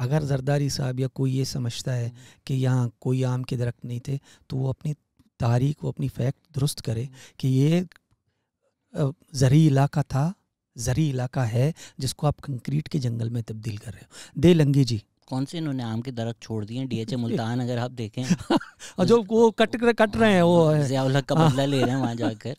अगर जरदारी साहब या कोई ये समझता है कि यहाँ कोई आम के दरख्त नहीं थे, तो वो अपनी तारीख, वो अपनी फैक्ट दुरुस्त करे कि ये ज़री इलाका था, ज़री इलाका है, जिसको आप कंक्रीट के जंगल में तब्दील कर रहे हो। दे लंगी जी कौन से इन्होंने आम के दरख्त छोड़ दिए हैं? डीएचए मुल्तान अगर आप देखें और जो वो कट रहे हैं वो ज़िया-उल हक का बदला ले रहे हैं वहाँ जाकर।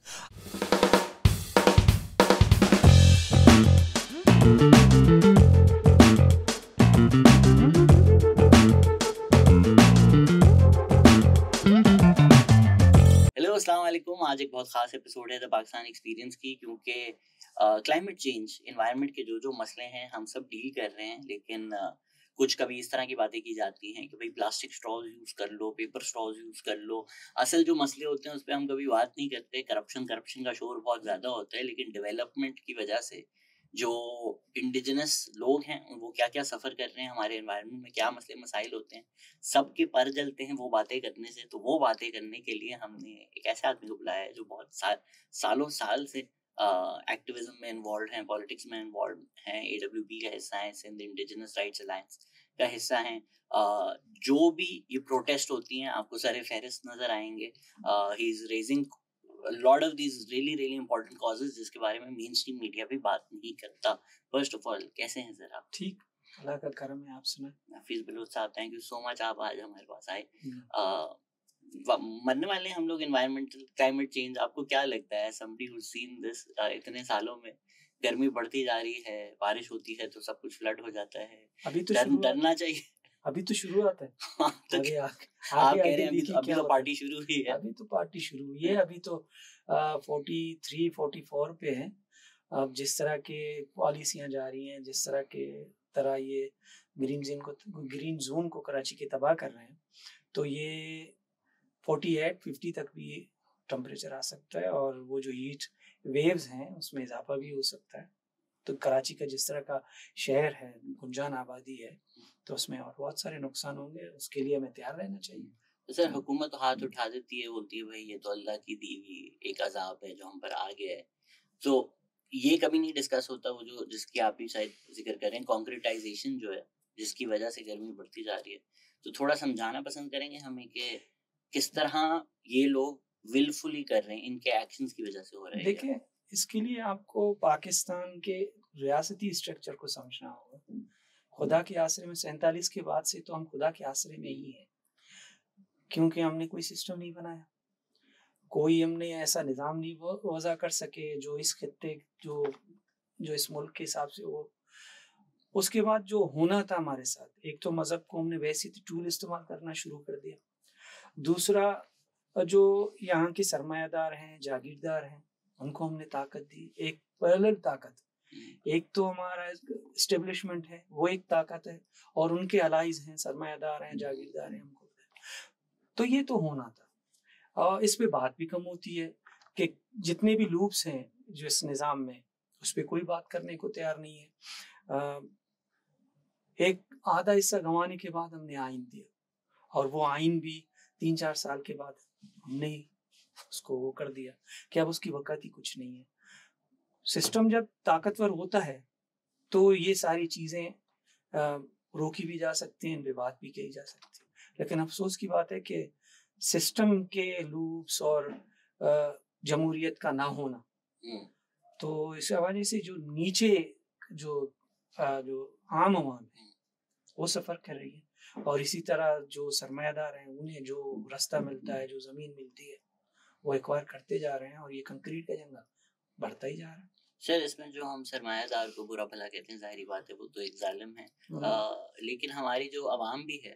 हेलो अस्सलाम वालेकुम। आज एक बहुत ख़ास एपिसोड है द पाकिस्तान एक्सपीरियंस की, क्योंकि क्लाइमेट चेंज, एनवायरनमेंट के जो मसले हैं हम सब डील कर रहे हैं, लेकिन कुछ कभी इस तरह की बातें की जाती हैं कि भाई प्लास्टिक स्ट्रॉज यूज़ कर लो, पेपर स्ट्रॉज यूज़ कर लो। असल जो मसले होते हैं उस पे हम कभी बात नहीं करते। करप्शन का शोर बहुत ज़्यादा होता है, लेकिन डेवलपमेंट की वजह से जो इंडिजिनस लोग हैं वो क्या-क्या सफ़र कर रहे हैं, हमारे एनवायरनमेंट में क्या मसले मसाइल होते हैं, सबके पर जलते हैं वो बातें करने से। तो वो बातें करने के लिए हमने एक ऐसे आदमी को बुलाया है जो बहुत सालों साल से एक्टिविज्म में इन्वॉल्व हैं, पॉलिटिक्स में इन्वॉल्व हैं, एडब्ल्यूपी का हिस्सा हैं, सिंध इंडिजिनस राइट्स अलायंस का हिस्सा हैं। जो भी ये प्रोटेस्ट होती हैं आपको सारे फहरिस्त नजर आएंगे। He is raising lot of these really important causes जिसके बारे में मेन स्ट्रीम मीडिया भी बात नहीं करता। फर्स्ट ऑफ ऑल, कैसे हैं सर आप? ठीक, अल्लाह का करम है। आप सुनाएं। हफीज बलूच साहब, थैंक यू सो मच, आप आज हमारे पास आए। मरने वाले हम लोग एनवायरमेंटल क्लाइमेट चेंज, आपको क्या लगता है? समबडी हु सीन दिस, इतने सालों में गर्मी बढ़ती जा रही है, बारिश होती है तो सब कुछ फ्लड हो जाता है। अभी तो डरना चाहिए। अभी तो शुरुआत है। तो आगे आप कह रहे हैं अभी तो पार्टी शुरू हुई है। अभी तो पार्टी शुरू हुई है। अभी तो 43-44 पे है। अब जिस तरह के पॉलिसियां जा रही हैं, जिस तरह ये ग्रीन जोन को कराची के तबाह कर रहे हैं, तो ये 48-50 तक भी टेम्परेचर आ सकता है, और वो जो हीट वेव्स हैं उसमें इजाफा भी हो सकता है। तो कराची का जिस तरह का शहर है, गुंजान आबादी है, तो उसमें और बहुत सारे नुकसान होंगे। उसके लिए हमें तैयार रहना चाहिए। तो सर, हुकूमत तो हाथ उठा देती है, बोलती है भाई ये तो अल्लाह की दी हुई एक अजाब है जो हम पर आ गया है। तो ये कभी नहीं डिस्कस होता, वो जो जिसकी आप भी शायद जिक्र करें, कॉन्क्रीटाइजेशन जो है जिसकी वजह से गर्मी बढ़ती जा रही है। तो थोड़ा समझाना पसंद करेंगे हमें कि किस तरह ये लोग विलफुली कर रहे हैं, इनके एक्शंस की वजह से हो रहा है। देखिए, इसके लिए आपको पाकिस्तान के रियासती स्ट्रक्चर को समझना होगा। खुदा के आसरे में 47 के बाद से तो हम खुदा के आसरे में ही हैं, क्योंकि हमने कोई सिस्टम नहीं बनाया, कोई हमने ऐसा निज़ाम नहीं वज़ा कर सके जो इस खित्ते जो इस मुल्क के हिसाब से हो। उसके बाद जो होना था हमारे साथ, एक तो मज़हब को हमने वैसे ही टूल इस्तेमाल करना शुरू कर दिया। दूसरा, जो यहाँ के सरमायादार हैं, जागीरदार हैं, उनको हमने ताकत दी, एक पैरेलल ताकत। एक तो हमारा एस्टेब्लिशमेंट है, वो एक ताकत है, और उनके अलाइज हैं, सरमायादार हैं, जागीरदार हैं, हमको। तो ये तो होना था। और इस पे बात भी कम होती है कि जितने भी लूप्स हैं जो इस निज़ाम में, उस पर कोई बात करने को तैयार नहीं है। एक आधा हिस्सा गंवाने के बाद हमने आइन दिया, और वो आइन भी 3-4 साल के बाद हमने उसको वो कर दिया कि अब उसकी वक़्त ही कुछ नहीं है। सिस्टम जब ताकतवर होता है तो ये सारी चीज़ें रोकी भी जा सकती हैं, इन पे बात भी की जा सकती है। लेकिन अफसोस की बात है कि सिस्टम के लूप्स और जमहूरियत का ना होना, तो इस हवाले से जो नीचे जो आम आवाम है वो सफ़र कर रही है, और इसी तरह जो सरमायादार हैं उन्हें जो रास्ता मिलता है, जो ज़मीन मिलती है, वो एक्वायर करते जा रहे हैं, और ये कंक्रीट का जंगल बढ़ता ही जा रहा है। सर, इसमें जो हम सरमायादार को बुरा भला कहते हैं, ज़ाहिर बात है वो तो एक जालिम है। लेकिन हमारी जो आवाम भी है,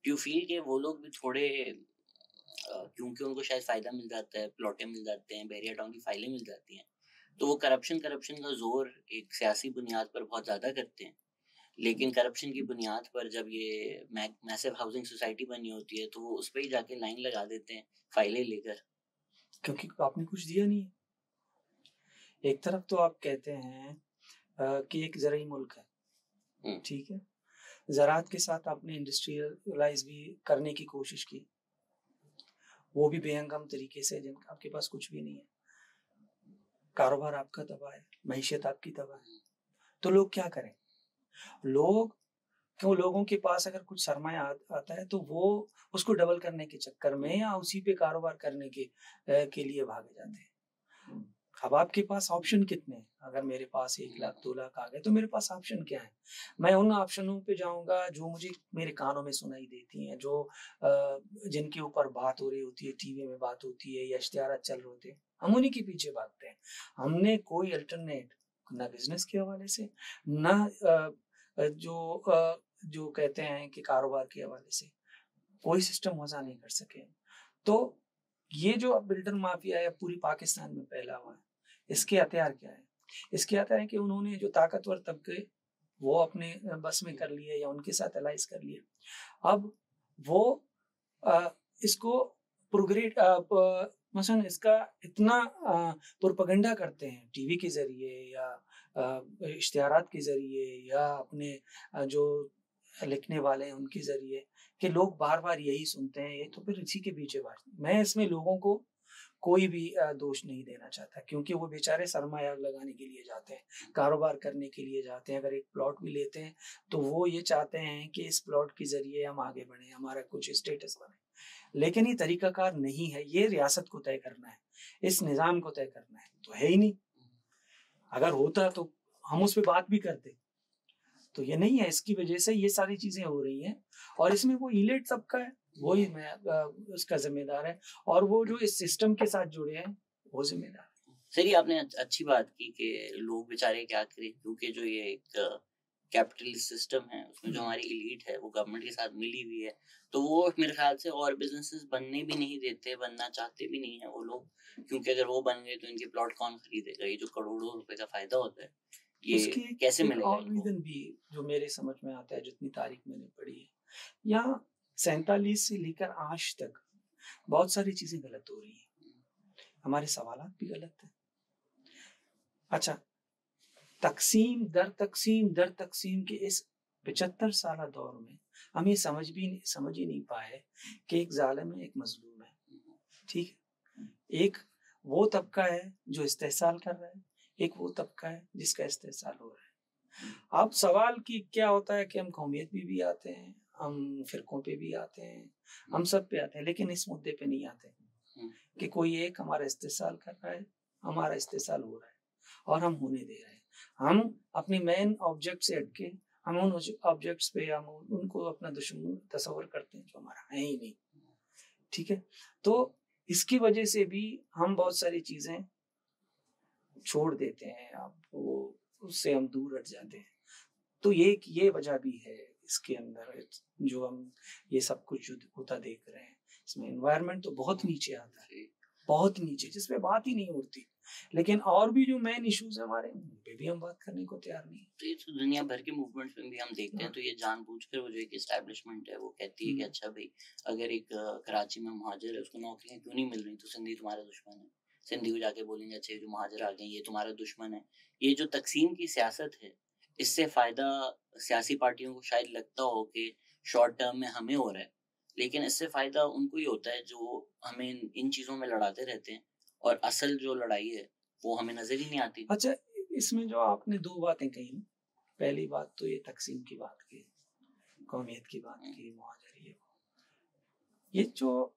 डू यू फील कि वो लोग भी थोड़े, क्योंकि उनको शायद फ़ायदा मिल जाता है, प्लॉटें मिल जाते हैं, बहरिया टाउन की फाइलें मिल जाती हैं, तो वो करप्शन का जोर एक सियासी बुनियाद पर बहुत ज़्यादा करते हैं। लेकिन करप्शन की बुनियाद पर जब ये मैसिव हाउसिंग सोसाइटी बनी होती है तो वो उस पर ही जाके लाइन लगा देते हैं फाइलें लेकर, क्योंकि आपने कुछ दिया नहीं है। एक तरफ तो आप कहते हैं कि एक ज़राई मुल्क है, ठीक है, ज़राअत के साथ आपने इंडस्ट्रियलाइज भी करने की कोशिश की, वो भी बेहंगम तरीके से, जिनका आपके पास कुछ भी नहीं है, कारोबार आपका तबाह है, मईशत आपकी तबाह है। तो लोग क्या करें? लोग क्यों लोगों के पास अगर कुछ सरमाया आता है तो वो उसको डबल करने के चक्कर में या उसी पे कारोबार करने के लिए भागे जाते हैं। अब आपके पास ऑप्शन कितने हैं? अगर मेरे पास 1 लाख 2 लाख आ गए तो मेरे पास ऑप्शन क्या है? मैं उन ऑप्शनों पे जाऊँगा जो मुझे मेरे कानों में सुनाई देती हैं, जो जिनके ऊपर बात हो रही होती है, टीवी में बात होती है या इश्तिहारात चल रहे होते हैं, हम उन्हीं के पीछे भागते हैं। हमने कोई अल्टरनेट ना बिज़नेस के हवाले से, ना जो कहते हैं कि कारोबार के हवाले से, कोई सिस्टम वज़ा नहीं कर सके। तो ये जो अब बिल्डर माफिया है पूरी पाकिस्तान में फैला हुआ है, इसके हथियार क्या है? इसके हथियार है कि उन्होंने जो ताकतवर तबके वो अपने बस में कर लिए या उनके साथ अलाइज कर लिए। अब वो इसको मसलन इसका इतना प्रोपेगेंडा करते हैं टीवी के ज़रिए या इश्तिहारात के ज़रिए या अपने जो लिखने वाले हैं उनके ज़रिए कि लोग बार-बार यही सुनते हैं, ये तो फिर इसी के पीछे भागते। मैं इसमें लोगों को कोई भी दोष नहीं देना चाहता क्योंकि वो बेचारे सरमाया लगाने के लिए जाते हैं, कारोबार करने के लिए जाते हैं। अगर एक प्लॉट भी लेते हैं तो वो ये चाहते हैं कि इस प्लॉट के ज़रिए हम आगे बढ़ें, हमारा कुछ स्टेटस बने। लेकिन ये तरीकाकार नहीं है, ये रियासत को तय करना है, इस निज़ाम को तय करना है, तो है ही नहीं। अगर होता तो हम उस पे बात भी करते। तो ये नहीं है, इसकी वजह से ये सारी चीज़ें हो रही हैं और इसमें वो इलीट तबका है, वही उसका ज़िम्मेदार है और वो जो इस सिस्टम के साथ जुड़े हैं, वो ज़िम्मेदार है। सर ये आपने अच्छी बात की कि लोग बेचारे क्या करें, क्योंकि जो ये एक कैपिटलिस्ट सिस्टम है उसमें जो हमारी एलीट है वो गवर्नमेंट के साथ मिली हुई है, तो वो मेरे ख्याल से और बिजनेसेस बनने भी नहीं देते, बनना चाहते भी नहीं है वो लोग, क्योंकि अगर वो बन गए तो इनके प्लॉट कौन खरीदेगा? ये जो करोड़ों रुपए का फायदा होता है ये उसकी कैसे एक मिलेगा और इनको? रीज़न भी जो मेरे समझ में आता है जितनी तारीख मैंने पढ़ी है, यहाँ 47 से लेकर आज तक बहुत सारी चीज़ें गलत हो रही हैं। हमारे सवालात भी गलत हैं। अच्छा, तक़सीम दर तक़सीम के इस 75 साला दौर में हम ये समझ ही नहीं पाए कि एक ज़ालिम है, एक मज़लूम है, ठीक है? एक वो तबका है जो इस्तेहसाल कर रहा है, एक वो तबका है जिसका इस्तेहसाल हो रहा है। अब सवाल कि क्या होता है कि हम कौमियत पे भी आते हैं, हम फ़िरकों पे भी आते हैं, हम सब पे आते हैं, लेकिन इस मुद्दे पे नहीं आते कि कोई एक हमारा इस्तेहसाल कर रहा है, हमारा इस्तेहसाल हो रहा है और हम होने दे रहे हैं। हम अपने मेन ऑब्जेक्ट से हट के हम उन ऑब्जेक्ट्स पे हम उनको अपना दुश्मन तस्वर करते हैं जो हमारा है ही नहीं, ठीक है? तो इसकी वजह से भी हम बहुत सारी चीज़ें छोड़ देते हैं, अब वो उससे हम दूर हट जाते हैं। तो ये वजह भी है इसके अंदर जो हम ये सब कुछ होता देख रहे हैं। इसमें एनवायरनमेंट तो बहुत नीचे आता है, बहुत नीचे जिसपे बात ही नहीं उठती। लेकिन और भी जो मेन इश्यूज है हमारे उन पे भी हम बात करने को तैयार नहीं। तो ये तो दुनिया भर के मूवमेंट्स में भी हम देखते हैं, तो ये जानबूझकर वो जो एक एस्टैब्लिशमेंट है वो कहती है कि अच्छा भाई अगर एक कराची में मुहाजिर है उसको नौकरियां क्यों नहीं मिल रही, तो सिंधी तुम्हारा दुश्मन है। सिंधी को जाके बोलेंगे अच्छा जो मुहाजिर आ गए ये तुम्हारा दुश्मन है। ये जो तकसीम की सियासत है इससे फायदा सियासी पार्टियों को शायद लगता हो कि शॉर्ट टर्म में हमें हो रहा है, लेकिन इससे फायदा उनको ही होता है जो हमें इन चीजों में लड़ाते रहते हैं और असल जो लड़ाई है वो हमें नजर ही नहीं आती। अच्छा, इसमें जो आपने 2 बातें कही ना, पहली बात तो ये तकसीम की बात की, कौमियत की बात की, मुहाजिर ये जो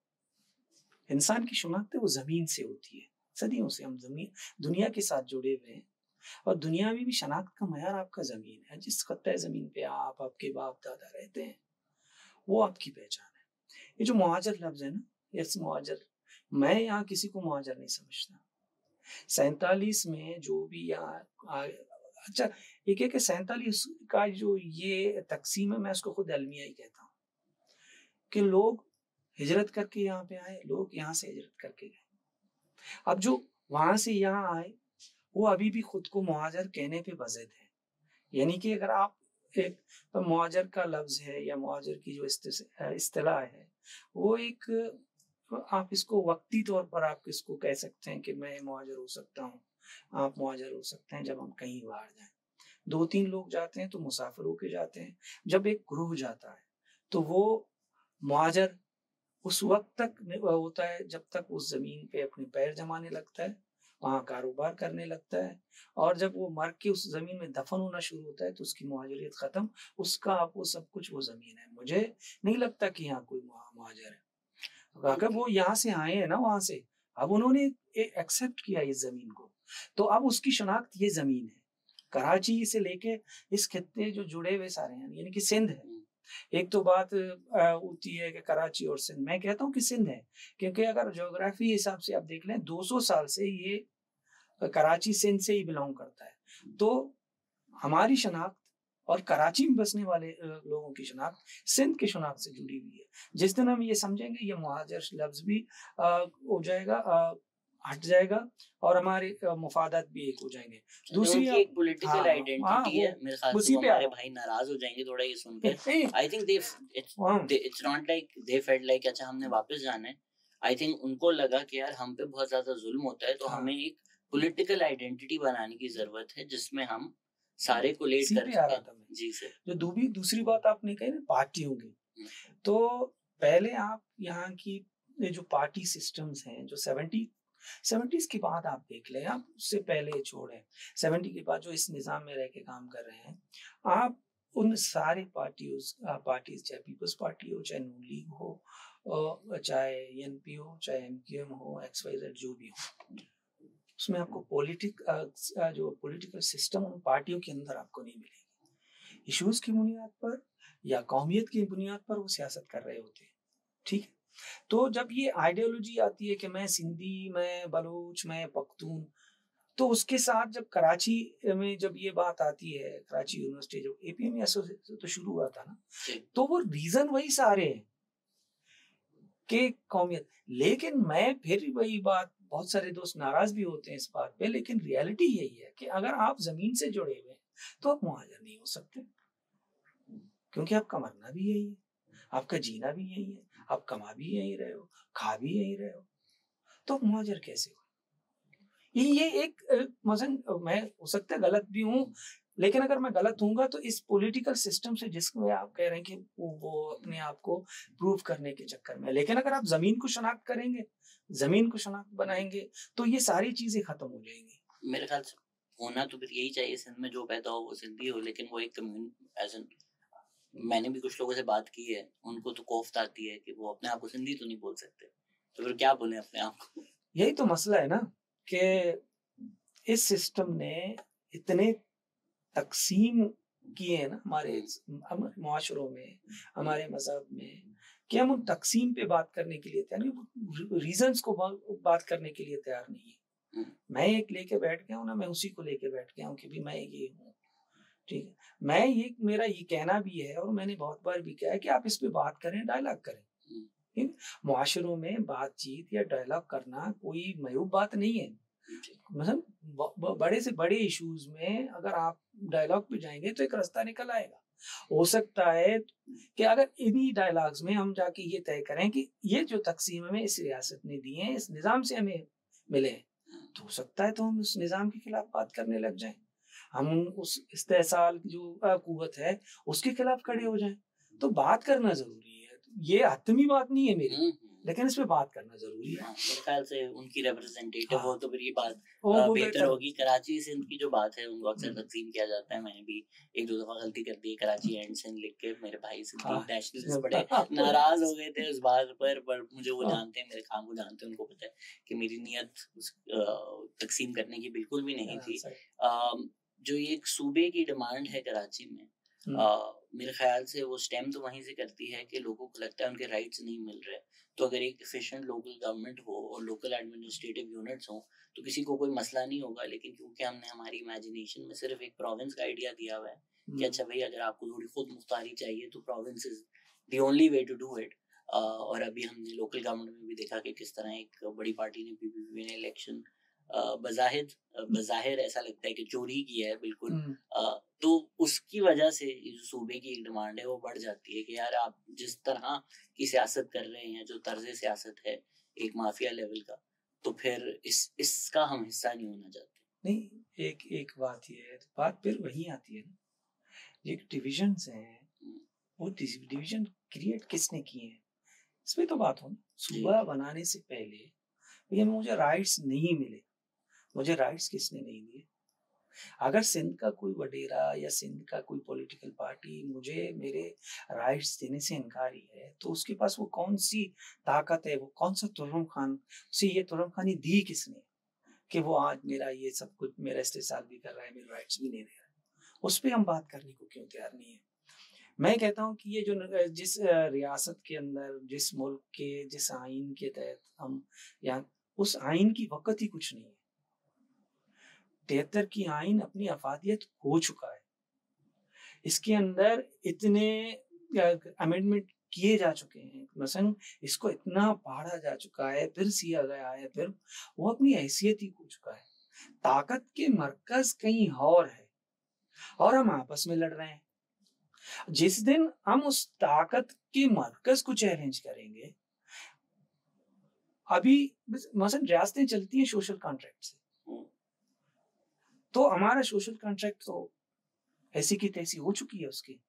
इंसान की शुनाख्त है वो ज़मीन से होती है। सदियों से हम ज़मीन दुनिया के साथ जुड़े हुए हैं और दुनिया में भी शनाख्त का मयार आपका ज़मीन है। जिस खत्ते ज़मीन पे आप, आपके बाप-दादा रहते हैं, वो आपकी पहचान है। ये जो मुहाजिर लफ्ज़ है ना, यस मुहाजिर, मैं यहाँ किसी को मुहाजिर नहीं समझता। 47 में जो भी यहाँ अच्छा, एक है कि 47 का जो ये तक़सीम है, मैं उसको खुद अलमिया ही कहता हूँ कि लोग हिजरत करके यहाँ पे आए, लोग यहाँ से हिजरत करके गए। अब जो वहाँ से यहाँ आए, वो अभी भी खुद को मुहाजिर कहने पे बज़िद है। यानी कि अगर आप एक मुहाजिर का लफ्ज़ है या मुहाजिर की जो इस्तिलाह है, वो एक आप इसको वक़्ती तौर पर आप इसको कह सकते हैं कि मैं मुहाजिर हो सकता हूँ, आप मुहाजिर हो सकते हैं जब हम कहीं बाहर जाएँ। 2-3 लोग जाते हैं तो मुसाफिर होके जाते हैं। जब एक ग्रुप जाता है, तो वो मुहाजिर उस वक़्त तक होता है जब तक उस ज़मीन पे अपने पैर जमाने लगता है वहाँ कारोबार करने लगता है, और जब वो मर के उस ज़मीन में दफन होना शुरू होता है तो उसकी मुहाजिरियत ख़त्म, उसका वो सब कुछ वो ज़मीन है। मुझे नहीं लगता कि यहाँ कोई मुहाजिर है। अगर वो यहाँ से आए हैं ना वहाँ से, अब उन्होंने एक्सेप्ट किया इस ज़मीन को, तो अब उसकी शनाख्त ये ज़मीन है। कराची से लेके इस खित्ते जो जुड़े हुए सारे हैं, यानी कि सिंध है। एक तो बात होती है कि कराची और सिंध, मैं कहता हूँ कि सिंध है, क्योंकि अगर ज्योग्राफी हिसाब से आप देख लें 200 साल से ये कराची सिंध से ही बिलोंग करता है। तो हमारी शनाख्त और कराची में बसने वाले लोगों की शनाख्त सिंध की शनाख्त से जुड़ी हुई है। जिस दिन हम ये समझेंगे, ये मुहाजिर लफ्ज भी हो जाएगा, हट जाएगा, और हमारे मुफादात भी एक हो जाएंगे। दूसरी एक पॉलिटिकल आइडेंटिटी है, मेरे ख्याल से हमारे भाई नाराज हो जाएंगे थोड़ा ये सुनकर। I think it's not like they felt like अच्छा हमने वापस जाना है। आई थिंक उनको लगा कि यार हम पे बहुत ज्यादा जुल्म होता है, तो हमें एक पॉलिटिकल आइडेंटिटी बनाने की जरूरत है जिसमें हम सारे को लेट कर सकें। जी सर। जो दूसरी बात आपने कही ना पार्टियों की, तो पहले आप यहाँ की जो पार्टी सिस्टम्स हैं, जो 70s के बाद आप देख लें, आप उससे पहले छोड़ें, 70 के बाद जो इस निज़ाम में रह के काम कर रहे हैं, आप उन सारे पार्टीज चाहे पीपल्स पार्टी हो, चाहे नून लीग हो, चाहे एनपी हो, चाहे एमक्यूएम हो, XYZ जो भी हो, उसमें आपको जो पॉलिटिकल सिस्टम उन पार्टियों के अंदर आपको नहीं मिलेगी। इश्यूज की बुनियाद पर या कौमियत की बुनियाद पर वो सियासत कर रहे होते हैं, ठीक है। तो जब ये आइडियोलॉजी आती है कि मैं सिंधी, मैं बलूच, मैं पख्तून, तो उसके साथ जब कराची में जब ये बात आती है, कराची यूनिवर्सिटी जब APM एसोसिएशन तो शुरू हुआ था ना, तो वो रीजन वही सारे हैं कि कौमियत। लेकिन मैं फिर वही बात, बहुत सारे दोस्त नाराज भी होते हैं इस बात पे, लेकिन रियलिटी यही है कि अगर आप जमीन से जुड़े हुए हैं तो आप मुहाजिर नहीं हो सकते, क्योंकि आपका मरना भी यही है, आपका जीना भी यही है, आप कमा भी यही रहे हो, खा भी यही रहे हो, तो मुहाजिर कैसे हो? ये एक मैं हो सकता है गलत भी हूँ, लेकिन अगर मैं गलत हूँगा तो इस पॉलिटिकल सिस्टम से, जिसमें आप कह रहे हैं कि वो अपने आप को प्रूव करने के चक्कर में, लेकिन अगर आप जमीन को शनाख्त करेंगे, जमीन को शनाख्त बनाएंगे, तो ये सारी चीजें खत्म हो जाएंगी। मेरे ख्याल से होना तो फिर यही चाहिए, सिंध में जो पैदा हो वो सिंधी हो, लेकिन वो एक मैंने भी कुछ लोगों से बात की है, उनको तो कोफ्त आती है कि वो अपने आप को सिंधी तो नहीं बोल सकते, तो फिर क्या बोले अपने आप को? यही तो मसला है ना कि इस सिस्टम ने इतने तकसीम किए हैं ना हमारे मुआशरों में, हमारे मजहब में, कि हम उन तकसीम पे बात करने के लिए तैयार नहीं, रीजंस को बात करने के लिए तैयार नहीं है। मैं एक लेके बैठ गया हूँ ना, मैं उसी को लेके बैठ गया हूँ कि भी मैं ये हूँ, ठीक है। मैं ये, मेरा ये कहना भी है और मैंने बहुत बार भी कहा है कि आप इस पे बात करें, डायलॉग करें। मुआशरों में बातचीत या डायलॉग करना कोई मयूब बात नहीं है। मतलब बड़े से बड़े इश्यूज में अगर आप डायलॉग पे जाएंगे तो एक रास्ता निकल आएगा। हो सकता है कि अगर इन्हीं डायलॉग्स में हम जाके ये तय करें कि ये जो तकसीम हमें इस रियासत ने दी है, इस निज़ाम से हमें मिले, तो हो सकता है तो हम उस निज़ाम के खिलाफ बात करने लग जाएं, हम उस इस्तेसाल की जो कुव्वत है उसके खिलाफ खड़े हो जाएं। तो बात करना जरूरी है, ये हतमी बात नहीं है मेरी, लेकिन इस पे बात करना जरूरी है। मेरे ख्याल से उनकी रिप्रेजेंटेटिव हो तो फिर ये बात बेहतर होगी। कराची सिंध की जो बात है उनको अक्सर तकसीम किया जाता है, मैंने भी एक दो दफा गलती कर दी, कराची एंड सिंध लिख के। मेरे भाई सिंधी नेशनलिस्ट बड़े नाराज हो गए थे उस बात पर मुझे वो जानते हैं, मेरे काम को जानते हैं, उनको पता है कि मेरी नीयत तकसीम करने की बिल्कुल भी नहीं थी। जो ये एक सूबे की डिमांड है कराची में, मेरे ख्याल से वो स्टेम तो वहीं से करती है कि लोगों को लगता है उनके राइट्स नहीं मिल रहे। तो अगर एक एफिशिएंट लोकल गवर्नमेंट हो और लोकल एडमिनिस्ट्रेटिव यूनिट्स हो तो किसी को कोई मसला नहीं होगा। लेकिन क्योंकि हमने हमारी इमेजिनेशन में सिर्फ एक प्रोविंस का आइडिया दिया हुआ है कि अच्छा भाई अगर आपको थोड़ी खुद मुख्तारी चाहिए तो province is the only way to do it. और अभी हमने लोकल गवर्नमेंट में भी देखा कि किस तरह एक बड़ी पार्टी ने पीपीपी ने इलेक्शन बज़ाहिर ऐसा लगता है कि चोरी की है बिल्कुल। तो उसकी वजह से जो सूबे की एक डिमांड है वो बढ़ जाती है कि यार आप जिस तरह की सियासत कर रहे हैं, जो तर्ज सियासत है एक माफिया लेवल का, तो फिर इसका हम हिस्सा नहीं होना चाहते। नहीं, एक बात ये है, बात फिर वही आती है ना, ये डिविजन्स हैं, वो डिवीजन क्रिएट किसने किए हैं, इसमें तो बात हो। सूबा बनाने से पहले भैया मुझे राइट्स नहीं मिले, मुझे राइट्स किसने नहीं दिए? अगर सिंध का कोई वडेरा या सिंध का कोई पॉलिटिकल पार्टी मुझे मेरे राइट्स देने से इनकारी है, तो उसके पास वो कौन सी ताकत है, वो कौन सा तुर्रम खान, उसे ये तुर्रम खानी दी किसने कि वो आज मेरा ये सब कुछ मेरा इस्तेसाल भी कर रहा है, मेरे राइट्स भी नहीं दे रहा है? उस पर हम बात करने को क्यों तैयार नहीं है? मैं कहता हूँ कि ये जो जिस रियासत के अंदर, जिस मुल्क के, जिस आइन के तहत हम यहाँ, उस आइन की वक़्त ही कुछ नहीं है। 73 की आइन अपनी अफादियत खो चुका है। इसके अंदर इतने अमेंडमेंट किए जा चुके हैं, मसलन इसको इतना पढ़ा जा चुका है, फिर सिया गया है, फिर वो अपनी हैसियत ही खो चुका है। ताकत के मरकज कहीं और है और हम आपस में लड़ रहे हैं। जिस दिन हम उस ताकत के मरकज को चैलेंज करेंगे, अभी मसलन रियासतें चलती हैं सोशल कॉन्ट्रैक्ट से, तो हमारा सोशल कॉन्ट्रैक्ट तो ऐसी की तैसी हो चुकी है उसकी,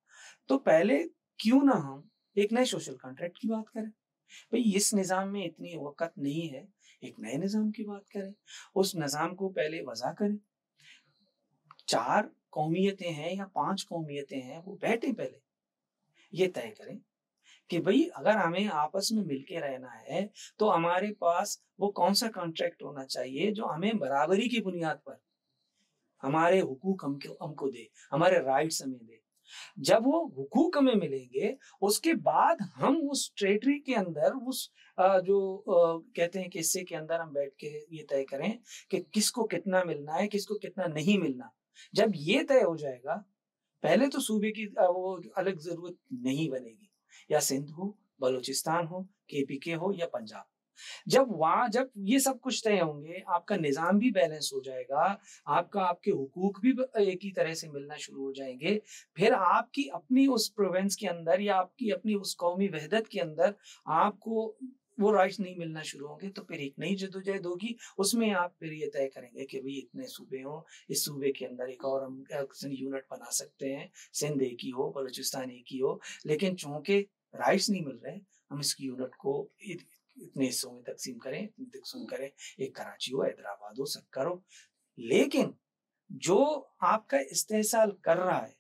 तो पहले क्यों ना हम एक नए सोशल कॉन्ट्रैक्ट की बात करें? भाई इस निज़ाम में इतनी वक़्त नहीं है, एक नए निज़ाम की बात करें, उस निज़ाम को पहले वज़ा करें। 4 कौमियतें हैं या 5 कौमियतें हैं, वो बैठे पहले ये तय करें कि भाई अगर हमें आपस में मिलके रहना है, तो हमारे पास वो कौन सा कॉन्ट्रैक्ट होना चाहिए जो हमें बराबरी की बुनियाद पर हमारे हुकूक हमको दे, हमारे राइट्स हमें दे। जब वो हुकूक हमें मिलेंगे, उसके बाद हम उस टेरिटरी के अंदर उस कहते हैं कि हिस्से के अंदर हम बैठ के ये तय करें कि किसको कितना मिलना है, किसको कितना नहीं मिलना। जब ये तय हो जाएगा, पहले तो सूबे की वो अलग जरूरत नहीं बनेगी, या सिंध हो, बलूचिस्तान हो, केपीके हो या पंजाब। जब ये सब कुछ तय होंगे, आपका निज़ाम भी बैलेंस हो जाएगा, आपके हुकूक भी एक ही तरह से मिलना शुरू हो जाएंगे, फिर आपकी अपनी उस प्रोविंस के अंदर या आपकी अपनी उस कौमी वहदत के अंदर आपको वो राइट्स नहीं मिलना शुरू होंगे, तो फिर एक नई जदोजहद होगी। उसमें आप फिर ये तय करेंगे कि भाई इतने सूबे हों, इस सूबे के अंदर एक और हम यूनिट बना सकते हैं, सिंध एक ही हो, बलूचिस्तान एक ही हो, लेकिन चूंकि राइट्स नहीं मिल रहे, हम इस यूनिट को इतने हिस्सों में तकसीम करें, एक कराची हो, हैदराबाद हो, सक्कर हो। लेकिन जो आपका इस्तेहसाल कर रहा है,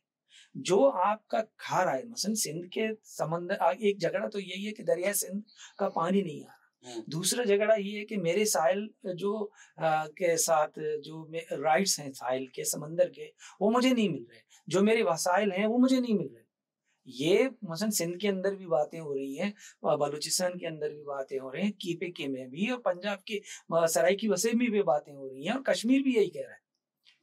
जो आपका खा रहा है, मसलन सिंध के समंदर, एक झगड़ा तो यही है कि दरिया सिंध का पानी नहीं आ रहा, दूसरा झगड़ा ये है कि मेरे साहिल के साथ जो राइट्स हैं साहिल के, समंदर के, वो मुझे नहीं मिल रहे, जो मेरे वसाइल हैं वो मुझे नहीं मिल रहे। ये मसलन सिंध के अंदर भी बातें हो रही हैं, बलूचिस्तान के अंदर भी बातें हो रही हैं, केपीके में भी, और पंजाब के सराइकी वसीम में भी बातें हो रही हैं, और कश्मीर भी यही कह रहा है,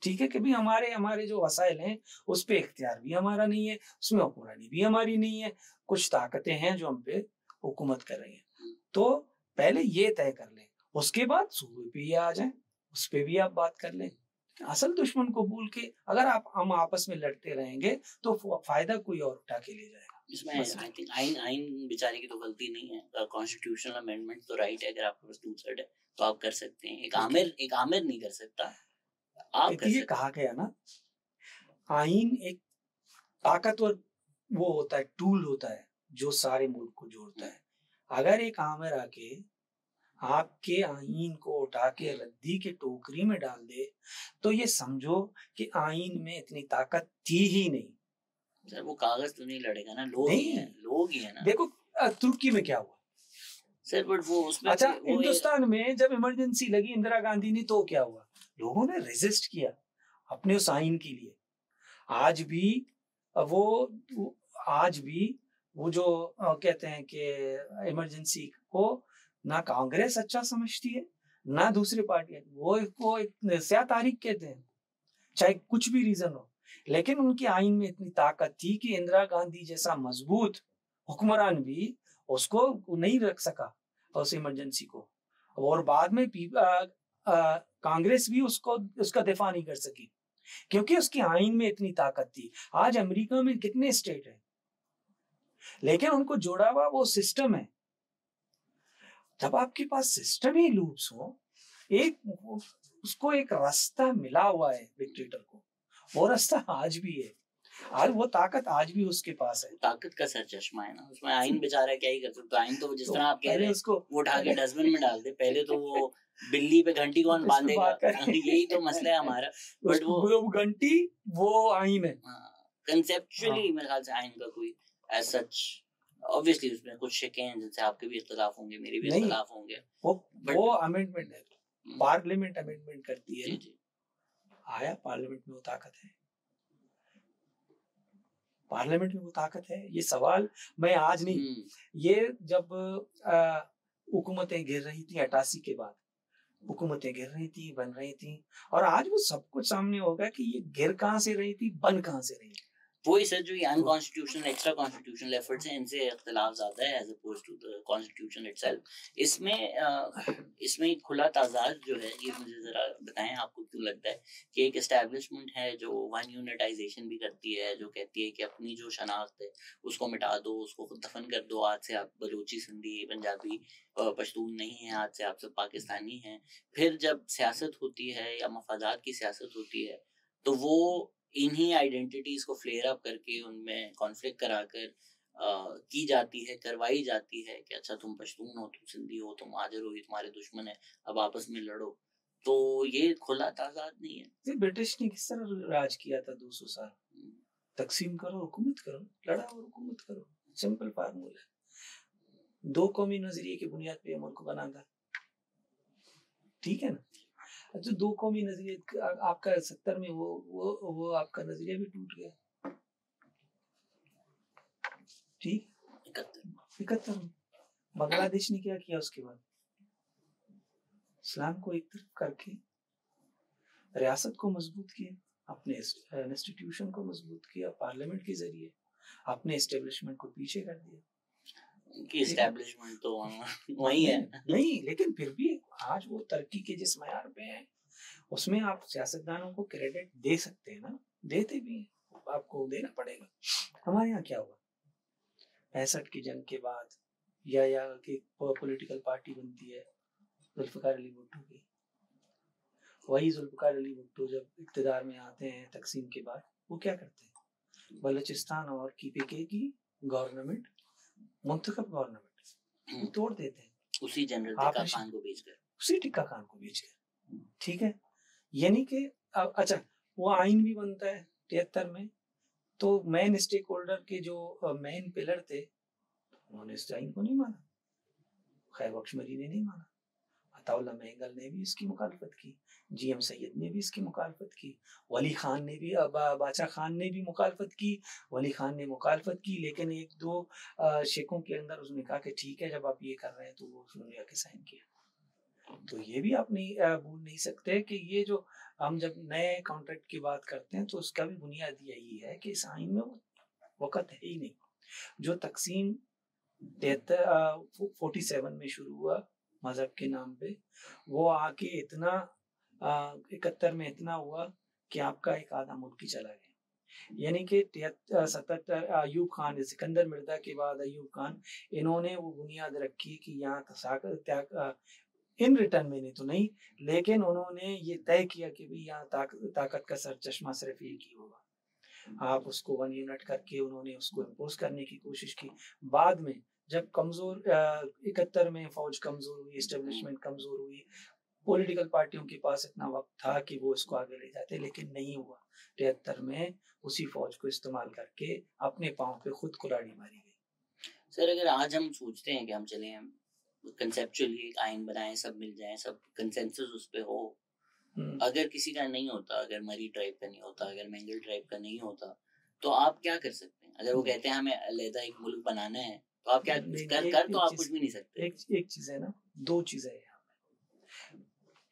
ठीक है, कि भी हमारे जो वसाइल हैं उस पे इख्तियार भी हमारा नहीं है, उसमें हुक्मरानी भी हमारी नहीं है, कुछ ताकतें हैं जो हम पे हुकूमत कर रही हैं। तो पहले ये तय कर लें, उसके बाद सूबे पे ये आ जाए, उस पर भी आप बात कर लें। असल दुश्मन को भूल के अगर हम आपस में लड़ते रहेंगे तो फायदा कोई और उठा के ले जाएगा। इसमें आई थिंक आइन बेचारे की तो गलती नहीं है, कॉन्स्टिट्यूशनल अमेंडमेंट तो राइट है, अगर आपके पास 2/3 है तो आप कर सकते हैं, एक आमिर नहीं कर सकता, आप कर ये कहा गया ना, आइन एक ताकतवर वो होता है, टूल होता है जो सारे मुल्क को जोड़ता है। अगर एक आमिर आके आपके आइन को उठा के रद्दी के टोकरी में डाल दे, तो ये समझो कि आइन में इतनी ताकत थी ही नहीं। सर वो कागज तो नहीं लड़ेगा ना, लोग ही है ना। देखो तुर्की में क्या हुआ सर, बट वो उसमें अच्छा, हिंदुस्तान में जब इमरजेंसी लगी इंदिरा गांधी ने, तो क्या हुआ? लोगों ने रेजिस्ट किया अपने उस आइन के लिए। आज भी वो जो कहते हैं कि इमरजेंसी को ना कांग्रेस अच्छा समझती है ना दूसरी पार्टियां, वो इसको एक स्या तारीख कहते हैं, चाहे कुछ भी रीजन हो। लेकिन उनके आइन में इतनी ताकत थी कि इंदिरा गांधी जैसा मजबूत हुक्मरान भी उसको नहीं रख सका उस इमरजेंसी को, और बाद में कांग्रेस भी उसका दिफा नहीं कर सकी, क्योंकि उसके आइन में इतनी ताकत थी। आज अमेरिका में कितने स्टेट हैं, लेकिन उनको जोड़ा हुआ वो सिस्टम है। जब आपके पास सिस्टम ही लूप्स हो, उसको एक रास्ता मिला हुआ है डिक्टेटर को, वो रास्ता आज भी है। आज वो ताकत आज भी उसके पास है। ताकत का सर चश्मा है ना, उसमें आइन बेचारा क्या ही कर सकता है। आइन तो जिस तरह आप कह रहे हैं उसको वो उठा के डस्टबिन में डाल दे, पहले तो वो बिल्ली पे घंटी कौन बांधेगा, यही तो मसला है हमारा। बट वो घंटी वो आइन है। कंसेप्चुअली मेरे ख्याल से आइन का कोई एज सच, ऑब्वियसली उसमें कुछ शिकें हैं जिनसे आपके भी इख्तिलाफ होंगे, मेरे भी इख्तिलाफ होंगे। वो अमेंडमेंट है, पार्लियामेंट अमेंडमेंट करती है। जी। आया पार्लियामेंट में वो ताकत है, पार्लियामेंट में वो ताकत है। ये सवाल मैं आज नहीं, ये जब हुकूमतें गिर रही थी 88 के बाद, हुकूमतें गिर रही थी, बन रही थी, और आज वो सब कुछ सामने होगा कि ये गिर कहाँ से रही थी, बन कहाँ से रही थी। वही सर जो ये अनकॉन्स्टिट्यूशनल एक्स्ट्रा कॉन्स्टिट्यूशनल एफर्ट्स हैं, इनसे इख्तिलाफ ज्यादा है as opposed to the constitution itself. इसमें खुला ताजाद जो है, ये मुझे जरा बताएं आपको क्यों लगता है कि एक एस्टैब्लिशमेंट है जो वन यूनिटाइजेशन भी करती है, जो कहती है कि अपनी जो शनाख्त है उसको मिटा दो, उसको खुद दफन कर दो, आज से आप बलूची, सिंधी, पंजाबी, पश्तून नहीं है, आज से आप सब पाकिस्तानी हैं। फिर जब सियासत होती है या मफादात की सियासत होती है तो वो इन्हीं आइडेंटिटीज को फ्लेयर अप करके उनमें कॉन्फ्लिक्ट कराकर की जाती है, करवाई जाती है कि अच्छा तुम पश्तून हो, तुम सिंधी हो, तुम हाजिर हो, ये तुम्हारे दुश्मन है, अब आपस में लड़ो। तो ये खुला ताजाद नहीं है। ब्रिटिश ने किस तरह राज किया था 200 साल, तकसीम करो हुकूमत करो, लड़ा और हुकूमत करो, सिंपल फार्मूला। दो कौमी नजरिए की बुनियाद पे मुल्क बना था, ठीक है ना। अच्छा, दो कौमी नजरिए आपका 70 में वो आपका नजरिया भी टूट गया, ठीक। 71 में बांग्लादेश ने क्या किया उसके बाद, इस्लाम को एक तरफ करके रियासत को मजबूत किया, अपने इंस्टीट्यूशन को मजबूत किया, पार्लियामेंट के जरिए अपने एस्टेब्लिशमेंट को पीछे कर दिया। कि एस्टेब्लिशमेंट तो वही है नहीं, लेकिन फिर भी आज वो तरक्की के जिस मयार पे है उसमें आप सियासतदानों को क्रेडिट दे सकते हैं ना, देते भी हैं, आपको देना पड़ेगा। हमारे यहाँ क्या हुआ 65 की जंग के बाद, या कि पॉलिटिकल पार्टी बनती है जुल्फिकार अली भुट्टो की, वही जुल्फिकार अली भुट्टो जब इक्तदार में आते हैं तकसीम के बाद, वो क्या करते हैं, बलूचिस्तान और KPK की गवर्नमेंट, मुंतखब गवर्नमेंट तोड़ देते हैं, उसी जनरल टिक्का खान को भेजकर, उसी टिक्का खान को भेजकर, ठीक है। यानी कि अच्छा, वो आइन भी बनता है 73 में, तो मेन स्टेक होल्डर के जो मेन पिलर थे उन्होंने इस आइन को नहीं माना, खैर बख्शमरी ने नहीं माना, अताउल्लाह महंगल ने भी इसकी मुखालफत की, GM सैयद ने भी इसकी मुखालफत की, वली खान ने भी, बादशाह खान ने भी मुखालफत की, वली खान ने मुखालफत की, लेकिन एक दो शेखों के अंदर उसने कहा कि ठीक है जब आप ये कर रहे हैं, तो वो उसने आके साइन किया। तो ये भी आप नहीं भूल नहीं सकते कि ये जो हम जब नए कॉन्ट्रैक्ट की बात करते हैं तो उसका भी बुनियाद यही है कि इस आइन में वक़्त है ही नहीं। जो तकसीम 47 में शुरू हुआ मजहब के नाम पे, वो आके इतना 71 में इतना हुआ कि आपका एक आधा मुल्क ही चला गया। यानी कि 77 अयूब खान, सिकंदर मिर्जा के बाद अयूब खान, इन्होंने वो बुनियाद रखी कि यहाँ इन रिटर्न में नहीं तो नहीं, लेकिन उन्होंने ये तय किया कि भाई यहाँ ताकत का सर चश्मा सिर्फ एक ही होगा। आप उसको 1 यूनिट करके उन्होंने उसको इम्पोज करने की कोशिश की। बाद में जब कमजोर 71 में फौज कमजोर हुई, एस्टेब्लिशमेंट कमजोर हुई, पॉलिटिकल पार्टियों के पास इतना वक्त था कि वो इसको आगे ले जाते, लेकिन नहीं हुआ। 73 में उसी फौज को इस्तेमाल करके अपने पाँव पे खुद कुल्हाड़ी मारी गई। सर अगर आज हम सोचते हैं कि हम चले कंसेप्चुअली एक आइन बनाए, सब मिल जाए, सब कंसेंसस उस पे हो, अगर किसी का नहीं होता, अगर मरी ट्राइब का नहीं होता, अगर मेंगल ट्राइब का नहीं होता, तो आप क्या कर सकते हैं? अगर वो कहते हैं हमें अलग एक मुल्क बनाना है, तो आप क्या कर तो आप कुछ भी नहीं सकते। एक चीज है ना, दो चीजें हैं यहाँ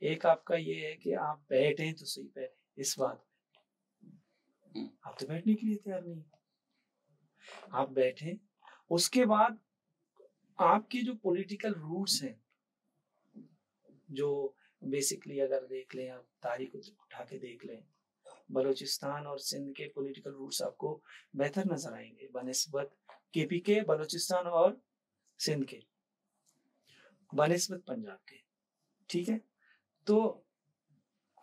पे। एक आपका ये है कि आप बैठे तो सही बैठे इस बात में, आप तो बैठने के लिए तैयार नहीं, आप बैठे, उसके बाद आपके जो पॉलिटिकल रूट्स हैं, जो बेसिकली अगर देख लें आप तारीख उठा के देख लें, बलूचिस्तान और सिंध के पॉलिटिकल रूट्स आपको बेहतर नजर आएंगे बनिस्बत KPK, बलूचिस्तान और सिंध के बनिस्बत पंजाब के, ठीक है। तो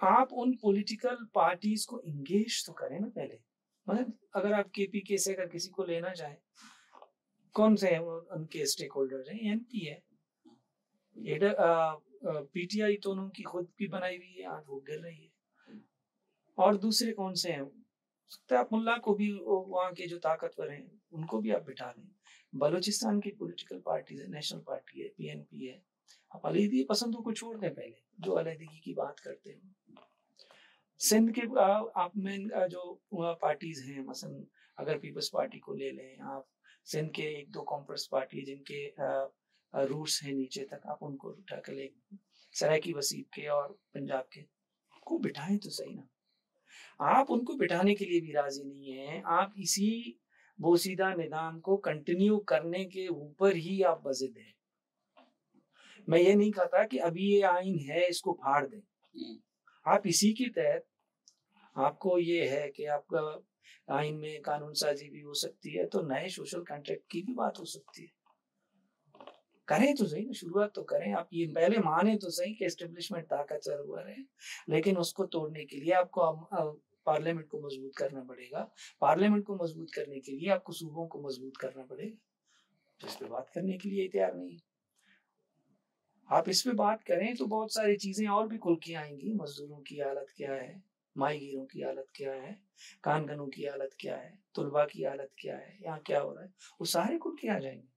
आप उन पॉलिटिकल पार्टीज को इंगेज तो करें ना पहले, मतलब अगर आप केपीके से अगर किसी को लेना चाहें, कौन से हैं उनके स्टेक होल्डर्स हैं? एनपी है, पीटीआई तो उनकी खुद की बनाई हुई है, आज वो गिर रही है। और दूसरे कौन से हैं? सकता है आप मुल्ला को भी, वहाँ के जो ताकतवर हैं उनको भी आप बिठा लें। बलूचिस्तान की पॉलिटिकल पार्टी है, नेशनल पार्टी है, पीएनपी है। आप अलहदी पसंदों को छोड़ दें पहले, जो अलहदगी की बात करते हैं। सिंध के आप में जो पार्टीज हैं, मसलन अगर पीपल्स पार्टी को ले लें आप, सिंध के एक दो कॉम्प्रेस पार्टी जिनके रूट्स हैं नीचे तक, आप उनको उठा कर ले, सरायकी वसीब के और पंजाब के को बिठाएं तो सही ना। आप उनको बिठाने के लिए भी राजी नहीं है, आप इसी बोसीदा निजाम को कंटिन्यू करने के ऊपर ही आप बजिद हैं। मैं ये नहीं कहता कि अभी ये आइन है इसको फाड़ दें, आप इसी के तहत आपको ये है कि आपका आइन में कानून साजी भी हो सकती है, तो नए सोशल कॉन्ट्रैक्ट की भी बात हो सकती है। करें तो सही ना, शुरुआत तो करें। आप ये पहले माने तो सही कि एस्टेब्लिशमेंट ताकतवर हुआ है, लेकिन उसको तोड़ने के लिए आपको पार्लियामेंट को मजबूत करना पड़ेगा। पार्लियामेंट को मजबूत करने के लिए आपको सूबों को मजबूत करना पड़ेगा। तो इस पे बात करने के लिए तैयार नहीं। आप इस पे बात करें तो बहुत सारी चीजें और भी खुल के आएंगी। मजदूरों की हालत क्या है, माहीगीरों की हालत क्या है, कानगनों की हालत क्या है, तुलबा की हालत क्या है, यहाँ क्या हो रहा है, वो सारे खुल के आ जाएंगे।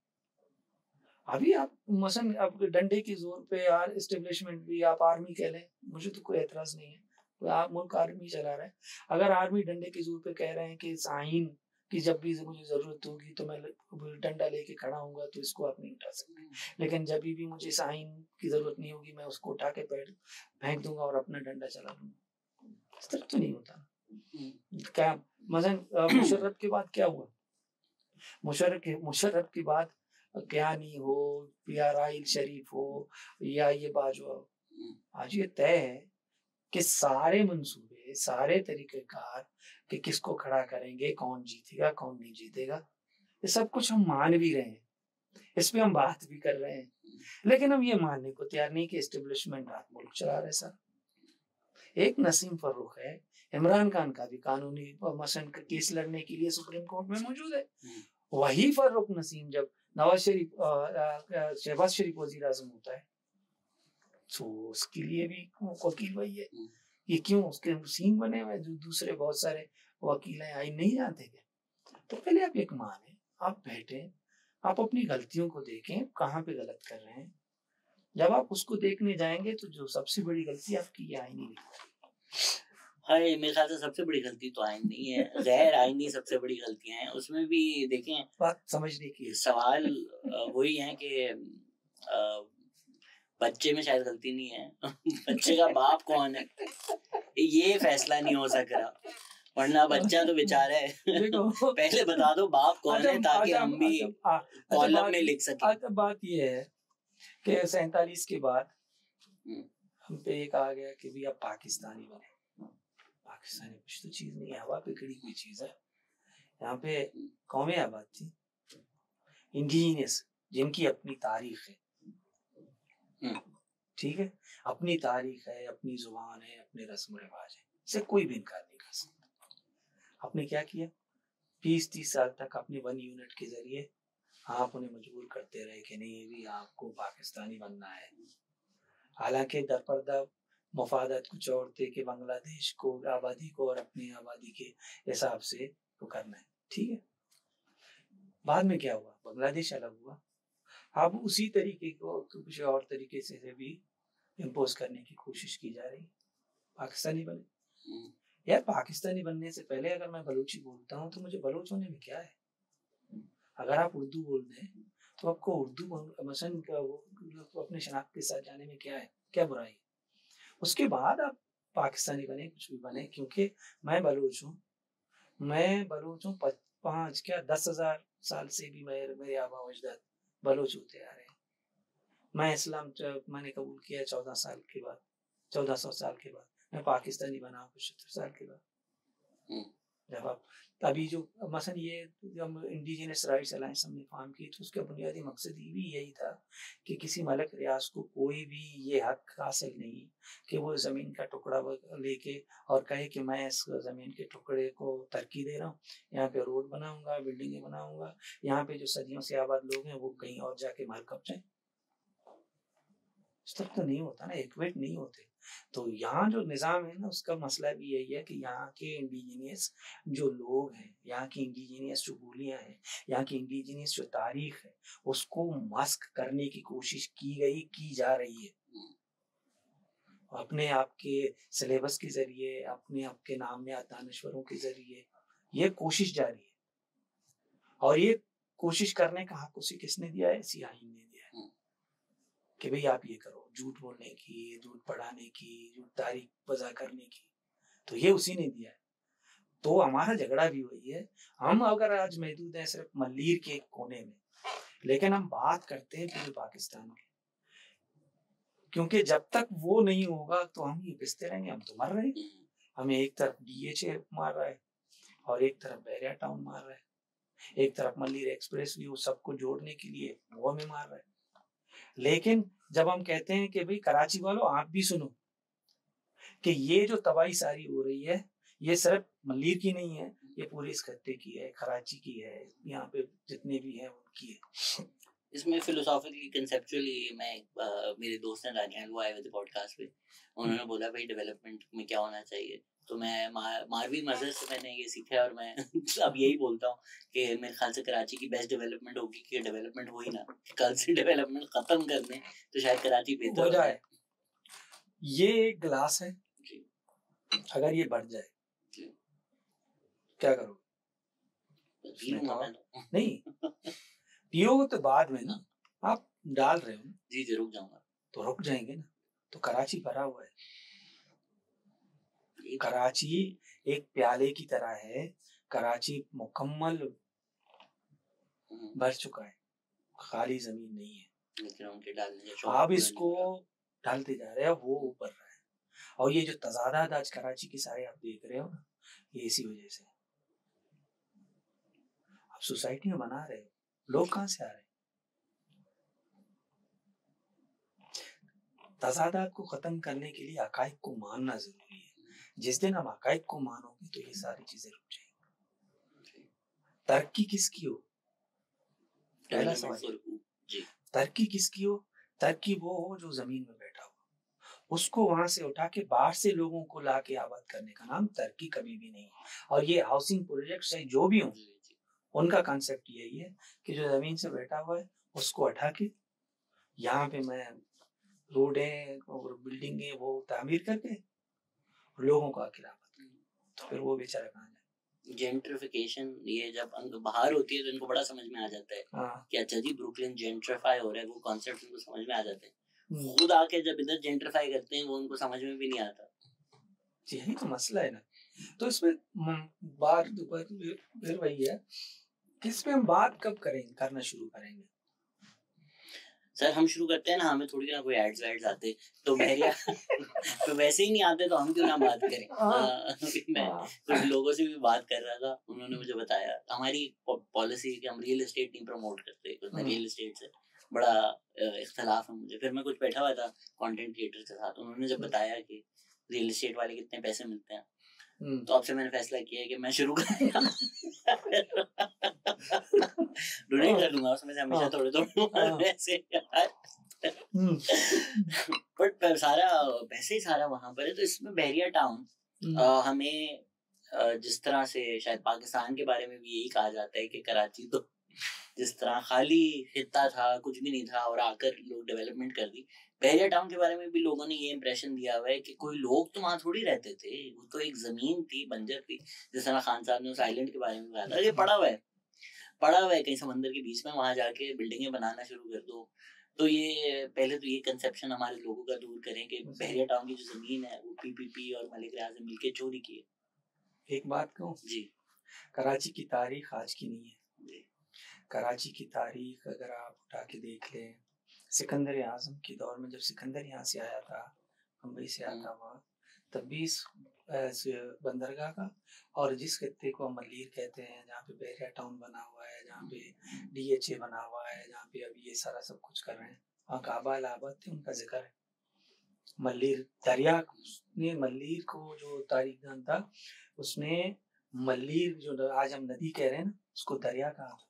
अभी आप मसन अब डंडे के जोर पे यार एस्टेब्लिशमेंट भी आप आर्मी कह लें, मुझे तो कोई एतराज नहीं है, आप मुल्क आर्मी चला रहा है। अगर आर्मी डंडे के जोर पे कह रहे हैं कि इस आइन की जब भी मुझे जरूरत होगी तो मैं डंडा लेके खड़ा हूँगा, तो इसको आप नहीं उठा सकते। लेकिन जब भी मुझे इस आइन की जरूरत नहीं होगी, मैं उसको उठा के फेंक दूंगा और अपना डंडा चला दूंगा। इस तरह तो नहीं होता। क्या मसन मुशर्रफ के बाद क्या हुआ? मुशर्रफ के बाद ज्ञानी हो या राइल शरीफ हो या ये बाजवा हो, आज ये तय है कि सारे मंसूबे, सारे तरीकेकार कि किसको खड़ा करेंगे, कौन जीतेगा कौन नहीं जीतेगा, ये सब कुछ हम मान भी रहे हैं, इस पे हम बात भी कर रहे हैं, लेकिन हम ये मानने को तैयार नहीं कि एस्टेब्लिशमेंट रात मुल्क चला रहे सर। एक नसीम फर्रुख है, इमरान खान का भी कानूनी मसलन का केस लड़ने के लिए सुप्रीम कोर्ट में मौजूद है। वही फर्रुख नसीम जब नवाज शरीफ शहबाज शरीफ वजीर आजम होता है, तो उसके लिए भी वकील वही है। ये क्यों? उसके सीन बने हुए जो दूसरे बहुत सारे वकील हैं, आइन नहीं जानते क्या? तो पहले आप एक माने, आप बैठे, आप अपनी गलतियों को देखें, कहाँ पे गलत कर रहे हैं। जब आप उसको देखने जाएंगे तो जो सबसे बड़ी गलती आपकी ये आईनी नहीं। हाय, मेरे ख्याल से सबसे बड़ी गलती तो आइन नहीं है, गैर आइनी सबसे बड़ी गलतियां हैं। उसमें भी देखें, बात समझने की सवाल वही है कि बच्चे में शायद गलती नहीं है बच्चे का बाप कौन है ये फैसला नहीं हो सक रहा, वरना बच्चा तो बेचारा है पहले बता दो बाप कौन है, ताकि हम भी कॉलम में लिख सकें। बात ये है कि 47 के बाद हम पे ये कहा गया कि भी अब पाकिस्तानी बने। पाकिस्तानी कुछ तो चीज नहीं है, हवा पे खड़ी हुई चीज है। यहाँ पे कौमें आबाद थी, इंडिजिनियस, जिनकी अपनी तारीख है, ठीक है, अपनी तारीख है, अपनी जुबान है, अपने रस्म रिवाज है, इसे कोई भी इनकार नहीं कर सकता। आपने क्या किया? 20-30 साल तक अपने 1 यूनिट के जरिए आप उन्हें मजबूर करते रहे कि नहीं भी आपको पाकिस्तानी बनना है। हालांकि दरपर्दा मफादत कुछ और थे कि बांग्लादेश को आबादी को और अपनी आबादी के हिसाब से तो करना है, ठीक है। बाद में क्या हुआ? बांग्लादेश अलग हुआ। अब उसी तरीके को कुछ और तरीके से भी इम्पोज करने की कोशिश की जा रही है। पाकिस्तानी बने यार, पाकिस्तानी बनने से पहले अगर मैं बलूची बोलता हूँ तो मुझे बलूच होने में क्या है? अगर आप उर्दू बोल दें तो आपको उर्दू मसन अपने शनाख्त के साथ जाने में क्या है, क्या बुराई? उसके बाद आप पाकिस्तानी बने, कुछ भी बने, क्योंकि मैं बलूच हूँ, 10,000 साल से भी मेरे आबा अजदाद बलूच होते आ रहे हैं। मैं इस्लाम मैंने कबूल किया 1400 साल के बाद, मैं पाकिस्तानी बना 75 साल के बाद। जब आप अभी जो मसलन ये जब इंडिजिनस राइट्स अलायंस हमने फॉर्म की तो उसका बुनियादी मकसद ये भी यही था कि किसी मलक रियाज को कोई भी ये हक हासिल नहीं कि वो ज़मीन का टुकड़ा लेके और कहे कि मैं इस ज़मीन के टुकड़े को तरक्की दे रहा हूँ, यहाँ पे रोड बनाऊंगा, बिल्डिंगें बनाऊंगा, यहाँ पे जो सदियों से आबाद लोग हैं वो कहीं और जाके मर कब जाए। इस तरह तो नहीं होता ना, इक्वेट नहीं होते। तो यहाँ जो निज़ाम है ना उसका मसला भी यही है कि यहाँ के इंडिजीनियस जो लोग हैं, यहाँ की इंडिजीनियस जो बोलियाँ हैं, यहाँ की इंडिजीनियस जो तारीख है, उसको मस्क करने की कोशिश की जा रही है अपने आपके सिलेबस के जरिए, अपने आपके नाम में दानश्वरों के जरिए। ये कोशिश जारी है और ये कोशिश करने का हक उसे किसने दिया है? इसी आइन ने दिया है कि भाई आप ये करो, झूठ बोलने की, झूठ पढ़ाने की, झूठ तारीख वजह करने की, तो ये उसी ने दिया है। तो हमारा झगड़ा भी वही है। हम अगर आज महदूद हैं सिर्फ मल्लीर के एक कोने में, लेकिन हम बात करते हैं पूरे पाकिस्तान की, क्योंकि जब तक वो नहीं होगा तो हम ये पिसते रहेंगे, हम तो मर रहे हैं। हमें एक तरफ DHA मार रहा है और एक तरफ बहरिया टाउन मार रहा है, एक तरफ मल्लीर एक्सप्रेस वे सबको जोड़ने के लिए वो हमें मार रहा है। लेकिन जब हम कहते हैं कि भाई कराची वालों आप भी सुनो कि ये जो तबाही सारी हो रही है ये सिर्फ मल्लीर की नहीं है, ये पूरी इस खत्ते की है, कराची की है, यहाँ पे जितने भी हैं उनकी है। इसमें फिलोसॉफिकली कंसेप्चुअली मैं मेरे दोस्त ने दानियाल वो आए हुए थे पॉडकास्ट पे, उन्होंने बोला भाई डेवलपमेंट में क्या होना चाहिए, तो मैं मारवी मजहब से मैंने ये सीखा है और मैं अब यही बोलता हूँ कि मेरे ख्याल से कराची की बेस्ट डेवलपमेंट होगी कि डेवलपमेंट हो ही ना, कल से डेवलपमेंट खत्म कर दें तो शायद कराची बेहतर हो जाए। ये एक गिलास है, अगर ये बढ़ जाए क्या करो? नहीं पियोगे तो बाद में ना, आप डाल रहे हो जी रुक जाऊंगा तो रुक जाएंगे ना। तो कराची भरा हुआ है, कराची एक प्याले की तरह है, कराची मुकम्मल भर चुका है, खाली जमीन नहीं है, लेकिन उनके डालने आप इसको डालते जा रहे हैं, वो ऊपर रहा है। और ये जो तजादात आज कराची के सारे आप देख रहे हो ना, ये इसी वजह से। आप सोसाइटी में बना रहे हो, लोग कहाँ से आ रहे हैं? तजादात को खत्म करने के लिए हकाइक को मानना जरूरी है। जिस दिन हम हकाइक को मानोगे तो ये सारी चीजें रुक जाएंगी। तरक्की किसकी हो? पहला सवाल, तरक्की किसकी हो? तरक्की वो हो जो जमीन में बैठा हो, उसको वहां से उठा के बाहर से लोगों को ला के आबाद करने का नाम तरक्की कभी भी नहीं। और ये हाउसिंग प्रोजेक्ट है जो भी हो, उनका कॉन्सेप्ट यही है कि जो जमीन से बैठा हुआ है उसको उठा के यहाँ पे मैं रोडें और बिल्डिंगें वो तामीर करके लोगों को आके आबाद, तो फिर वो बेचारा कहाँ जाए? जेंट्रिफिकेशन ये जब बाहर होती है तो इनको बड़ा समझ में आ जाता है कि अच्छा जी ब्रुकलिन जेंट्रिफाई हो रहा है, वो कॉन्सेप्ट इनको समझ में आ जाते हैं। खुद आके जब इधर जेंट्रिफाई करते हैं वो उनको समझ में भी नहीं आता। यही तो मसला है ना। तो इसमें बात फिर वही है कि इसमें हम बात कब करेंगे, करना शुरू करेंगे? सर हम शुरू करते हैं ना, हमें थोड़ी ना कोई एड्स वैड्स आते तो बहरिया तो वैसे ही नहीं आते तो हम क्यों ना बात करें। मैं कुछ लोगों से भी बात कर रहा था, उन्होंने मुझे बताया हमारी पॉलिसी है कि हम रियल एस्टेट नहीं प्रमोट करते, उसमें रियल एस्टेट से बड़ा इख्तलाफ है मुझे। फिर मैं कुछ बैठा हुआ था कंटेंट क्रिएटर के साथ, उन्होंने जब बताया कि रियल एस्टेट वाले कितने पैसे मिलते हैं, तो अब से मैंने फैसला किया है कि मैं शुरू करूंगा डोनेट कर दूंगा उसमें से हमेशा थोड़े पैसे बट सारा पैसे ही सारा वहां पर है। तो इसमें बहरिया टाउन हमें जिस तरह से शायद पाकिस्तान के बारे में भी यही कहा जाता है कि कराची तो जिस तरह खाली खित्ता था, कुछ भी नहीं था और आकर लोग डेवलपमेंट कर दी, बहरिया टाउन के बारे में भी लोगों ने ये इंप्रेशन दिया हुआ है कि कोई लोग तो वहां थोड़ी रहते थे, वो तो एक जमीन थी, बंजर थी। जिस तरह खान साहब ने उस आइलैंड के बारे में कहा था, ये पड़ा हुआ है कहीं समंदर के बीच में, वहां जाके बिल्डिंगें बनाना शुरू कर दो। तो ये पहले तो ये कंसेप्शन हमारे लोगों का दूर करें कि बहरिया टाउन की जो जमीन है वो PPP और मलिक रियाज ने मिलकर चोरी की है। एक बात कहूं जी, कराची की तारीख आज की नहीं है जी। कराची की तारीख अगर आप उठा के देख लें, सिकंदर आजम के दौर में जब सिकंदर यहाँ से आया था, मुंबई से आता हुआ, तब भी इस बंदरगाह का, और जिस खत्ते को हम मल्लीर कहते हैं, जहाँ पे बैरिया टाउन बना हुआ है, जहाँ पे DHA बना हुआ है, जहाँ पे अभी ये सारा सब कुछ कर रहे हैं, वहाँ काबा इलाहाबाद थे, उनका जिक्र है। मल्लीर दरिया ने, मल्लीर को जो तारीखदान था उसने मल्लीर जो आज हम नदी कह रहे हैं ना, उसको दरिया कहा था।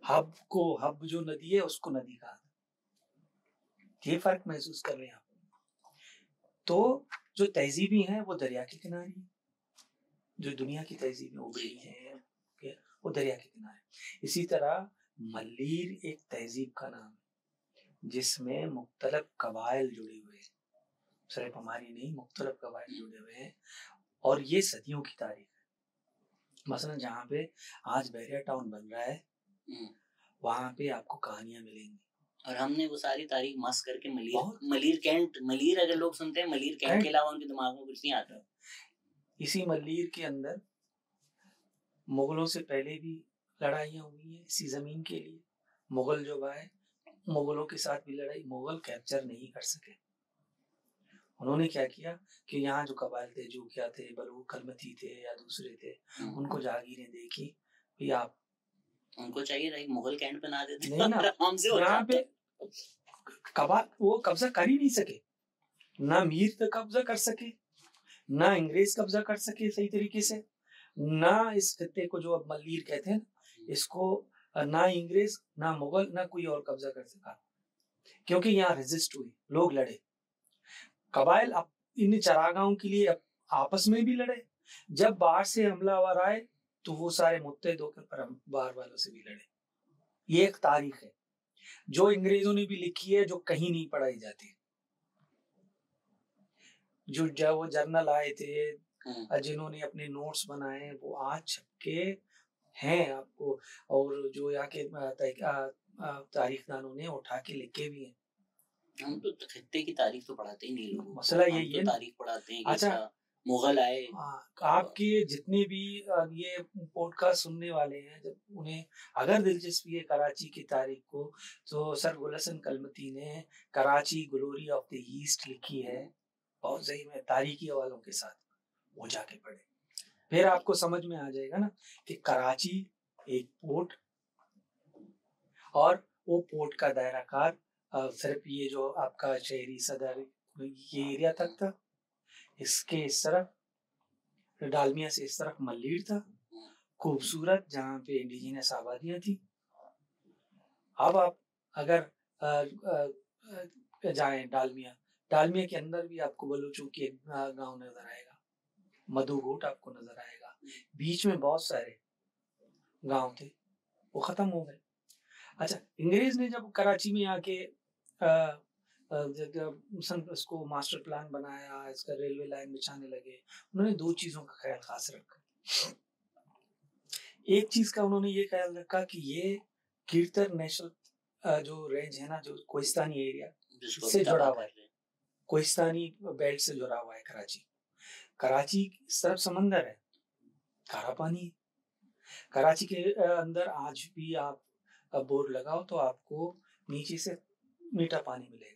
हब जो नदी है उसको नदी कहा था। ये फर्क महसूस कर रहे हैं आप। तो जो तहजीबी हैं वो दरिया के किनारे, जो दुनिया की तहजीबें उभरी हैं वो दरिया के किनारे। इसी तरह मल्लीर एक तहजीब का नाम है जिसमें मुख्तलिफ कबाइल जुड़े हुए हैं, सिर्फ हमारी नहीं, मुख्तलिफ कबाइल जुड़े हुए हैं, और ये सदियों की तारीख है। मसलन जहाँ पे आज बैरिया टाउन बन रहा है वहाँ पे आपको कहानियां मिलेंगी, और हमने वो सारी तारीख मस करके मलीर अगर लोग सुनते हैं मलीर कैंट के अलावा उनके दिमाग में कुछ नहीं आता। इसी मल्लीर के अंदर मुगलों से पहले भी लड़ाइयाँ हुई हैं इसी जमीन के लिए। मुगल जब आए, मुगलों के साथ भी लड़ाई, मुगल कैप्चर नहीं कर सके। उन्होंने क्या किया कि यहाँ जो कबाइल थे, जो क्या थे, बलू कलमती थे या दूसरे थे, उनको जागीरें देखी भी, आप उनको चाहिए था मुगल कैंट बना देते नहीं ना, यहाँ पे वो कब्जा कर ही नहीं सके, ना मीर तक कब्जा कर सके, ना अंग्रेज कब्जा कर सके सही तरीके से, ना इस खत्ते को जो अब मल्लीर कहते हैं इसको ना अंग्रेज, ना मुगल, ना कोई और कब्जा कर सका, क्योंकि यहाँ रेजिस्ट हुई, लोग लड़े। कबाइल इन चरागाहों के लिए आपस में भी लड़े। जब बाहर से हमलावर आए तो वो सारे मुत्तहिद होकर बाहर वालों से भी लड़े। ये एक तारीख है जो अंग्रेजों ने भी लिखी है, जो कहीं नहीं पढ़ाई जाती। जो वो जर्नल आए थे, जिन्होंने अपने नोट्स बनाए, वो आज छपके हैं आपको, और जो यहाँ के तारीखदानों ने उठा के लिखे भी हैं। हम तो खत्ते की तारीख तो पढ़ाते ही नहीं लोगों, मसला यही है, तारीख पढ़ाते हैं। अच्छा, मुगल आए। आपके जितने भी ये पॉडकास्ट सुनने वाले हैं, जब उन्हें अगर दिलचस्पी है कराची की तारीख को, तो सर गुल हसन कलमती ने Karachi glory of the east लिखी है, बहुत सही में तारीखी हवालों के साथ, वो जाके पढ़े, फिर आपको समझ में आ जाएगा ना कि कराची एक पोर्ट, और वो पोर्ट का दायरा कार सिर्फ ये जो आपका शहरी सदर ये एरिया तक था, इसके इस तरफ डालमिया से इस तरफ मल्लीर था, खूबसूरत, जहाँ पे इंडिजिनस आबादियाँ थी। अब आप अगर जाएं डालमिया के अंदर भी आपको बलूचों की एक गांव नजर आएगा, मधुघोट आपको नजर आएगा, बीच में बहुत सारे गांव थे, वो खत्म हो गए। अच्छा, अंग्रेज ने जब कराची में आके उसको मास्टर प्लान बनाया, इसका रेलवे लाइन बिछाने लगे, उन्होंने दो चीजों का ख्याल खास रखा। एक चीज का उन्होंने ये ख्याल रखा कि ये कीर्तर नेशनल जो रेंज है ना, जो कोहिस्तानी एरिया से जुड़ा हुआ है, कोहिस्तानी बेल्ट से जुड़ा हुआ है कराची इस तरफ समंदर है, खारा पानी। कराची के अंदर आज भी आप बोर लगाओ तो आपको नीचे से मीठा पानी मिलेगा।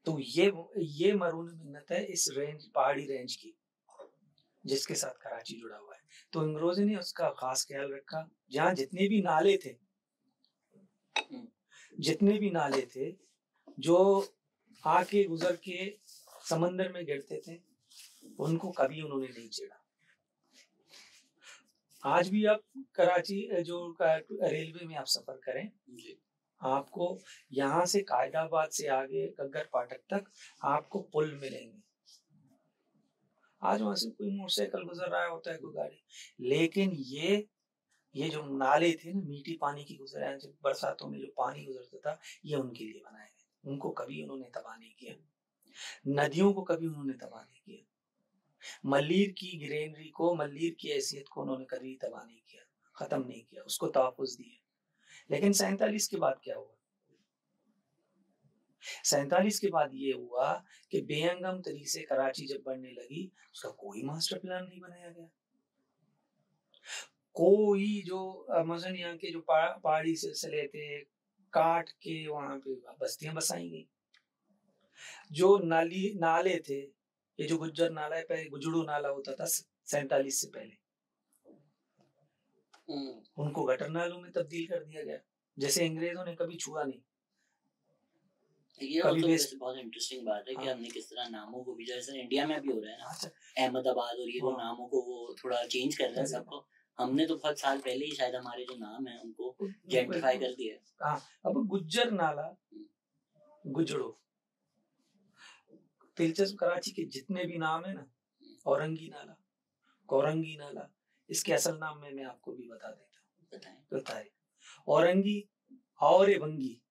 तो ये मरून मिन्नत है इस रेंज, पहाड़ी रेंज की, जिसके साथ कराची जुड़ा हुआ है। तो अंग्रेजों ने उसका खास ख्याल रखा। जहाँ जितने भी नाले थे जो आके गुजर के समंदर में गिरते थे, उनको कभी उन्होंने नहीं छेड़ा। आज भी आप कराची जो रेलवे में आप सफर करें, आपको यहाँ से कायदाबाद से आगे गग्गर फाटक तक आपको पुल मिलेंगे। आज वहां से कोई मोटरसाइकिल गुजर रहा होता है, कोई गाड़ी, लेकिन ये जो नाले थे ना, मीठी पानी की गुजर रहे हैं, बरसातों में जो पानी गुजरता था, ये उनके लिए बनाए गए। उनको कभी उन्होंने तबाह नहीं किया, नदियों को कभी उन्होंने तबाह नहीं किया, मल्लीर की ग्रीनरी को, मल्लीर की हैसियत को उन्होंने कभी तबाह नहीं किया, खत्म नहीं किया, उसको तहफ़्फ़ुज़ दिया। लेकिन 47 के बाद क्या हुआ? 47 के बाद ये हुआ कि बेहंगम तरीके से कराची जब बढ़ने लगी, उसका कोई मास्टर प्लान नहीं बनाया गया। कोई जो मसलन यहाँ के जो पहाड़ी सिलसिले थे, काट के वहां पे बस्तियां बसाई गई। जो नाले थे, ये जो गुज्जर नाला है पहले गुजड़ू नाला होता था 47 से पहले, उनको गटर नालों में तब्दील कर दिया गया, जैसे अंग्रेजों ने कभी छुआ नहीं। ये तो बहुत इंटरेस्टिंग बात है कि हमने किस तरह नामों को भी, जैसे इंडिया में भी हो रहा है ना, अहमदाबाद और ये वो नामों को वो थोड़ा चेंज कर रहे हैं सबको। हमने तो बहुत साल पहले ही शायद हमारे जो नाम है उनको जेंटिफाई कर दिया। अब गुज्जर नाला, गुजड़ो, दिलचस्प, कराची के जितने भी नाम है ना, औरंगी नाला, कोरंगी नाला, इसके असल नाम में मैं आपको भी बता देता हूँ। बताए औरंगी और वंगी,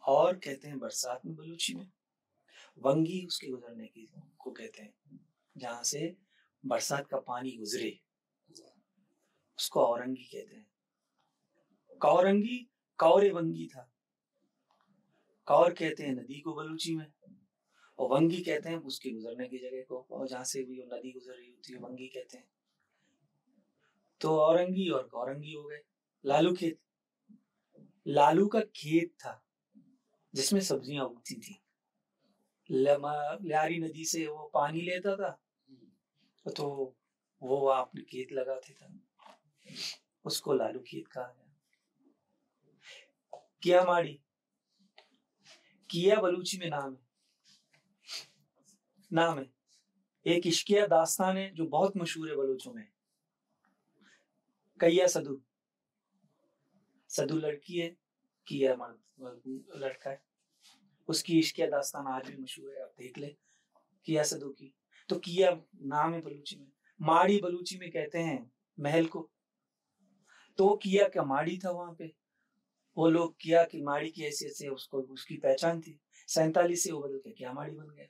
और कहते हैं बरसात में बलूची में, वंगी उसके गुजरने की को कहते हैं जहां से बरसात का पानी गुजरे, उसको औरंगी कहते हैं। कौरंगी कौरे वंगी था, कौर कहते हैं नदी को बलूची में, और वंगी कहते हैं उसके गुजरने की जगह को, और जहां से भी नदी गुजर रही होती है वंगी कहते हैं। तो औरंगी और कौरंगी हो गए। लालू खेत, लालू का खेत था जिसमें सब्जियां उगती थी, लियारी नदी से वो पानी लेता था, तो वो अपने खेत लगाते थे, उसको लालू खेत कहा गया। किया माड़ी, किया बलूची में नाम है, एक इश्किया दास्तान है जो बहुत मशहूर है बलूचों में। कैया सदू, सदू लड़की है, किया लड़का है, उसकी इश्किया दास्तान आज भी मशहूर है, आप देख ले किया सदू की। तो किया नाम है बलूची में। माड़ी बलूची में कहते हैं महल को, तो किया का माड़ी था वहां पे, वो लोग किया की माड़ी की हैसियत से उसको उसकी पहचान थी। 47 से वो बदल के क्या माड़ी बन गया।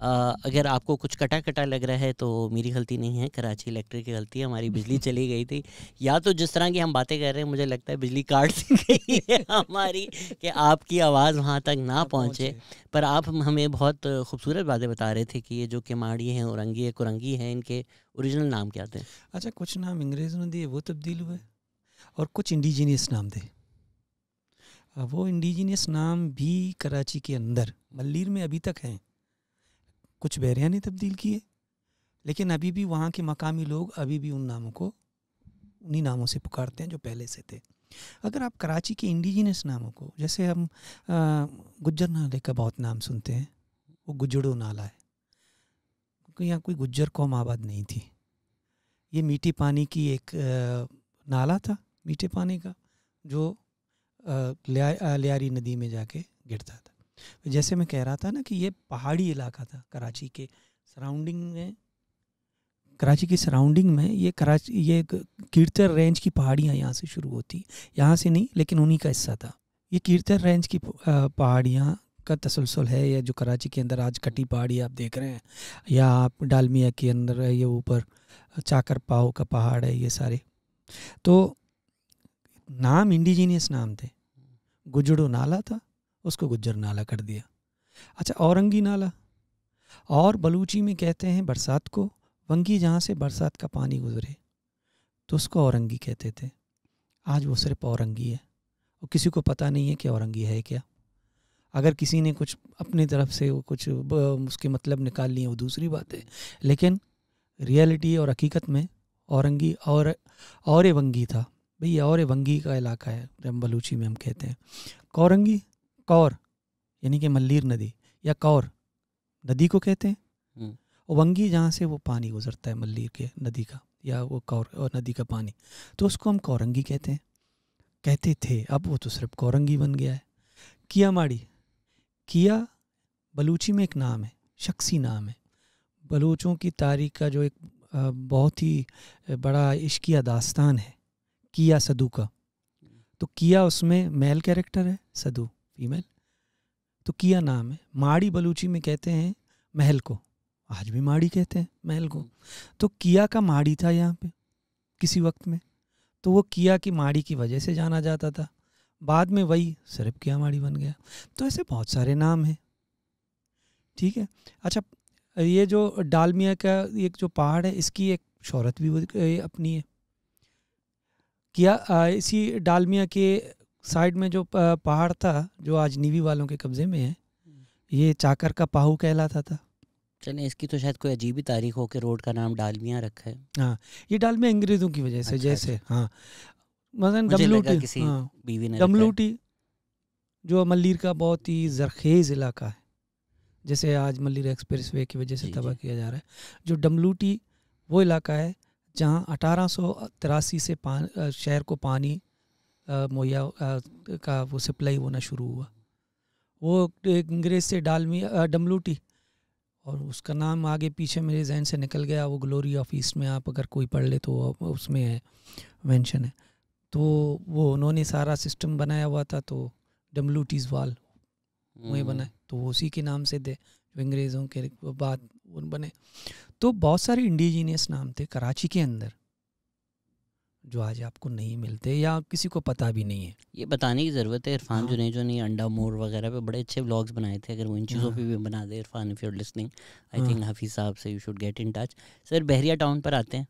अगर आपको कुछ कटा कटा लग रहा है तो मेरी गलती नहीं है, कराची इलेक्ट्रिक की गलती है, हमारी बिजली चली गई थी, या तो जिस तरह की हम बातें कर रहे हैं मुझे लगता है बिजली काट दी गई है हमारी कि आपकी आवाज़ वहाँ तक ना पहुँचे। पर आप हमें बहुत खूबसूरत बातें बता रहे थे कि ये जो केमाड़ी हैं, औरंगी है, कुरंगी हैं, इनके ओरिजिनल नाम क्या थे? अच्छा, कुछ नाम अंग्रेज़ों ने दिए वो तब्दील हुए, और कुछ इंडिजीनियस नाम थे। वो इंडिजीनियस नाम भी कराची के अंदर मल्लीर में अभी तक हैं, कुछ बहरिया ने तब्दील किए, लेकिन अभी भी वहाँ के मकामी लोग अभी भी उन नामों को उन्हीं नामों से पुकारते हैं जो पहले से थे। अगर आप कराची के इंडिजीनियस नामों को, जैसे हम गुज्जर नाले का बहुत नाम सुनते हैं, वो गुजड़ो नाला है, क्योंकि यहाँ कोई गुज्जर कौम आबाद नहीं थी। ये मीठे पानी की एक नाला था, मीठे पानी का, जो लियारी नदी में जाके गिरता था। जैसे मैं कह रहा था ना कि ये पहाड़ी इलाका था कराची के सराउंडिंग में, कराची की सराउंडिंग में ये कीर्तर रेंज की पहाड़ियाँ यहाँ से शुरू होती, यहाँ से नहीं लेकिन उन्हीं का हिस्सा था। ये कीर्तर रेंज की पहाड़ियाँ का तसलसल है, या जो कराची के अंदर आज कटी पहाड़ी आप देख रहे हैं, या आप डालमिया के अंदर ये ऊपर चाकर पाओ का पहाड़ है, ये सारे तो नाम इंडिजीनियस नाम थे। गुजड़ो नाला था, उसको गुज्जर नाला कर दिया। अच्छा, औरंगी नाला, और बलूची में कहते हैं बरसात को, वंगी जहाँ से बरसात का पानी गुजरे तो उसको औरंगी कहते थे। आज वो सिर्फ औरंगी है, और किसी को पता नहीं है कि औरंगी है क्या। अगर किसी ने कुछ अपनी तरफ से वो कुछ उसके मतलब निकाल लिए वो दूसरी बात है, लेकिन रियलिटी और हकीकत में औरंगी और वंगी था भैया, और वंगी का इलाका है जब बलूची में हम कहते हैं। कौरंगी, कौर यानी कि मल्लीर नदी या कौर नदी को कहते हैं, और वंगी जहाँ से वो पानी गुजरता है मल्लीर के नदी का, या वो कौर और नदी का पानी, तो उसको हम कौरंगी कहते थे। अब वो तो सिर्फ कौरंगी बन गया है। किया माड़ी, किया बलूची में एक नाम है, शख्सी नाम है। बलूचों की तारीख का जो एक बहुत ही बड़ा इश्किया दास्तान है किया सदू का, तो किया उसमें मेल कैरेक्टर है, सदू फीमेल, तो किया नाम है। माड़ी बलूची में कहते हैं महल को, आज भी माड़ी कहते हैं महल को, तो किया का माड़ी था यहाँ पे किसी वक्त में, तो वो किया की माड़ी की वजह से जाना जाता था। बाद में वही सिर्फ किया माड़ी बन गया। तो ऐसे बहुत सारे नाम हैं, ठीक है। अच्छा, ये जो डालमिया का एक जो पहाड़ है, इसकी एक शोहरत भी अपनी है। किया इसी डालमिया के साइड में जो पहाड़ था जो आज नीवी वालों के कब्ज़े में है, ये चाकर का पाहू कहलाता था। चलें, इसकी तो शायद कोई अजीब ही तारीख हो के रोड का नाम डालमिया रखा है। हाँ, ये डालमिया अंग्रेज़ों की वजह से, अच्छा, जैसे अच्छा। हाँ मसलन मुझे लगा डमलूटी, किसी हाँ बीवी ने रखा है। डमलूटी जो मल्लीर का बहुत ही ज़रखेज़ इलाका है, जैसे आज मल्लीर एक्सप्रेस वे की वजह से जी, तबाह जी। किया जा रहा है। जो डमलूटी वो इलाका है जहाँ 1883 से शहर को पानी मुहैया का वो सप्लाई होना शुरू हुआ। वो एक अंग्रेज़ से डालमिया डमलूटी, और उसका नाम आगे पीछे मेरे जहन से निकल गया। वो ग्लोरी ऑफ ईस्ट में आप अगर कोई पढ़ ले तो उसमें है, मेंशन है। तो वो उन्होंने सारा सिस्टम बनाया हुआ था, तो डमलूटीज़ वाल वही बनाए, तो वो उसी के नाम से थे जो अंग्रेज़ों के बाद वो बने। तो बहुत सारे इंडिजीनियस नाम थे कराची के अंदर जो आज आपको नहीं मिलते या किसी को पता भी नहीं है। ये बताने की ज़रूरत है। इरफान हाँ। जुनेजो ने अंडा मोर वगैरह पे बड़े अच्छे व्लॉग्स बनाए थे। अगर वो इन चीज़ों हाँ। पे भी बना दे Irfan, if you are listening, I हाँ। थिंक हफीज़ साहब से you should get in touch. Sir, Bahria town पर आते हैं।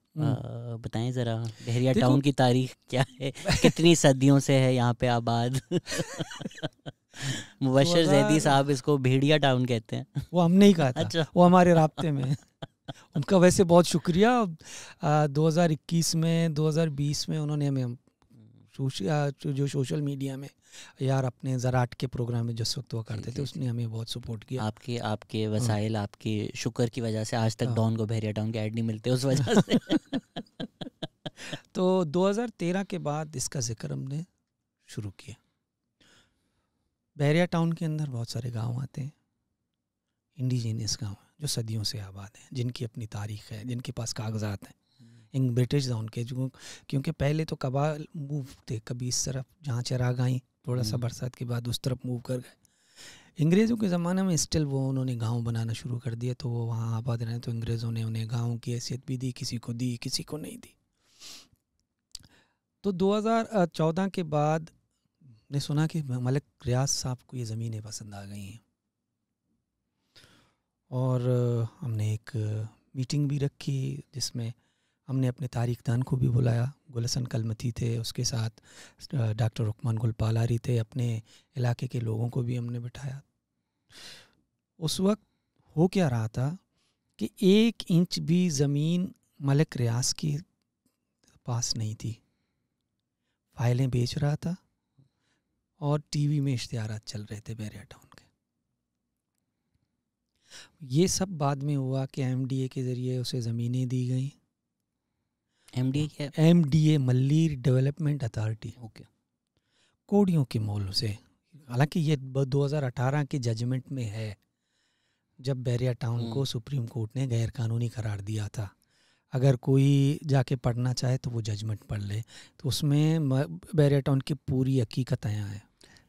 बताएं ज़रा, बहरिया देखो- टाउन की तारीख क्या है, कितनी सदियों से है यहाँ पे आबाद? मुबशर जैदी साहब इसको भेड़िया टाउन कहते हैं। वो हमने ही कहा था। अच्छा। वो हमारे राब्ते में है। उनका वैसे बहुत शुक्रिया। 2021 में 2020 में उन्होंने हमें जो सोशल मीडिया में यार अपने ज़राट के प्रोग्राम में जिस वक्त वो करते थे, उसने हमें बहुत सपोर्ट किया। आपके वसाइल, आपके शुक्र की वजह से आज तक हाँ। डॉन को बहरिया टाउन के ऐड नहीं मिलते उस वजह से। तो 2013 के बाद इसका जिक्र हमने शुरू किया। बहरिया टाउन के अंदर बहुत सारे गांव आते हैं, इंडिजीनियस गांव जो सदियों से आबाद हैं, जिनकी अपनी तारीख है, जिनके पास कागजात हैं, इन ब्रिटिश जोन के, जो क्योंकि पहले तो कबाल मूव थे, कभी इस तरफ जहाँ चिराग आई, थोड़ा सा बरसात के बाद उस तरफ मूव कर गए। अंग्रेज़ों के ज़माने में स्टिल वो उन्होंने गांव बनाना शुरू कर दिया, तो वो वहाँ आबाद रहे। तो अंग्रेज़ों ने उन्हें गांव की हैसियत भी दी, किसी को दी, किसी को नहीं दी। तो 2014 के बाद ने सुना कि मलिक रियाज साहब को ये ज़मीनें पसंद आ गई हैं, और हमने एक मीटिंग भी रखी जिसमें हमने अपने तारीखदान को भी बुलाया। गुलशन कलमती थे, उसके साथ डॉक्टर रुकमान गुलपालारी थे, अपने इलाके के लोगों को भी हमने बिठाया। उस वक्त हो क्या रहा था कि 1 इंच भी ज़मीन मलिक रियाज के पास नहीं थी। फाइलें बेच रहा था और टीवी में इश्तिहारात चल रहे थे बहरिया टाउन के। ये सब बाद में हुआ कि एमडीए के ज़रिए उसे ज़मीनें दी गई। एमडीए क्या? MDA Malir development authority, okay. कोड़ियों के मोल से। हालांकि ये 2018 के जजमेंट में है, जब बहरिया टाउन को सुप्रीम कोर्ट ने गैर कानूनी करार दिया था। अगर कोई जाके पढ़ना चाहे तो वो जजमेंट पढ़ ले, तो उसमें बहरिया टाउन की पूरी हकीकत यहाँ है।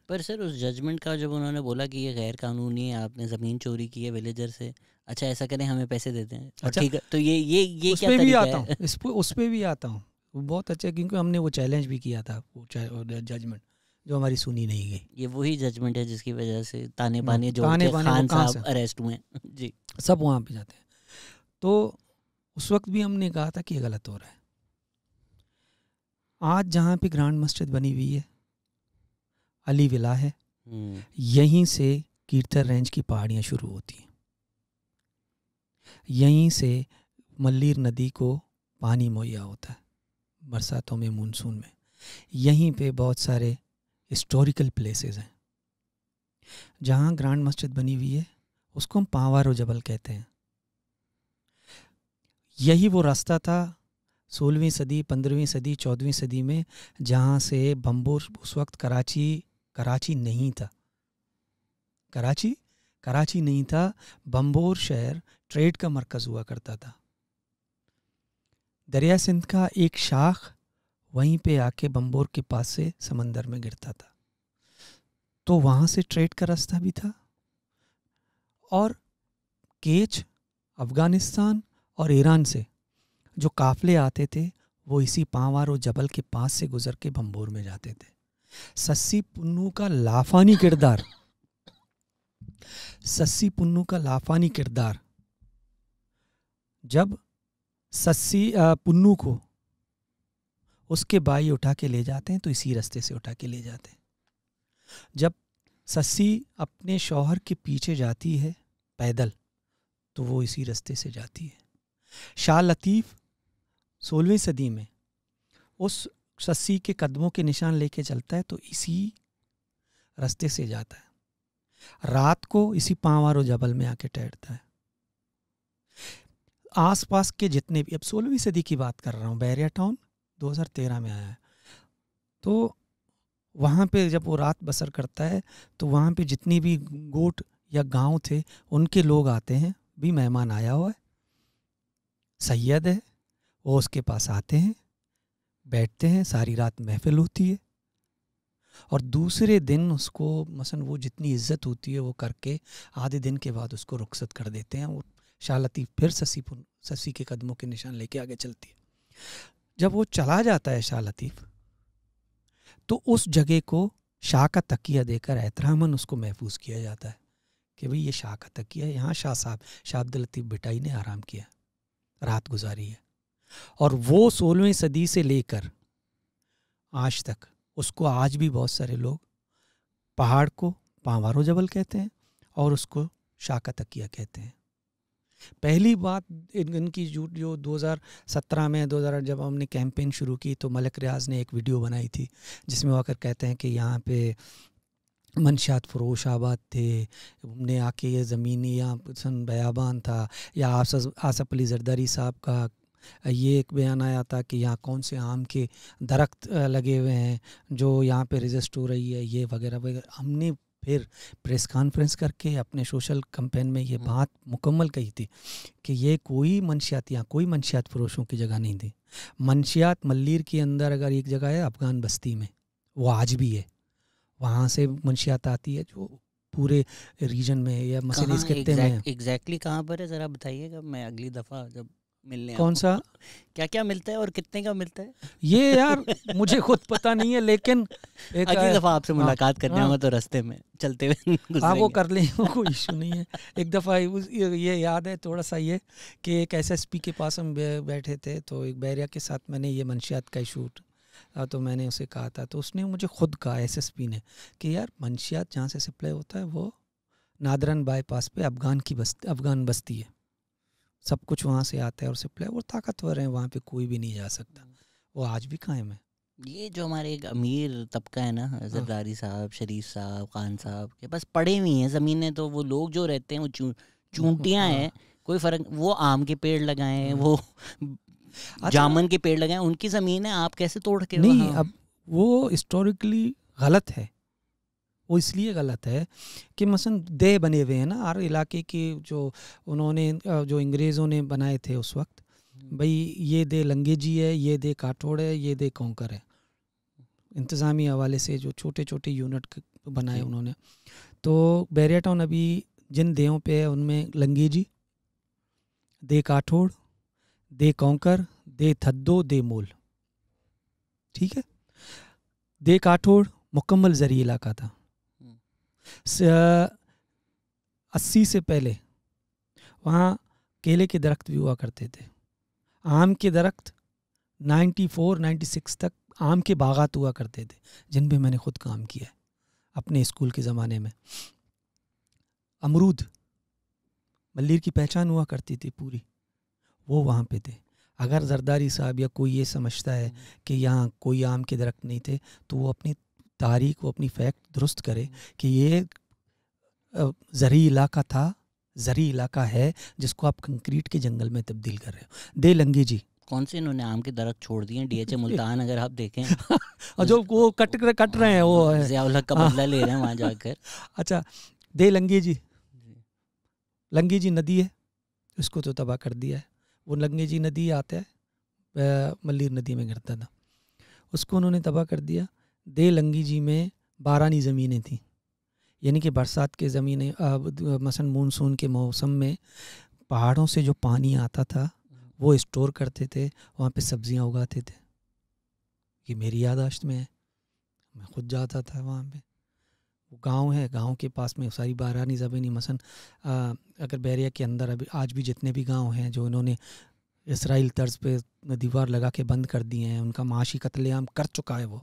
पर सर, उस जजमेंट का जब उन्होंने बोला कि ये गैर कानूनी है, आपने ज़मीन चोरी की है विलेजर से, अच्छा ऐसा करें हमें पैसे देते हैं, अच्छा, ठीक है, तो ये उस क्या पे भी तरीका आता है? हूँ, उस पे भी आता हूँ। वो बहुत अच्छा, क्योंकि हमने वो चैलेंज भी किया था, वो जजमेंट जो हमारी सुनी नहीं गई। ये वही जजमेंट है जिसकी वजह से ताने बाने जोड़ ताने के बाने खान वो कहाँ साहब अरेस्ट हुए हैं। जी, सब वहाँ पे जाते हैं। तो उस वक्त भी हमने कहा था कि ये गलत हो रहा है। आज जहाँ पे ग्रांड मस्जिद बनी हुई है, अली विला है, यहीं से कीर्तन रेंज की पहाड़ियाँ शुरू होती हैं। यहीं से मल्लीर नदी को पानी मुहैया होता है बरसातों में, मानसून में। यहीं पे बहुत सारे हिस्टोरिकल प्लेसेस हैं। जहाँ ग्रांड मस्जिद बनी हुई है उसको हम पावारो जबल कहते हैं। यही वो रास्ता था 16वीं सदी, 15वीं सदी, 14वीं सदी में, जहाँ से बम्बोर, उस वक्त कराची नहीं था, कराची नहीं था, बम्बोर शहर ट्रेड का मरकज़ हुआ करता था। दरिया सिंध का एक शाख वहीं पे आके बम्बोर के पास से समंदर में गिरता था, तो वहाँ से ट्रेड का रास्ता भी था। और केच, अफ़गानिस्तान और ईरान से जो काफ़िले आते थे वो इसी पावारो जबल के पास से गुजर के बम्बोर में जाते थे। सस्सी पुन्नू का लाफानी किरदार, जब सस्सी पुन्नू को उसके भाई उठा के ले जाते हैं तो इसी रास्ते से उठा के ले जाते हैं। जब सस्सी अपने शौहर के पीछे जाती है पैदल, तो वो इसी रास्ते से जाती है। शाह लतीफ़ 16वीं सदी में उस सस्सी के कदमों के निशान लेके चलता है, तो इसी रास्ते से जाता है। रात को इसी पांवारो जबल में आके ठहरता है। आसपास के जितने भी, अब 16वीं सदी की बात कर रहा हूँ, बैरिया टाउन 2013 में आया है, तो वहाँ पे जब वो रात बसर करता है तो वहाँ पे जितनी भी गोट या गांव थे उनके लोग आते हैं, भी मेहमान आया हुआ है, सैयद है, वो उसके पास आते हैं, बैठते हैं, सारी रात महफिल होती है, और दूसरे दिन उसको मसन वो जितनी इज्जत होती है वो करके आधे दिन के बाद उसको रुखसत कर देते हैं। और शाह लतीफ़ फिर सस्सी के कदमों के निशान लेके आगे चलती है। जब वो चला जाता है शाह लतीफ़, तो उस जगह को शाह का तकिया देकर एहतरामन उसको महफूज किया जाता है कि भाई ये शाह का तकिया है, यहाँ शाह अब्दुल लतीफ़ भिटाई ने आराम किया, रात गुजारी है। और वो 16वीं सदी से लेकर आज तक उसको आज भी बहुत सारे लोग पहाड़ को पांवारो जबल कहते हैं और उसको शाह का तकिया कहते हैं। पहली बात इनकी जो 2017 में 2008 जब हमने कैंपेन शुरू की तो मलिक रियाज ने एक वीडियो बनाई थी जिसमें वो आकर कहते हैं कि यहाँ पे मंशियात फरोश आबाद थे, हमने आके ये ज़मीनी यहाँ सन बयाबान था, या आसफ अली जरदारी साहब का ये एक बयान आया था कि यहाँ कौन से आम के दरख्त लगे हुए हैं जो यहाँ पे रजिस्ट हो रही है, ये वगैरह वगैरह। हमने फिर प्रेस कॉन्फ्रेंस करके अपने सोशल कैंपेन में ये बात मुकम्मल कही थी कि ये कोई मंशियात, यहाँ कोई मंशियात फरोशों की जगह नहीं थी। मंशियात मल्लीर के अंदर अगर एक जगह है अफ़गान बस्ती में, वो आज भी है, वहाँ से मंशियात आती है जो पूरे रीजन में या मसलीस खत्ते में। एग्जैक्टली कहाँ पर है ज़रा बताइएगा, मैं अगली दफ़ा जब मिलने कौन सा क्या क्या मिलता है और कितने का मिलता है ये यार मुझे खुद पता नहीं है, लेकिन एक अगली दफ़ा आपसे मुलाकात करने आऊँगा तो रास्ते में चलते हुए हाँ वो कर लें, कोई इशू नहीं है। एक दफ़ा ये याद है थोड़ा सा ये कि एक SSP के पास हम बैठे थे, तो एक बैरिया के साथ मैंने ये मंशियात का शूट, तो मैंने उसे कहा था, तो उसने मुझे खुद कहा SSP ने कि यार मंशियात जहाँ से सप्लाई होता है वो नादरन बाईपास पे अफ़गान बस्ती है, सब कुछ वहाँ से आता है और सप्लाई, वो ताकतवर हैं, वहाँ पे कोई भी नहीं जा सकता, वो आज भी कायम है। ये जो हमारे एक अमीर तबका है ना, जरदारी साहब, शरीफ साहब, खान साहब के पास पड़े हुई हैं ज़मीनें, तो वो लोग जो रहते हैं वो चूंटियाँ हैं, कोई फ़र्क, वो आम के पेड़ लगाएं, वो जामन के पेड़ लगाएं, उनकी ज़मीन है, आप कैसे तोड़ के नहीं। अब वो हिस्टोरिकली गलत है, वो इसलिए गलत है कि मसन दे बने हुए हैं ना हर इलाके के, जो उन्होंने जो अंग्रेज़ों ने बनाए थे उस वक्त, भाई ये दे लंगेजी है, ये दे काठोड़ है, ये दे कौंकर है, इंतज़ामी हवाले से जो छोटे छोटे यूनिट बनाए उन्होंने। तो बैरिया टाउन अभी जिन देहों पे है उनमें लंगेजी, दे काठोड़, दे कौंकर, दे थद्दो, दे मोल, ठीक है। दे काठोड़ मुकम्मल ज़री इलाका था। 80 से पहले वहाँ केले के दरख्त भी हुआ करते थे, आम के दरख्त 94-96 तक आम के बागात हुआ करते थे, जिन पे मैंने खुद काम किया है अपने स्कूल के ज़माने में। अमरूद मल्लीर की पहचान हुआ करती थी पूरी, वो वहाँ पे थे। अगर जरदारी साहब या कोई ये समझता है कि यहाँ कोई आम के दरख्त नहीं थे, तो वो अपनी तारीख, वो अपनी फैक्ट दुरुस्त करे कि ये ज़री इलाका था, ज़री इलाका है, जिसको आप कंक्रीट के जंगल में तब्दील कर रहे हो। दे लंगी जी कौन से इन्होंने आम के दरख्त छोड़ दिए, DH मुल्तान अगर आप देखें और जो वो कट रहे हैं वो ज़ियाउल हक का बदला ले रहे हैं वहाँ जाकर। अच्छा, दे लंगी जी, लंगी जी नदी है, उसको तो तबाह कर दिया है। वो लंगी जी नदी आता है, मल्लीर नदी में गिरता था, उसको उन्होंने तबाह कर दिया। दे लंगी जी में बारानी ज़मीनें थी, यानी कि बरसात के ज़मीनें, मसन मानसून के मौसम में पहाड़ों से जो पानी आता था वो स्टोर करते थे, वहाँ पे सब्जियाँ उगाते थे। ये मेरी याददाश्त में है, मैं खुद जाता था वहाँ पे। वो गांव है, गांव के पास में सारी बारानी ज़मीनी, मसन अगर बैरिया के अंदर अभी आज भी जितने भी गांव हैं जो इन्होंने इसराइल तर्ज पे दीवार लगा के बंद कर दिए हैं, उनका माशी कत्लेआम कर चुका है वो,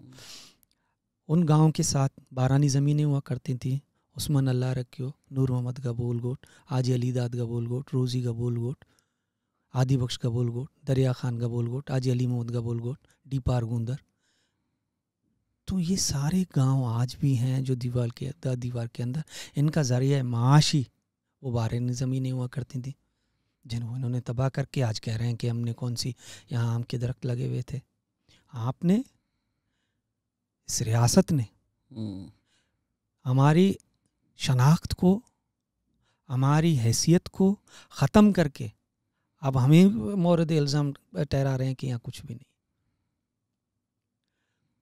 उन गाँव के साथ बारानी ज़मीनें हुआ करती थी उस्मान अल्लाह रखियो, नूर मोहम्मद गबूल गोट, आजी अलीदाद गबूल गोट, रोज़ी गबूल गोट, आदि बख्श गबूल गोट, दरिया खान गबूल गोट, आजी अली मोहम्मद गबूल गोट, डीपार गुंदर। तो ये सारे गांव आज भी हैं जो दीवार के अंदर इनका ज़रिया माशी वो बारहनी ज़मीनें हुआ करती थी, जिन्होंने इन्होंने तबाह करके आज कह रहे हैं कि हमने कौन सी यहाँ आम के दरख्त लगे हुए थे। आपने, इस रियासत ने हमारी शनाख्त को, हमारी हैसियत को ख़त्म करके अब हमें मौरद इल्ज़ाम ठहरा रहे हैं कि यहाँ कुछ भी नहीं।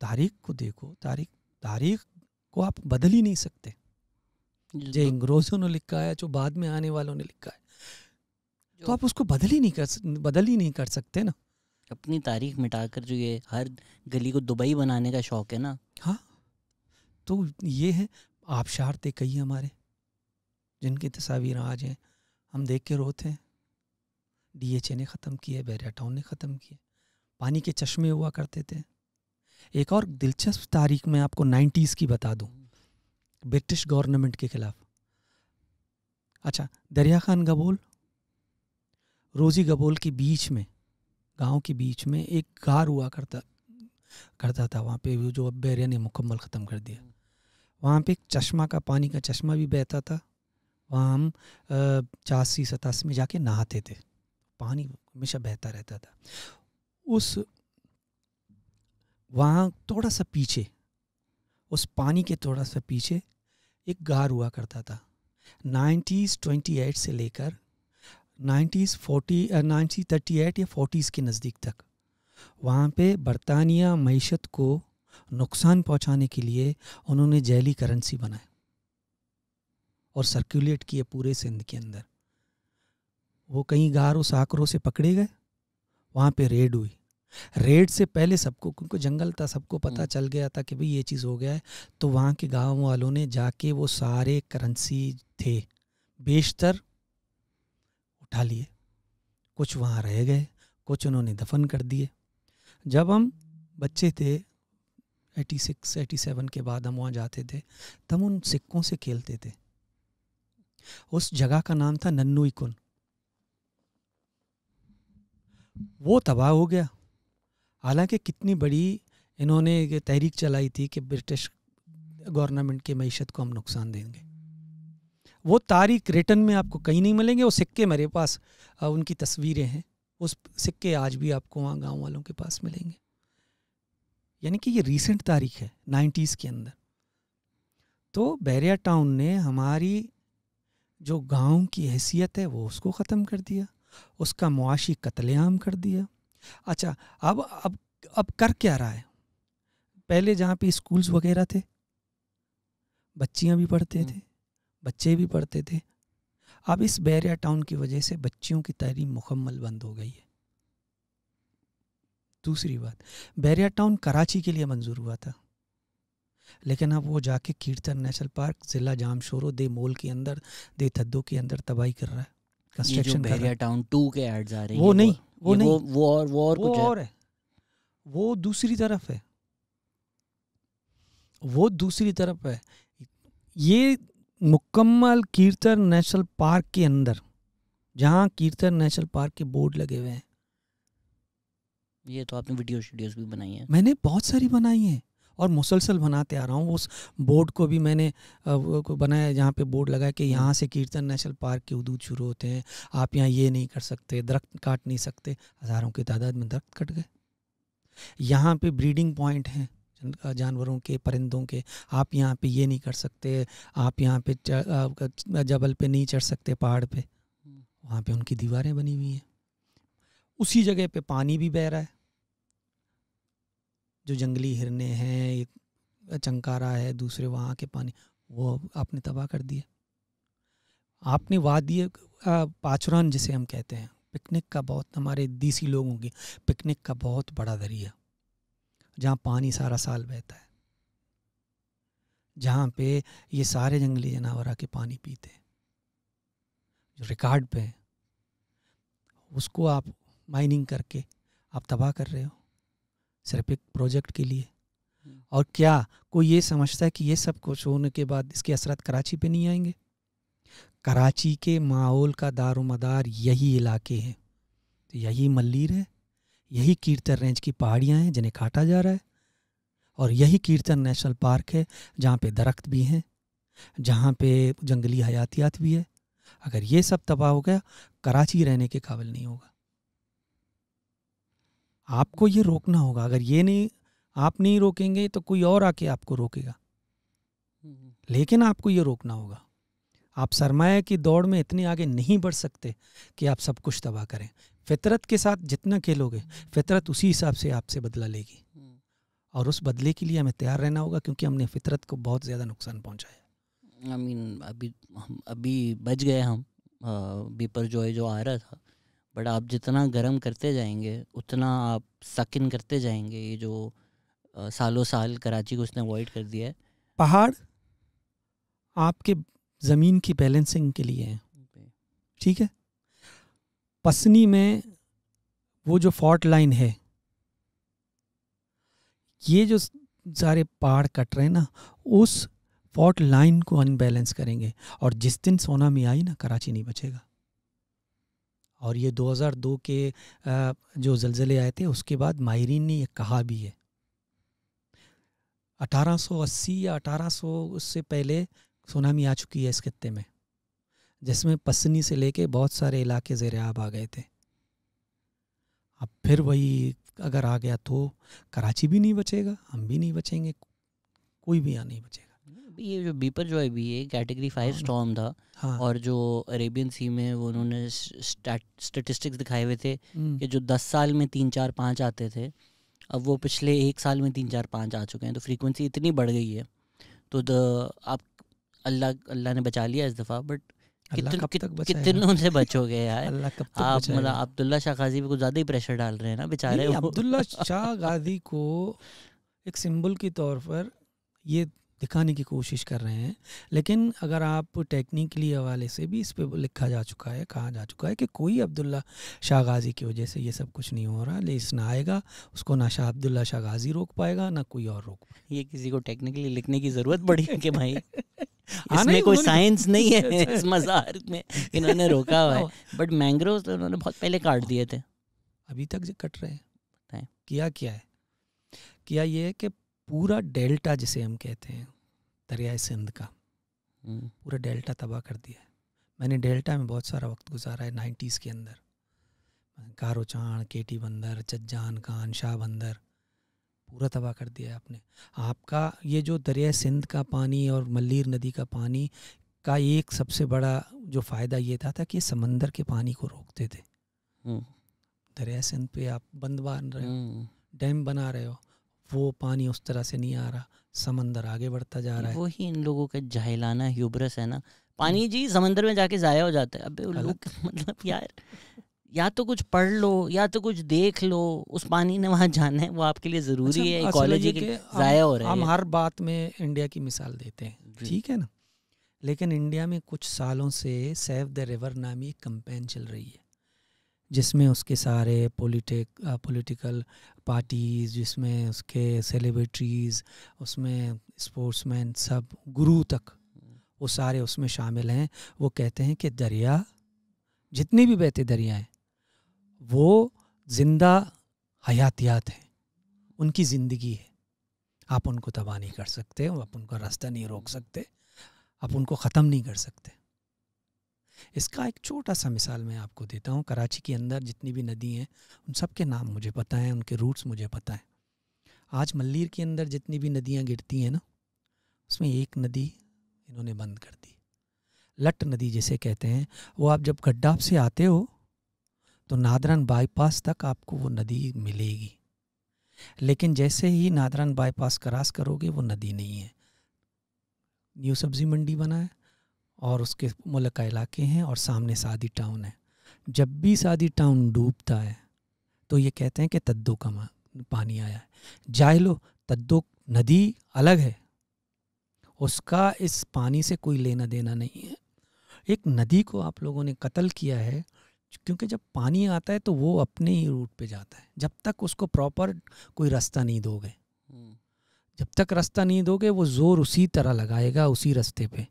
तारीख को देखो, तारीख को आप बदल ही नहीं सकते। जो अंग्रेज़ों ने लिखा है, जो बाद में आने वालों ने लिखा है, तो आप उसको बदल ही नहीं कर सकते ना। अपनी तारीख मिटाकर जो ये हर गली को दुबई बनाने का शौक है ना। हाँ, तो ये है आबशार थे कई हमारे, जिनकी तस्वीर आज हैं, हम देख के रोते हैं। DHA ने ख़त्म किए, बैरिया टाउन ने ख़त्म किए, पानी के चश्मे हुआ करते थे। एक और दिलचस्प तारीख मैं आपको 90s की बता दूं, ब्रिटिश गवर्नमेंट के खिलाफ। अच्छा, दरिया खान गबोल, रोज़ी गबोल के बीच में, गांव के बीच में एक गार हुआ करता था वहाँ पे, जो अब बैरिया ने मुकम्मल ख़त्म कर दिया। वहाँ पे एक चश्मा का, पानी का चश्मा भी बहता था। वहाँ हम 86-87 में जाके नहाते थे, पानी हमेशा बहता रहता था। उस वहाँ थोड़ा सा पीछे, उस पानी के थोड़ा सा पीछे एक गार हुआ करता था। 1928 से लेकर 1938 या 40s के नज़दीक तक वहाँ पे बरतानिया मईशत को नुकसान पहुँचाने के लिए उन्होंने जैली करेंसी बनाए और सर्कुलेट किए पूरे सिंध के अंदर। वो कई गारों साकरों से पकड़े गए, वहाँ पे रेड हुई। रेड से पहले सबको, क्योंकि जंगल था, सबको पता चल गया था कि भाई ये चीज़ हो गया है, तो वहाँ के गांव वालों ने जाके वो सारे करेंसी थे बेशतर उठा लिए। कुछ वहाँ रह गए, कुछ उन्होंने दफन कर दिए। जब हम बच्चे थे 86-87 के बाद हम वहाँ जाते थे, तब उन सिक्कों से खेलते थे। उस जगह का नाम था नन्नू कुन। वो तबाह हो गया। हालांकि कितनी बड़ी इन्होंने तहरीक चलाई थी कि ब्रिटिश गवर्नमेंट की मईशत को हम नुकसान देंगे। वो तारीख रिटर्न में आपको कहीं नहीं मिलेंगे। वो सिक्के मेरे पास, उनकी तस्वीरें हैं, उस सिक्के आज भी आपको वहाँ गांव वालों के पास मिलेंगे। यानी कि ये रीसेंट तारीख है 90s के अंदर। तो बैरिया टाउन ने हमारी जो गांव की हैसियत है वो उसको ख़त्म कर दिया, उसका मुआशी कत्लेआम कर दिया। अच्छा, अब कर क्या रहा है? पहले जहाँ पे स्कूल्स वगैरह थे, बच्चियाँ भी पढ़ते थे, बच्चे भी पढ़ते थे। अब इस बैरिया टाउन की वजह से बच्चियों की तालीम मुकम्मल बंद हो गई है। दूसरी बात, बैरिया टाउन कराची के लिए मंजूर हुआ था, लेकिन अब वो जाके कीर्तन नेशनल पार्क, ज़िला जामशोरो, दे मोल के अंदर, दे थद्दो के अंदर तबाही कर रहा है, कंस्ट्रक्शन कर रहा है। बैरिया टाउन 2 के एड्स आ रहे हैं। वो नहीं, वो नहीं, वो और है। वो दूसरी तरफ है, वो दूसरी तरफ है। ये मुकम्मल कीर्तन नेशनल पार्क के अंदर, जहाँ कीर्तन नेशनल पार्क के बोर्ड लगे हुए हैं। ये तो आपने वीडियोस भी बनाई है? मैंने बहुत सारी बनाई हैं और मुसलसल बनाते आ रहा हूँ। उस बोर्ड को भी मैंने बनाया जहाँ पे बोर्ड लगा कि यहाँ से कीर्तन नेशनल पार्क के हदूद शुरू होते हैं, आप यहाँ ये नहीं कर सकते, दरख्त काट नहीं सकते। हज़ारों की तादाद में दरख्त कट गए। यहाँ पे ब्रीडिंग पॉइंट हैं जानवरों के, परिंदों के, आप यहाँ पे ये नहीं कर सकते, आप यहाँ पे जबल पे नहीं चढ़ सकते, पहाड़ पे। वहाँ पे उनकी दीवारें बनी हुई हैं। उसी जगह पे पानी भी बह रहा है, जो जंगली हिरने हैं, एक चंकारा है, दूसरे वहाँ के पानी, वो आपने तबाह कर दिया। आपने वादी पाचुरान जिसे हम कहते हैं, पिकनिक का बहुत, हमारे देसी लोगों की पिकनिक का बहुत बड़ा दरिया, जहाँ पानी सारा साल बहता है, जहाँ पे ये सारे जंगली जानवर आके पानी पीते हैं, जो रिकॉर्ड पे है, उसको आप माइनिंग करके आप तबाह कर रहे हो सिर्फ एक प्रोजेक्ट के लिए। और क्या कोई ये समझता है कि ये सब कुछ होने के बाद इसके असरात कराची पे नहीं आएंगे? कराची के माहौल का दारोमदार यही इलाके हैं, तो यही मल्लीर है, यही कीर्तन रेंज की पहाड़ियाँ हैं जिन्हें काटा जा रहा है, और यही कीर्तन नेशनल पार्क है जहाँ पे दरख्त भी हैं, जहाँ पे जंगली हयातियात भी है। अगर ये सब तबाह हो गया, कराची रहने के काबिल नहीं होगा। आपको ये रोकना होगा। अगर ये नहीं, आप नहीं रोकेंगे तो कोई और आके आपको रोकेगा, लेकिन आपको ये रोकना होगा। आप सरमाया की दौड़ में इतने आगे नहीं बढ़ सकते कि आप सब कुछ तबाह करें। फितरत के साथ जितना खेलोगे, फितरत उसी हिसाब से आपसे बदला लेगी, और उस बदले के लिए हमें तैयार रहना होगा, क्योंकि हमने फितरत को बहुत ज़्यादा नुकसान पहुंचाया। आई मीन अभी बच गए हम, बीपर जो आ रहा था, बट आप जितना गर्म करते जाएंगे उतना आप सकिन करते जाएंगे। ये जो सालों साल कराची को उसने अवॉइड कर दिया है। पहाड़ आपके ज़मीन की बैलेंसिंग के लिए है, ठीक है। पसनी में वो जो फॉल्ट लाइन है, ये जो सारे पहाड़ कट रहे हैं ना, उस फॉल्ट लाइन को अनबैलेंस करेंगे, और जिस दिन सुनामी आई ना, कराची नहीं बचेगा। और ये 2002 के जो ज़लज़ले आए थे, उसके बाद माहिरीन ने ये कहा भी है। 1880 या 1800 उससे पहले सुनामी आ चुकी है इस खित्ते में, जिसमें पसनी से लेके बहुत सारे इलाके ज़ेर-ए-आब आ गए थे। अब फिर वही अगर आ गया तो कराची भी नहीं बचेगा, हम भी नहीं बचेंगे, कोई भी यहाँ नहीं बचेगा। ये जो बीपर जो है भी ये कैटेगरी 5 स्टॉर्म था। हाँ। और जो अरेबियन सी में वो उन्होंने स्टैटिस्टिक्स दिखाए हुए थे कि जो 10 साल में 3, 4, 5 आते थे, अब वो पिछले 1 साल में 3, 4, 5 आ चुके हैं। तो फ्रीक्वेंसी इतनी बढ़ गई है। तो आप अल्लाह ने बचा लिया इस दफ़ा, बट कितनों से बचोगे यार? आप मतलब अब्दुल्ला शाह गाजी पे कुछ ज़्यादा ही प्रेशर डाल रहे हैं ना बेचारे। अब्दुल्ला शाह गाजी को एक सिंबल के तौर पर ये दिखाने की कोशिश कर रहे हैं, लेकिन अगर आप टेक्निकली हवाले से भी इस पे लिखा जा चुका है, कहा जा चुका है कि कोई अब्दुल्ला शाह गाजी की वजह से ये सब कुछ नहीं हो रहा। लेकिन आएगा उसको ना शाह अब्दुल्ला शाह गाजी रोक पाएगा, ना कोई और रोक पाएगा। ये किसी को टेक्निकली लिखने की ज़रूरत पड़ी है कि भाई इसमें कोई साइंस नहीं है, इस मज़ार में इन्होंने रोका हुआ है। बट मैंग्रोव तो उन्होंने बहुत पहले काट दिए थे, अभी तक कट रहे हैं। किया क्या है? किया ये है कि पूरा डेल्टा जिसे हम कहते हैं दरियाए सिंध का, पूरा डेल्टा तबाह कर दिया है। मैंने डेल्टा में बहुत सारा वक्त गुजारा है 90s के अंदर। कारोचाण, केटी बंदर, चज्जान खान, शाह बंदर, पूरा तबाह कर दिया है आपने। आपका ये जो दरियाए सिंध का पानी और मल्लीर नदी का पानी का एक सबसे बड़ा जो फ़ायदा ये था कि समंदर के पानी को रोकते थे। दरियाए सिंध पे आप बंद बांध रहे हो, डैम बना रहे हो, वो पानी उस तरह से नहीं आ रहा, समंदर आगे बढ़ता जा रहा है। वही इन लोगों का जाहिलाना ह्यूब्रस है ना। पानी जी समंदर में जाके ज़ाया हो जाता है। अबे लोग मतलब यार, या तो कुछ पढ़ लो या तो कुछ देख लो, उस पानी ने वहाँ जाना है, वो आपके लिए ज़रूरी है, इकोलॉजी के ज़ाया हो रहा है। हम हर बात में इंडिया की मिसाल देते हैं, ठीक है ना, लेकिन इंडिया में कुछ सालों से सेव द रिवर नामी एक कैंपेन चल रही है, जिसमें उसके सारे पॉलिटिकल पार्टीज़, जिसमें उसके सेलिब्रिटीज़, उसमें स्पोर्ट्समैन, सब गुरु तक, वो सारे उसमें शामिल हैं। वो कहते हैं कि दरिया, जितने भी बहते दरिया हैं, वो जिंदा हयातियात हैं, उनकी ज़िंदगी है। आप उनको तबाह नहीं कर सकते, आप उनका रास्ता नहीं रोक सकते, आप उनको ख़त्म नहीं कर सकते। इसका एक छोटा सा मिसाल मैं आपको देता हूँ। कराची के अंदर जितनी भी नदी हैं, उन सब के नाम मुझे पता है, उनके रूट्स मुझे पता है। आज मल्लीर के अंदर जितनी भी नदियाँ गिरती हैं ना, उसमें एक नदी इन्होंने बंद कर दी, लट नदी जिसे कहते हैं। वो आप जब गड्डाप से आते हो तो नादरन बाईपास तक आपको वो नदी मिलेगी, लेकिन जैसे ही नादरन बाईपास क्रॉस करोगे वो नदी नहीं है। न्यू सब्ज़ी मंडी बना है और उसके मुल्का इलाके हैं और सामने सादी टाउन है। जब भी सादी टाउन डूबता है तो ये कहते हैं कि तद्दो का पानी आया है। जाहिलो, तद्दो नदी अलग है, उसका इस पानी से कोई लेना देना नहीं है। एक नदी को आप लोगों ने कत्ल किया है, क्योंकि जब पानी आता है तो वो अपने ही रूट पे जाता है, जब तक उसको प्रॉपर कोई रास्ता नहीं दोगे। जब तक रास्ता नहीं दोगे वो जोर उसी तरह लगाएगा उसी रास्ते पे।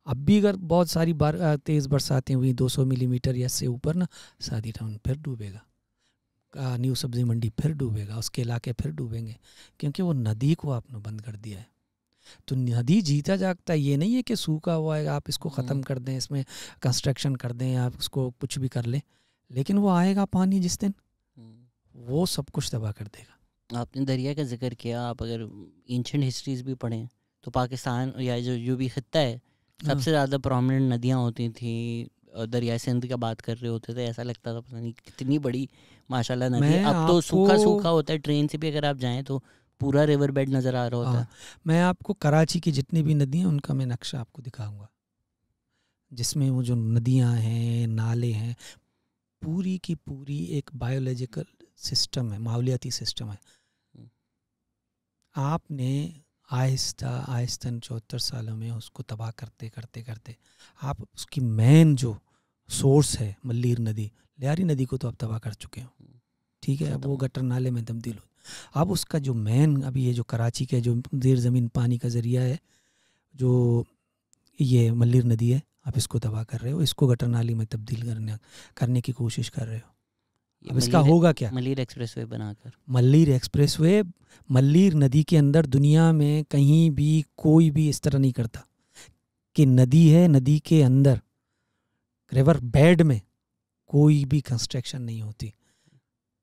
अब भी अगर बहुत सारी तेज़ बरसातें हुई 200 मिलीमीटर या से ऊपर ना, सादी टाउन फिर डूबेगा, न्यू सब्जी मंडी फिर डूबेगा, उसके इलाके फिर डूबेंगे, क्योंकि वो नदी को आपने बंद कर दिया है। तो नदी जीता जागता है, ये नहीं है कि सूखा हुआ है आप इसको ख़त्म कर दें, इसमें कंस्ट्रक्शन कर दें, आप उसको कुछ भी कर लें, लेकिन वो आएगा पानी जिस दिन, वो सब कुछ तबाह कर देगा। आपने दरिया का जिक्र किया, आप अगर एंशिएंट हिस्ट्रीज भी पढ़ें तो पाकिस्तान या जो भी खित्ता है, सबसे ज़्यादा प्रोमिनेंट नदियाँ होती थी, दरिया सिंध का बात कर रहे होते थे, ऐसा लगता था पता नहीं कितनी बड़ी माशाल्लाह नदी है। अब तो सूखा सूखा होता है, ट्रेन से भी अगर आप जाएं तो पूरा रिवर बेड नज़र आ रहा होता है। मैं आपको कराची की जितनी भी नदियाँ उनका मैं नक्शा आपको दिखाऊंगा, जिसमें वो जो नदियाँ हैं, नाले हैं, पूरी की पूरी एक बायोलॉजिकल सिस्टम है, माहौलियाती सिस्टम है। आपने आहिस्ता आहिस्ता 74 सालों में उसको तबाह करते करते करते आप उसकी मेन जो सोर्स है मल्लीर नदी, लियारी नदी को तो आप तबाह कर चुके हो, ठीक है, अब वो गटर नाले में तब्दील हो। अब उसका जो मेन अभी ये जो कराची का जो ज़ेर ज़मीन पानी का ज़रिया है, जो ये मल्लीर नदी है, आप इसको तबाह कर रहे हो, इसको गटर नाली में तब्दील करने की कोशिश कर रहे हो। अब इसका होगा क्या? मल्लीर एक्सप्रेसवे बनाकर, मल्लीर एक्सप्रेसवे, मल्लीर नदी के अंदर दुनिया में कहीं भी कोई भी इस तरह नहीं करता कि नदी है, नदी के अंदर रिवर बेड में कोई भी कंस्ट्रक्शन नहीं होती।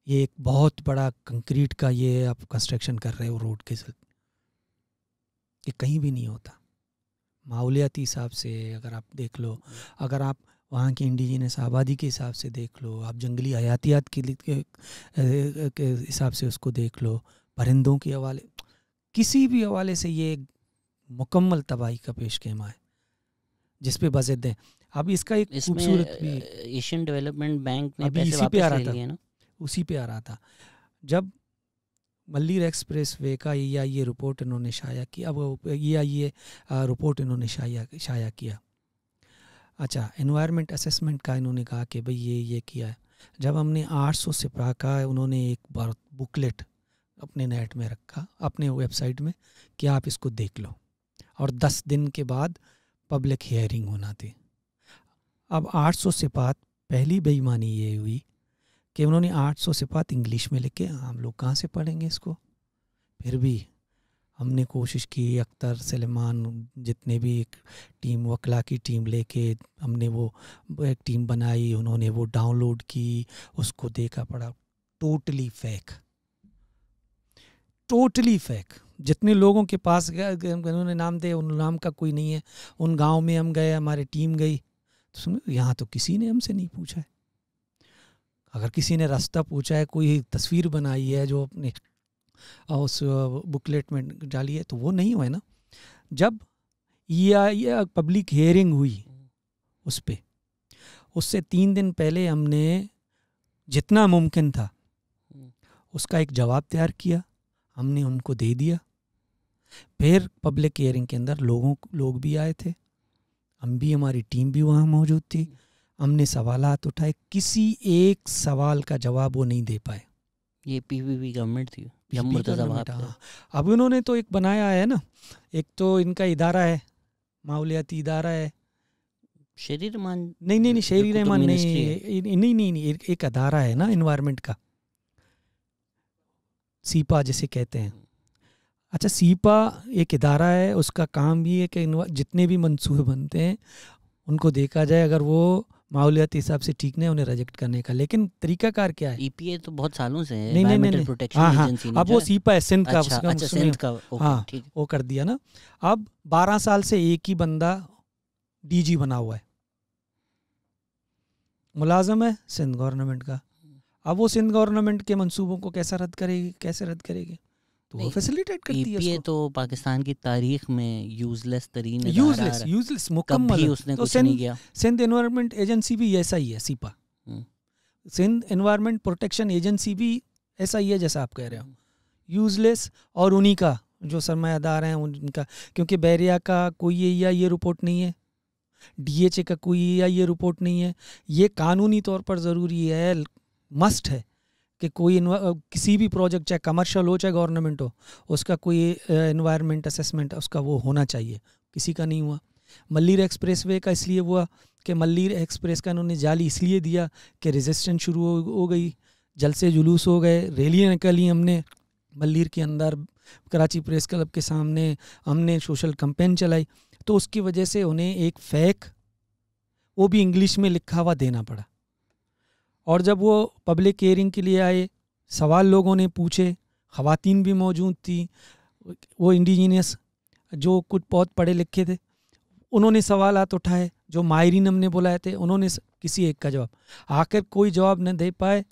ये एक बहुत बड़ा कंक्रीट का ये आप कंस्ट्रक्शन कर रहे हो रोड के साथ, ये कहीं भी नहीं होता। माहौलियाती हिसाब से अगर आप देख लो, अगर आप वहाँ की इंडिजिनस आबादी के हिसाब से देख लो, आप जंगली हयातियात के हिसाब से उसको देख लो, परिंदों के हवाले, किसी भी हवाले से ये मुकम्मल तबाही का पेश खेमा है जिस पे बज़िद हैं। अब इसका एक खूबसूरत भी एशियन डेवलपमेंट बैंक ने अभी पैसे इसी पे आ वापस रहा ले लिए ना, उसी पे आ रहा था जब मल्लीर एक्सप्रेस वे का ये रिपोर्ट इन्होंने शाया किया। अब ये रिपोर्ट इन्होंने शाया किया। अच्छा, एनवायरनमेंट असेसमेंट का इन्होंने कहा कि भाई ये किया है। जब हमने 800 सिपा का उन्होंने एक बार बुकलेट अपने नेट में रखा, अपने वेबसाइट में, कि आप इसको देख लो, और 10 दिन के बाद पब्लिक हियरिंग होना थी। अब 800 सिपात, पहली बेईमानी ये हुई कि उन्होंने 800 सिपात इंग्लिश में लिखे, हम लोग कहाँ से पढ़ेंगे इसको। फिर भी हमने कोशिश की, अख्तर, सलेमान, जितने भी एक टीम, वकला की टीम लेके हमने वो एक टीम बनाई, उन्होंने वो डाउनलोड की, उसको देखा पड़ा, टोटली फेक, टोटली फेक। जितने लोगों के पास गए उन्होंने नाम दे, उन नाम का कोई नहीं है। उन गांव में हम गए, हमारी टीम गई, तो सुनो यहाँ तो किसी ने हमसे नहीं पूछा है। अगर किसी ने रास्ता पूछा है, कोई तस्वीर बनाई है जो अपने उस बुकलेट में डाली है, तो वो नहीं हुआ है ना। जब ये पब्लिक हियरिंग हुई उस पे, उससे 3 दिन पहले हमने जितना मुमकिन था उसका एक जवाब तैयार किया, हमने उनको दे दिया। फिर पब्लिक हियरिंग के अंदर लोग भी आए थे, हम भी, हमारी टीम भी वहाँ मौजूद थी। हमने सवालात उठाए, किसी एक सवाल का जवाब वो नहीं दे पाए। ये पीपीपी गवर्नमेंट थी, अब उन्होंने तो एक बनाया है ना, एक तो इनका इदारा है, माहौलियाती इदारा है, शेरी रहमान, नहीं शेरी रहमान नहीं, एक अदारा है ना एनवायरनमेंट का, सीपा जिसे कहते हैं। अच्छा, सीपा एक इदारा है, उसका काम भी है कि जितने भी मंसूबे बनते हैं उनको देखा जाए, अगर वो माहौलियाती हिसाब से ठीक नहीं, उन्हें रिजेक्ट करने का। लेकिन तरीकाकार क्या है? ईपीए तो बहुत सालों से है, नहीं, प्रोटेक्शन एजेंसी। अब वो सीपा है सिंध का, सिंध का, हाँ, वो कर दिया ना। अब 12 साल से एक ही बंदा डीजी बना हुआ है, मुलाजम है सिंध गवर्नमेंट का। अब वो सिंध गवर्नमेंट के मंसूबों को कैसे रद्द करेगी? तो वो फैसिलिटेट करती है उसको। तो पाकिस्तान की तारीख में यूजलेस तरीन, यूजलेस मुकम्मल उसने कुछ नहीं किया। सिंध एनवायरनमेंट एजेंसी भी ऐसा ही है, SEPA, Sindh environment protection agency भी ऐसा ही है जैसा आप कह रहे हो, यूजलेस। और उन्हीं का जो सरमायादार हैं उनका, क्योंकि बैरिया का कोई ये रिपोर्ट नहीं है, डीएचए का कोई ये रिपोर्ट नहीं है। ये कानूनी तौर पर ज़रूरी है, मस्ट है कि कोई किसी भी प्रोजेक्ट चाहे कमर्शियल हो चाहे गवर्नमेंट हो, उसका कोई एनवायरनमेंट असेसमेंट उसका वो होना चाहिए, किसी का नहीं हुआ। मल्लीर एक्सप्रेसवे का इसलिए हुआ कि मल्लीर एक्सप्रेस का इन्होंने जाली इसलिए दिया कि रेजिस्टेंस शुरू हो गई, जलसे जुलूस हो गए, रैलियाँ निकाली हमने मल्लीर के अंदर, कराची प्रेस क्लब के सामने हमने सोशल कैंपेन चलाई, तो उसकी वजह से उन्हें एक फेक, वो भी इंग्लिश में लिखा हुआ देना पड़ा। और जब वो पब्लिक हियरिंग के लिए आए, सवाल लोगों ने पूछे, ख़वातीन भी मौजूद थी, वो इंडिजीनियस जो कुछ बहुत पढ़े लिखे थे, उन्होंने सवालात उठाए, जो माहिरीन हमने बुलाए थे उन्होंने किसी एक का जवाब, आखिर कोई जवाब न दे पाए,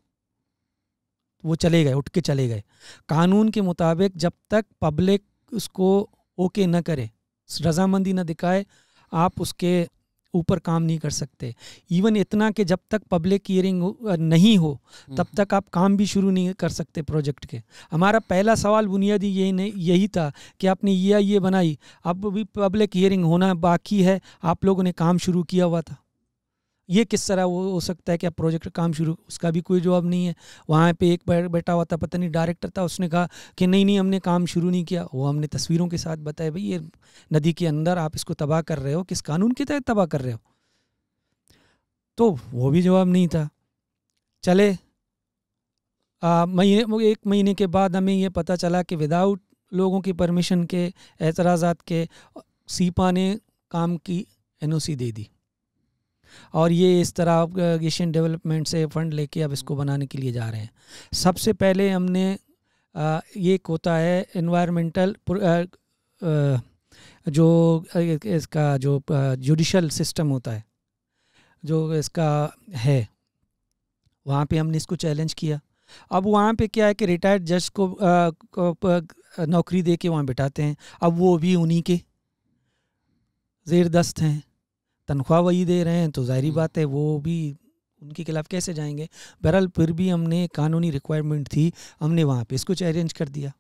वो चले गए, उठ के चले गए। कानून के मुताबिक जब तक पब्लिक उसको ओके न करे, रजामंदी न दिखाए, आप उसके ऊपर काम नहीं कर सकते। इवन इतना कि जब तक पब्लिक हियरिंग नहीं हो तब तक आप काम भी शुरू नहीं कर सकते प्रोजेक्ट के। हमारा पहला सवाल बुनियादी यही था कि आपने ये बनाई, अब भी पब्लिक हियरिंग होना बाकी है, आप लोगों ने काम शुरू किया हुआ था, ये किस तरह वो हो सकता है कि आप प्रोजेक्ट काम शुरू, उसका भी कोई जवाब नहीं है। वहाँ पे एक बैठा हुआ था, पता नहीं डायरेक्टर था, उसने कहा कि नहीं हमने काम शुरू नहीं किया। वो हमने तस्वीरों के साथ बताया, भाई ये नदी के अंदर आप इसको तबाह कर रहे हो, किस कानून के तहत तबाह कर रहे हो, तो वो भी जवाब नहीं था। चले एक महीने के बाद हमें ये पता चला कि विदाउट लोगों की परमिशन के, एतराज़ात के, सीपा ने काम की NOC दे दी, और ये इस तरह एशियन डेवलपमेंट से फ़ंड लेके अब इसको बनाने के लिए जा रहे हैं। सबसे पहले हमने ये होता है एनवायरमेंटल जो इसका जो जुडिशल सिस्टम होता है जो इसका है, वहाँ पे हमने इसको चैलेंज किया। अब वहाँ पे क्या है कि रिटायर्ड जज को नौकरी दे के वहाँ बिठाते हैं, अब वो भी उन्हीं के ज़ेर दस्त हैं, तनख्वाह वही दे रहे हैं, तो ज़ाहिरी बात है वो भी उनके खिलाफ कैसे जाएंगे। बहरहाल फिर भी हमने कानूनी रिक्वायरमेंट थी, हमने वहाँ पे इसको चैलेंज कर दिया,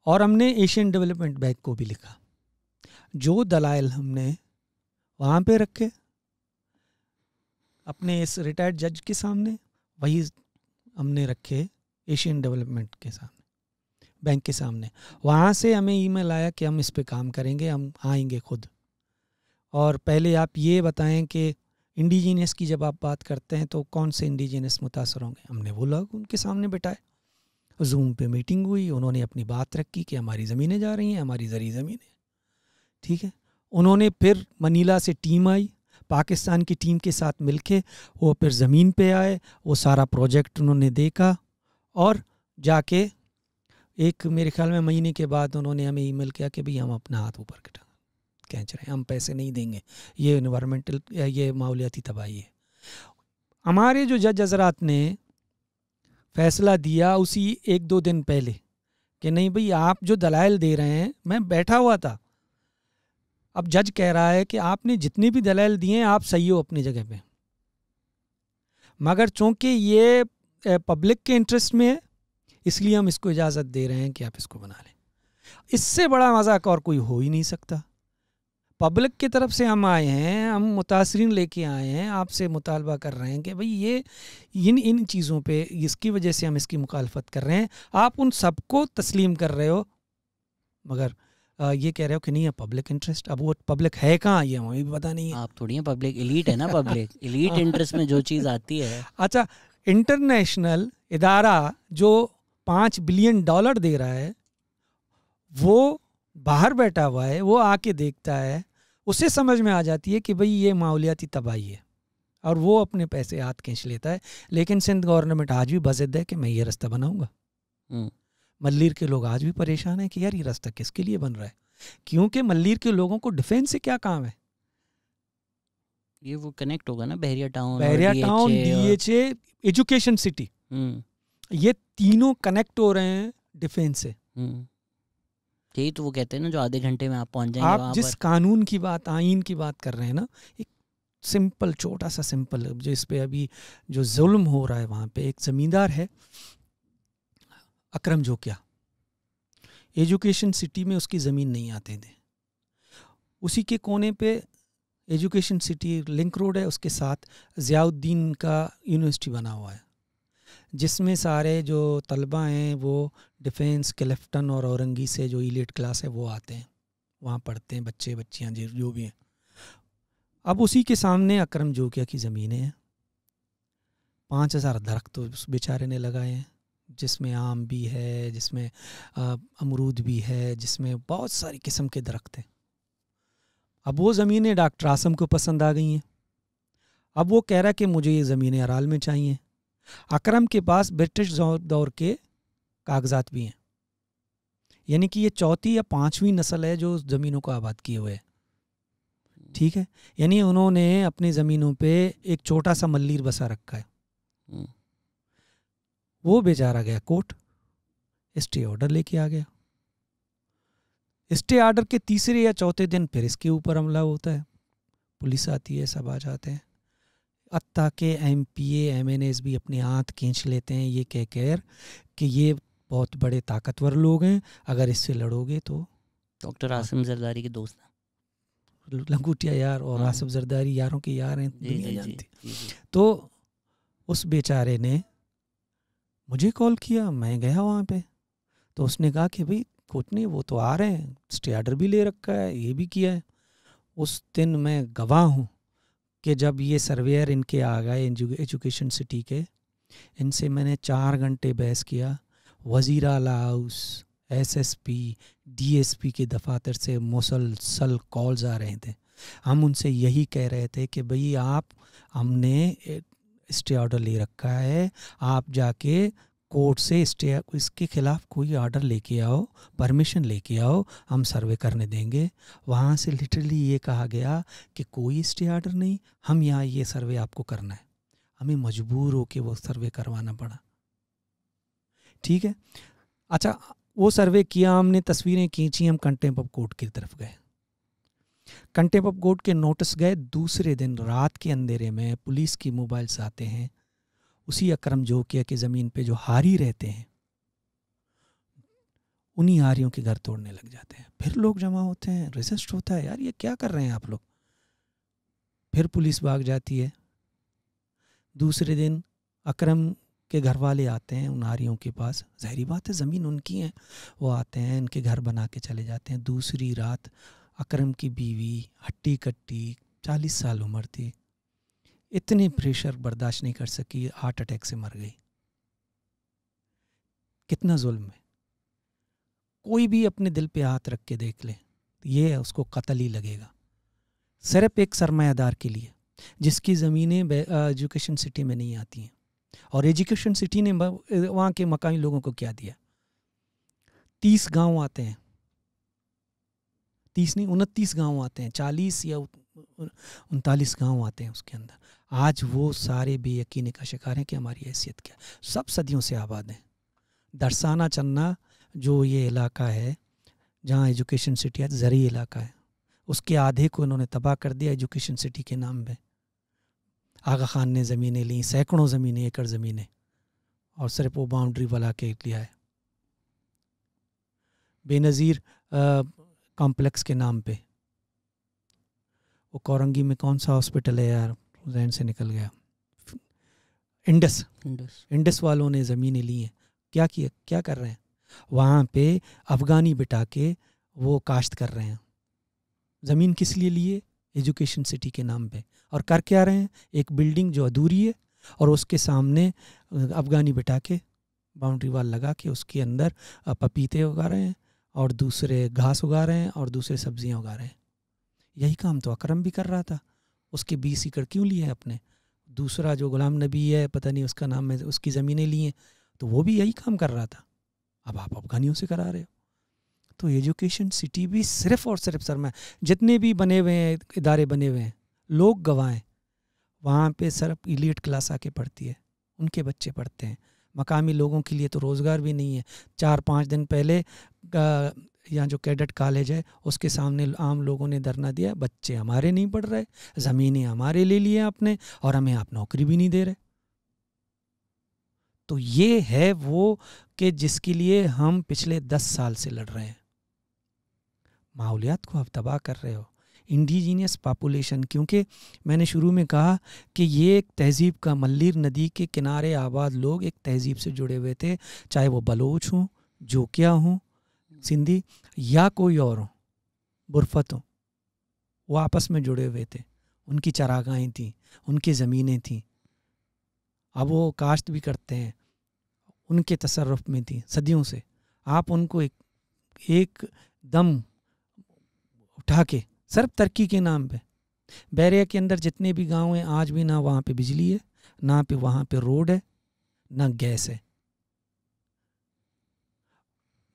और हमने एशियन डेवलपमेंट बैंक को भी लिखा। जो दलाइल हमने वहाँ पे रखे अपने इस रिटायर्ड जज के सामने, वही हमने रखे एशियन डेवलपमेंट के सामने, बैंक के सामने। वहाँ से हमें ईमेल आया कि हम इस पे काम करेंगे, हम आएंगे खुद, और पहले आप ये बताएं कि इंडिजीनियस की जब आप बात करते हैं तो कौन से इंडिजीनियस मुतासर होंगे। हमने वो लोग उनके सामने बिठाए, जूम पे मीटिंग हुई, उन्होंने अपनी बात रखी कि हमारी ज़मीनें जा रही हैं, हमारी ज़री ज़मीनें, ठीक है। उन्होंने फिर मनीला से टीम आई, पाकिस्तान की टीम के साथ मिलके वो फिर ज़मीन पे आए, वो सारा प्रोजेक्ट उन्होंने देखा, और जाके एक मेरे ख्याल में महीने के बाद उन्होंने हमें ईमेल किया कि भाई हम अपना हाथ ऊपर खींच रहे हैं, हम पैसे नहीं देंगे, ये इन्वायरमेंटल, ये माहौलियाती तबाही है। हमारे जो जज हजरात ने फैसला दिया उसी 1-2 दिन पहले कि नहीं भाई आप जो दलाइल दे रहे हैं, मैं बैठा हुआ था, अब जज कह रहा है कि आपने जितने भी दलाइल दिए हैं आप सही हो अपनी जगह पे, मगर चूंकि ये पब्लिक के इंटरेस्ट में है इसलिए हम इसको इजाज़त दे रहे हैं कि आप इसको बना लें। इससे बड़ा मजाक और कोई हो ही नहीं सकता। पब्लिक की तरफ से हम आए हैं, हम मुतासरीन लेके आए हैं, आपसे मुतालबा कर रहे हैं कि भाई ये इन चीज़ों पे इसकी वजह से हम इसकी मुखालफत कर रहे हैं, आप उन सबको तस्लीम कर रहे हो, मगर ये कह रहे हो कि नहीं है पब्लिक इंटरेस्ट। अब वो पब्लिक है कहाँ, ये हमें भी पता नहीं है। आप थोड़ी है पब्लिक, एलीट है ना पब्लिक, एलीट इंटरेस्ट में जो चीज़ आती है। अच्छा, इंटरनेशनल इदारा जो $5 बिलियन दे रहा है, वो बाहर बैठा हुआ है, वो आके देखता है, उसे समझ में आ जाती है कि भाई ये माहौलियाती तबाही है, और वो अपने पैसे हाथ खींच लेता है। लेकिन सिंध गवर्नमेंट आज भी बज़िद है कि मैं ये रास्ता बनाऊंगा। मल्लीर के लोग आज भी परेशान हैं कि यार ये रास्ता किसके लिए बन रहा है, क्योंकि मल्लीर के लोगों को डिफेंस से क्या काम है। ये वो कनेक्ट होगा ना बहरिया टाउन, DHA, एजुकेशन सिटी, ये तीनों कनेक्ट हो रहे हैं डिफेंस से। यही तो वो कहते हैं ना, जो आधे घंटे में आप पहुंच जाएंगे। आप जिस कानून की बात, आइन की बात कर रहे हैं ना, एक सिंपल, छोटा सा सिंपल, जिस पे अभी जो जुल्म हो रहा है, वहाँ पे एक ज़मींदार है अकरम जोकिया, एजुकेशन सिटी में उसकी ज़मीन नहीं आते थे, उसी के कोने पे एजुकेशन सिटी लिंक रोड है, उसके साथ ज़ियाउद्दीन का यूनिवर्सिटी बना हुआ है, जिसमें सारे जो तलबा हैं वो डिफेंस, क्लिफ्टन और औरंगी से जो इलीट क्लास है वो आते हैं, वहाँ पढ़ते हैं बच्चे बच्चियाँ जो भी हैं। अब उसी के सामने अकरम जोकिया की ज़मीनें हैं, 5000 दरख्त तो उस बेचारे ने लगाए हैं, जिसमें आम भी है, जिसमें अमरूद भी है, जिसमें बहुत सारी किस्म के दरख्त हैं। अब वो ज़मीनें डॉक्टर आसम को पसंद आ गई हैं। अब वो कह रहा है कि मुझे ये ज़मीनें अराल में चाहिए। अकरम के पास ब्रिटिश दौर के कागजात भी हैं, यानी कि ये चौथी या पांचवी नस्ल है जो ज़मीनों को आबाद किए हुए है। ठीक है, यानी उन्होंने अपनी ज़मीनों पे एक छोटा सा मल्लीर बसा रखा है। वो बेचारा गया कोर्ट, स्टे ऑर्डर लेके आ गया। स्टे ऑर्डर के तीसरे या चौथे दिन फिर इसके ऊपर हमला होता है, पुलिस आती है, सब आ जाते हैं। अत्ता के MPA MNAs भी अपने हाथ खींच लेते हैं ये कह कर कि ये बहुत बड़े ताकतवर लोग हैं, अगर इससे लड़ोगे तो। डॉक्टर आसिम जरदारी के दोस्त हैं, लंगूटिया यार, और आसिफ जरदारी यारों के यार हैं, दुनिया जानती। तो उस बेचारे ने मुझे कॉल किया, मैं गया वहाँ पे, तो उसने कहा कि भाई कुछ नहीं, वो तो आ रहे हैं, स्टे ऑर्डर भी ले रखा है, ये भी किया है। उस दिन मैं गवाह हूँ कि जब ये सर्वेयर इनके आ गए एजुकेशन सिटी के, इनसे मैंने 4 घंटे बहस किया। वज़ीर आला हाउस, SSP, DSP के दफातर से मुसलसल कॉल्स आ रहे थे। हम उनसे यही कह रहे थे कि भाई हमने स्टे ऑर्डर ले रखा है, आप जाके कोर्ट से स्टे, इसके खिलाफ कोई ऑर्डर लेके आओ, परमिशन लेके आओ, हम सर्वे करने देंगे। वहाँ से लिटरली ये कहा गया कि कोई स्टे ऑर्डर नहीं, हम यहाँ ये सर्वे आपको करना है। हमें मजबूर हो के वो सर्वे करवाना पड़ा। ठीक है, अच्छा वो सर्वे किया, हमने तस्वीरें खींची, हम कंटेम्प्ट ऑफ कोर्ट की तरफ गए। कंटेम्प्ट ऑफ कोर्ट के नोटिस गए। दूसरे दिन रात के अंधेरे में पुलिस की मोबाइल्स आते हैं, उसी अकरम जोकिया की ज़मीन पे जो हारी रहते हैं, उन्हीं हारियों के घर तोड़ने लग जाते हैं। फिर लोग जमा होते हैं, रेसिस्ट होता है, यार ये क्या कर रहे हैं आप लोग। फिर पुलिस भाग जाती है। दूसरे दिन अकरम के घर वाले आते हैं उन हारियों के पास, ज़ाहिरी बात है ज़मीन उनकी है, वो आते हैं, इनके घर बना के चले जाते हैं। दूसरी रात अकरम की बीवी हट्टी कट्टी 40 साल उम्र थी, इतने प्रेशर बर्दाश्त नहीं कर सकी, हार्ट अटैक से मर गई। कितना जुल्म है। कोई भी अपने दिल पे हाथ रख के देख ले, ये उसको कत्ल ही लगेगा, सिर्फ एक सरमायादार के लिए जिसकी ज़मीनें एजुकेशन सिटी में नहीं आती हैं। और एजुकेशन सिटी ने वहाँ के मकामी लोगों को क्या दिया, 30 गांव आते हैं, 30 नहीं 29 गांव आते हैं, 40 या 39 गांव आते हैं उसके अंदर। आज वो सारे बेयकीनी का शिकार हैं कि हमारी हैसियत क्या। सब सदियों से आबाद हैं। दरसाना चन्ना जो ये इलाका है जहाँ एजुकेशन सिटी है, ज़रूरी इलाका है, उसके आधे को इन्होंने तबाह कर दिया एजुकेशन सिटी के नाम पे। आगा खान ने ज़मीनें ली, सैकड़ों ज़मीनें, एकड़ ज़मीनें, और सिर्फ वो बाउंड्री वाला के लिया है। बेनज़ीर कॉम्प्लेक्स के नाम पे, वो कोरंगी में कौन सा हॉस्पिटल है यार, जहन से निकल गया, इंडस वालों ने ज़मीनें ली हैं। क्या किया, क्या कर रहे हैं वहाँ पे, अफ़गानी बिठा के वो काश्त कर रहे हैं। ज़मीन किस लिए लिए, एजुकेशन सिटी के नाम पे। और कर क्या रहे हैं, एक बिल्डिंग जो अधूरी है और उसके सामने अफ़गानी बिठा के बाउंड्री वाल लगा के उसके अंदर पपीते उगा रहे हैं और दूसरे घास उगा रहे हैं और दूसरे सब्जियां उगा रहे हैं। यही काम तो अकरम भी कर रहा था। उसके 20 एकड़ क्यों लिए हैं अपने। दूसरा जो गुलाम नबी है, पता नहीं उसका नाम है, उसकी ज़मीनें ली हैं, तो वो भी यही काम कर रहा था। अब आप अफ़गानियों से करा रहे हो। तो एजुकेशन सिटी भी सिर्फ़ और सिर्फ सरमाया, जितने भी बने हुए हैं इदारे बने हुए हैं, लोग गवाएं, वहाँ पे सिर्फ इलीट क्लास आके पढ़ती है, उनके बच्चे पढ़ते हैं। मकामी लोगों के लिए तो रोज़गार भी नहीं है। 4-5 दिन पहले यहाँ जो कैडेट कॉलेज है उसके सामने आम लोगों ने धरना दिया, बच्चे हमारे नहीं पढ़ रहे, ज़मीनें हमारे ले लिए आपने और हमें आप नौकरी भी नहीं दे रहे। तो ये है वो कि जिसके लिए हम पिछले 10 साल से लड़ रहे हैं। माहौलियात को आप तबाह कर रहे हो, इंडिजीनियस पॉपुलेशन, क्योंकि मैंने शुरू में कहा कि ये एक तहज़ीब का, मल्लीर नदी के किनारे आबाद लोग एक तहज़ीब से जुड़े हुए थे, चाहे वो बलोच हों, जोकिया हों, सिंधी या कोई और हो, बुरफत हो, वो आपस में जुड़े हुए थे। उनकी चरागाहें थीं, उनकी ज़मीनें थीं, अब वो काश्त भी करते हैं, उनके तसर्रुफ में थी सदियों से। आप उनको एक दम उठा के सिर्फ तरक्की के नाम पे, बैरिया के अंदर जितने भी गांव हैं आज भी ना वहाँ पे बिजली है, ना पे वहाँ पे रोड है, ना गैस है,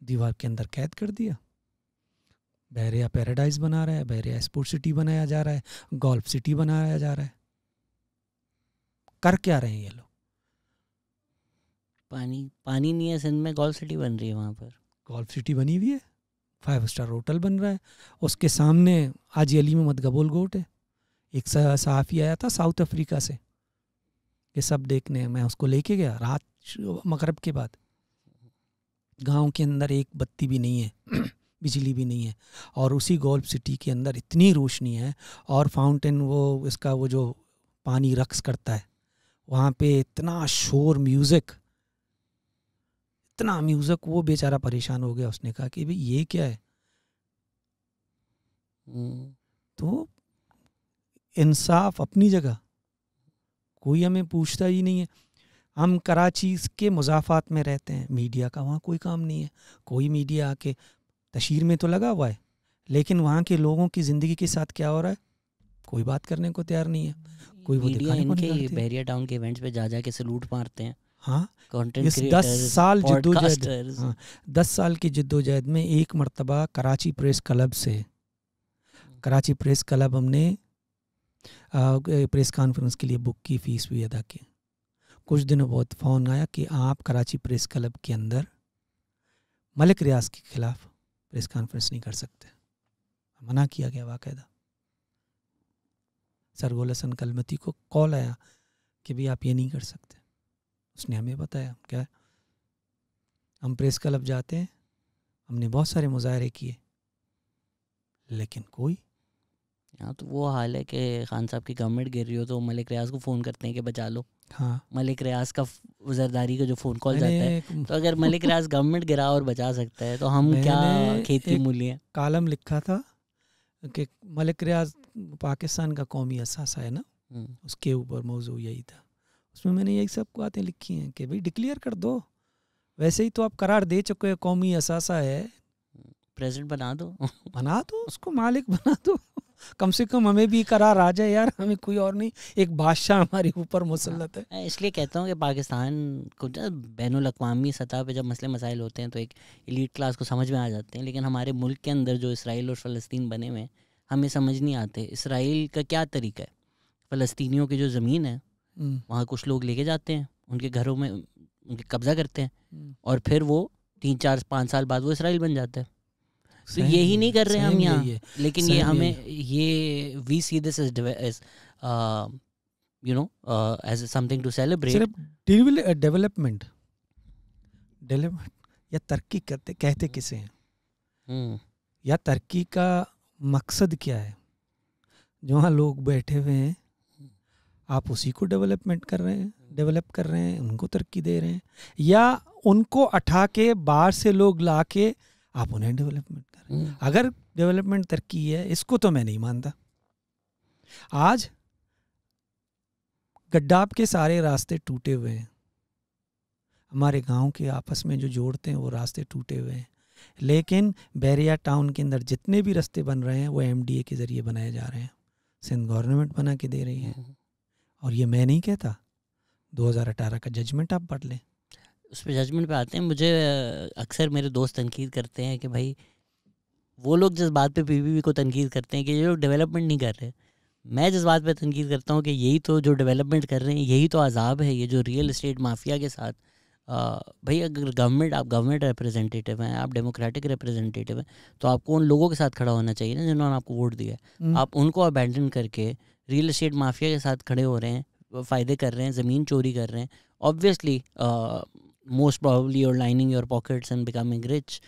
दीवार के अंदर कैद कर दिया। बैरिया पैराडाइज बना रहा है, बैरिया स्पोर्ट सिटी बनाया जा रहा है, गोल्फ सिटी बनाया जा रहा है। कर क्या रहे हैं ये लोग? पानी नहीं है सिंध में, गोल्फ सिटी बन रही है वहाँ पर। गोल्फ सिटी बनी हुई है, 5 स्टार होटल बन रहा है, उसके सामने हाजी अली में मदगबुल गोट है। एक सहाफ़ी आया था साउथ अफ्रीका से, ये सब देखने, मैं उसको लेके गया रात मगरब के बाद। गांव के अंदर एक बत्ती भी नहीं है, बिजली भी नहीं है, और उसी गोल्फ सिटी के अंदर इतनी रोशनी है, और फाउंटेन वो इसका वो जो पानी रक्स करता है वहाँ पे, इतना शोर, म्यूज़िक, इतना म्यूज़िक, वो बेचारा परेशान हो गया। उसने कहा कि भाई ये क्या है? तो इंसाफ अपनी जगह, कोई हमें पूछता ही नहीं है। हम कराची के मुज़ाफ़ात में रहते हैं, मीडिया का वहाँ कोई काम नहीं है। कोई मीडिया आके तशहीर में तो लगा हुआ है, लेकिन वहाँ के लोगों की ज़िंदगी के साथ क्या हो रहा है कोई बात करने को तैयार नहीं है। कोई वो दिखाने को नहीं करते। बैरिया टाउन के इवेंट्स पे जा के सैल्यूट मारते हैं। हाँ, कंटेंट इस 10 साल जिद्दोजहद, हाँ 10 साल की जिद्दोजहद में एक मर्तबा कराची प्रेस क्लब से, कराची प्रेस क्लब हमने प्रेस कॉन्फ्रेंस के लिए बुक की, फ़ीस भी अदा की। कुछ दिनों बाद फ़ोन आया कि आप कराची प्रेस क्लब के अंदर मलिक रियाज के ख़िलाफ़ प्रेस कॉन्फ्रेंस नहीं कर सकते। मना किया गया बाकायदा। सरगोल हसन कलमती को कॉल आया कि भाई आप ये नहीं कर सकते। उसने हमें बताया क्या, हम प्रेस क्लब जाते हैं, हमने बहुत सारे मुजाहरे किए, लेकिन कोई। हाँ, तो वो हाल है कि खान साहब की गवर्नमेंट गिर रही हो तो मलिक रियाज को फ़ोन करते हैं कि बचा लो। हाँ, मलिक रियाज का वज़रदारी का जो फ़ोन कॉल जाता है, तो अगर मलिक रियाज गवर्नमेंट गिरा और बचा सकता है तो हम क्या खेत की मूली हैं। कालम लिखा था कि मलिक रियाज पाकिस्तान का कौमी असासा है ना, उसके ऊपर मौजू यही था। उसमें मैंने यही सब बातें लिखी हैं कि भाई डिक्लेयर कर दो, वैसे ही तो आप करार दे चुके हो, कौमी असासा है, प्रेसिडेंट बना दो, बना दो उसको, मालिक बना दो। कम से कम हमें भी करार आ जाए यार, हमें कोई और नहीं, एक बादशाह हमारे ऊपर मुसल्लत है। इसलिए कहता हूँ कि पाकिस्तान को बैनुल अक़वामी सतह पे जब मसले मसाइल होते हैं तो एक एलीट क्लास को समझ में आ जाते हैं, लेकिन हमारे मुल्क के अंदर जो इसराइल और फ़लस्तीन बने हुए हैं हमें समझ नहीं आते। इसराइल का क्या तरीका है, फ़लस्तीनियों की जो ज़मीन है वहाँ कुछ लोग लेके जाते हैं, उनके घरों में उनके कब्ज़ा करते हैं, और फिर वो 3-4-5 साल बाद वो इसराइल बन जाता है। तो यही नहीं कर रहे हम यहाँ, लेकिन ये हमें ये we see this as you know as something to celebrate. Development या तरक्की कहते किसे हैं, या तरक्की का मकसद क्या है? जहाँ लोग बैठे हुए हैं आप उसी को डेवलप कर रहे हैं, उनको तरक्की दे रहे हैं, या उनको उठा के बाहर से लोग ला के आप उन्हें डेवलपमेंट कर रहे हैं? अगर डेवलपमेंट तरक्की है, इसको तो मैं नहीं मानता। आज गड्डाब के सारे रास्ते टूटे हुए हैं, हमारे गांव के आपस में जो जोड़ते हैं वो रास्ते टूटे हुए हैं, लेकिन बैरिया टाउन के अंदर जितने भी रास्ते बन रहे हैं वो MDA के ज़रिए बनाए जा रहे हैं, सिंध गवर्नमेंट बना के दे रही है। और ये मैं नहीं कहता, 2018 का जजमेंट आप पढ़ लें। उस पर जजमेंट पे आते हैं। मुझे अक्सर मेरे दोस्त तनकीद करते हैं कि भाई वो लोग जिस बात पे PPP को तनकीद करते हैं कि ये लोग डेवलपमेंट नहीं कर रहे, मैं जिस बात पे तनकीद करता हूँ कि यही तो जो डेवलपमेंट कर रहे हैं, यही तो अजाब है, ये जो रियल एस्टेट माफिया के साथ। भाई अगर आप गवर्नमेंट रिप्रेजेंटेटिव हैं, आप डेमोक्रेटिक रिप्रेजेंटेटिव हैं, तो आपको उन लोगों के साथ खड़ा होना चाहिए ना जिन्होंने आपको वोट दिया है। आप उनको अबैंडन करके रियल एस्टेट माफिया के साथ खड़े हो रहे हैं, फ़ायदे कर रहे हैं, ज़मीन चोरी कर रहे हैं। Obviously most probably you're lining your pockets and becoming rich.